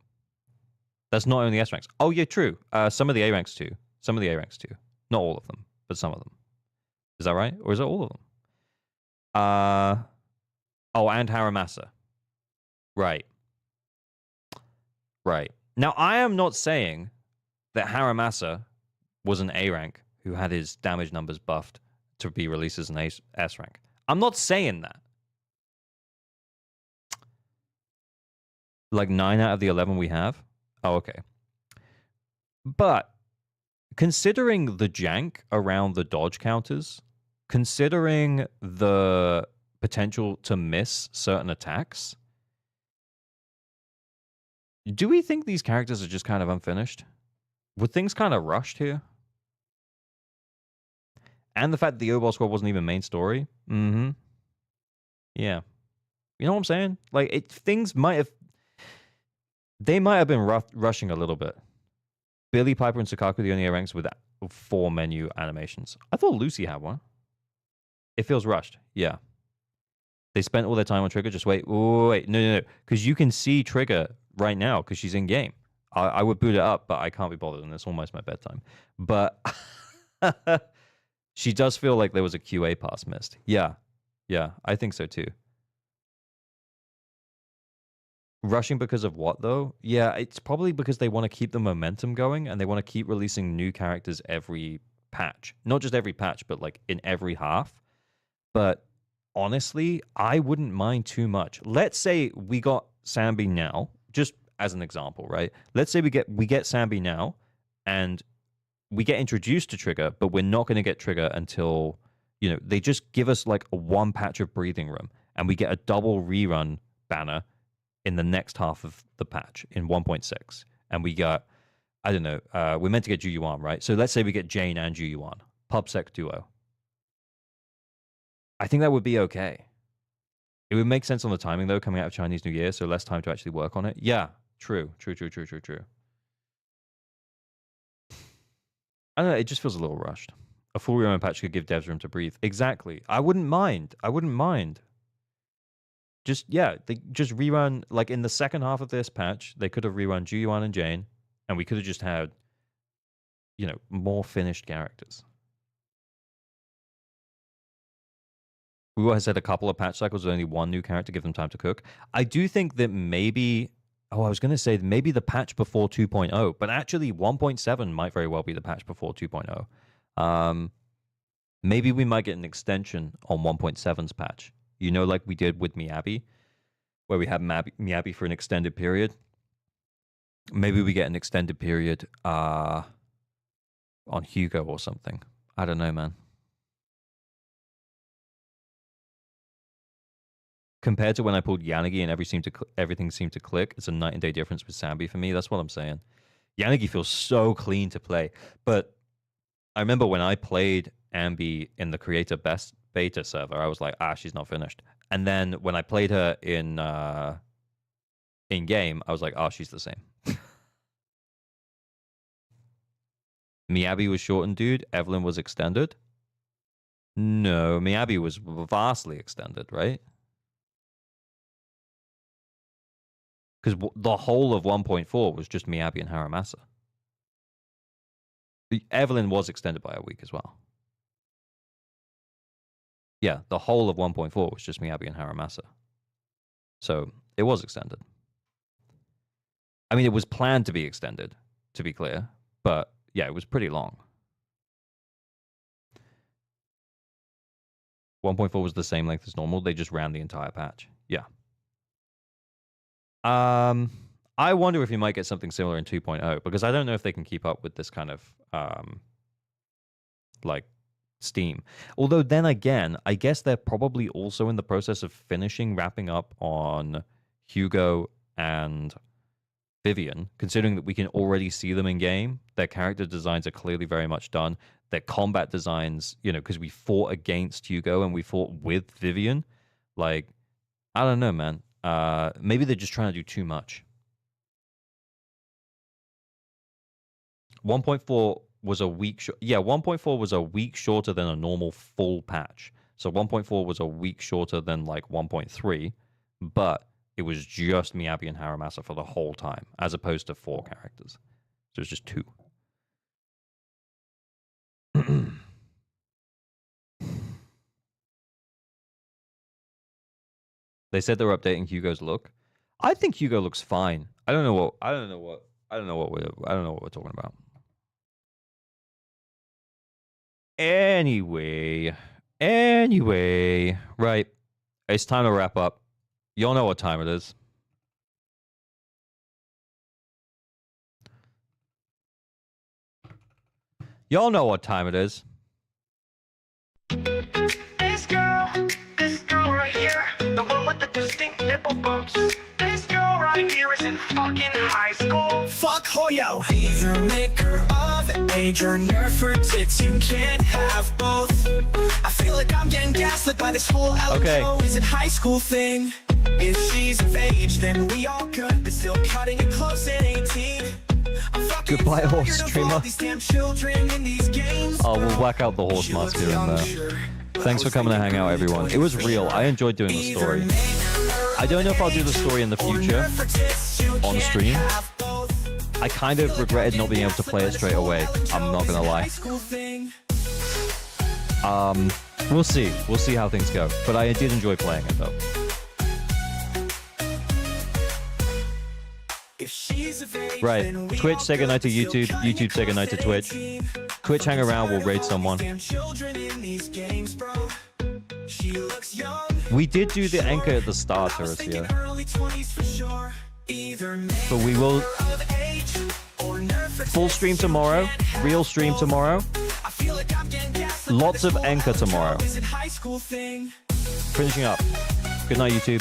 That's not only S-ranks. Oh, yeah, true. Some of the A-ranks too. Some of the A-ranks too. Not all of them, but some of them. Is that right? Or is it all of them? Oh, and Haramasa. Right. Right. Now, I am not saying that Haramasa was an A-rank who had his damage numbers buffed to be released as an S rank. I'm not saying that. Like 9 out of the 11 we have? Oh, okay. But considering the jank around the dodge counters, considering the potential to miss certain attacks, do we think these characters are just kind of unfinished? Were things kind of rushed here? And the fact that the Overwatch squad wasn't even main story? Mm-hmm. Yeah. You know what I'm saying? Like, things might have... They might have been rushing a little bit. Billy, Piper, and Sukaku, the only ranks with 4 menu animations. I thought Lucy had one. It feels rushed. Yeah. They spent all their time on Trigger. Just wait. Wait. No. Because you can see Trigger right now because she's in game. I would boot it up, but I can't be bothered, and it's almost my bedtime. But she does feel like there was a QA pass missed. Yeah, I think so too. Rushing because of what, though? Yeah, it's probably because they want to keep the momentum going, and they want to keep releasing new characters every patch. Not just every patch, but like in every half. But honestly, I wouldn't mind too much. Let's say we got Sambi now, just as an example, right? Let's say we get Sambi now, and we get introduced to Trigger, but we're not going to get Trigger until, you know, they just give us like a 1 patch of breathing room, and we get a double rerun banner in the next half of the patch in 1.6. And we got, I don't know, we're meant to get Juyuan, right? So let's say we get Jane and Juyuan, PubSec duo. I think that would be okay. It would make sense on the timing, though, coming out of Chinese New Year, so less time to actually work on it. Yeah, true. I don't know, it just feels a little rushed. A full rerun patch could give devs room to breathe. Exactly. I wouldn't mind. Just, yeah, they just rerun, like in the second half of this patch, they could have rerun Juyuan and Jane, and we could have just had, you know, more finished characters. We said a couple of patch cycles with only 1 new character, give them time to cook. I do think that maybe, I was going to say maybe the patch before 2.0, but actually 1.7 might very well be the patch before 2.0. Maybe we might get an extension on 1.7's patch. You know, like we did with Miyabi, where we had Miyabi for an extended period. Maybe we get an extended period on Hugo or something. I don't know, man. Compared to when I pulled Yanagi and everything seemed to click, it's a night and day difference with Sambi for me. That's what I'm saying. Yanagi feels so clean to play. But I remember when I played Ambi in the Creator Best Beta server, I was like, she's not finished. And then when I played her in game, I was like, she's the same. Miyabi was shortened, dude. Evelyn was extended. No, Miyabi was vastly extended, right? Because the whole of 1.4 was just Miyabi and Haramasa. Evelyn was extended by a week as well. Yeah, the whole of 1.4 was just Miyabi and Haramasa. So it was extended. I mean, it was planned to be extended, to be clear. But yeah, it was pretty long. 1.4 was the same length as normal. They just ran the entire patch. Yeah. I wonder if you might get something similar in 2.0, because I don't know if they can keep up with this kind of like Steam. Although then again, I guess they're probably also in the process of wrapping up on Hugo and Vivian, considering that we can already see them in game. Their character designs are clearly very much done. Their combat designs, you know, because we fought against Hugo and we fought with Vivian. Like, I don't know, man. Maybe they're just trying to do too much. 1.4 was a week 1.4 was a week shorter than a normal full patch. So 1.4 was a week shorter than like 1.3, but it was just Miyabi and Haramasa for the whole time, as opposed to 4 characters. So it's just 2. They said they were updating Hugo's look. I think Hugo looks fine. I don't know what we're talking about. Anyway, right. It's time to wrap up. Y'all know what time it is. Y'all know what time it is. This girl right here, the one with the distinct nipple bumps. This girl right here is in fucking high school. Fuck Hoyo. Either maker of age or nerf her tits, you can't have both. I feel like I'm getting gaslit by this whole LMO. Is it high school thing? If she's of age, then we all good, but still cutting it close at 18. Goodbye, horse streamer. Oh, we'll whack out the horse mask here and there. Thanks for coming to hang out, everyone. It was real. I enjoyed doing the story. I don't know if I'll do the story in the future on stream. I kind of regretted not being able to play it straight away. I'm not gonna lie. We'll see. We'll see how things go. But I did enjoy playing it, though. Right. Twitch, say goodnight to YouTube. YouTube, say goodnight to Twitch. Twitch, hang around. We'll raid someone. We did do the anchor at the start, Teresia. But we will... Full stream tomorrow. Real stream tomorrow. Lots of anchor tomorrow. Finishing up. Good night, YouTube.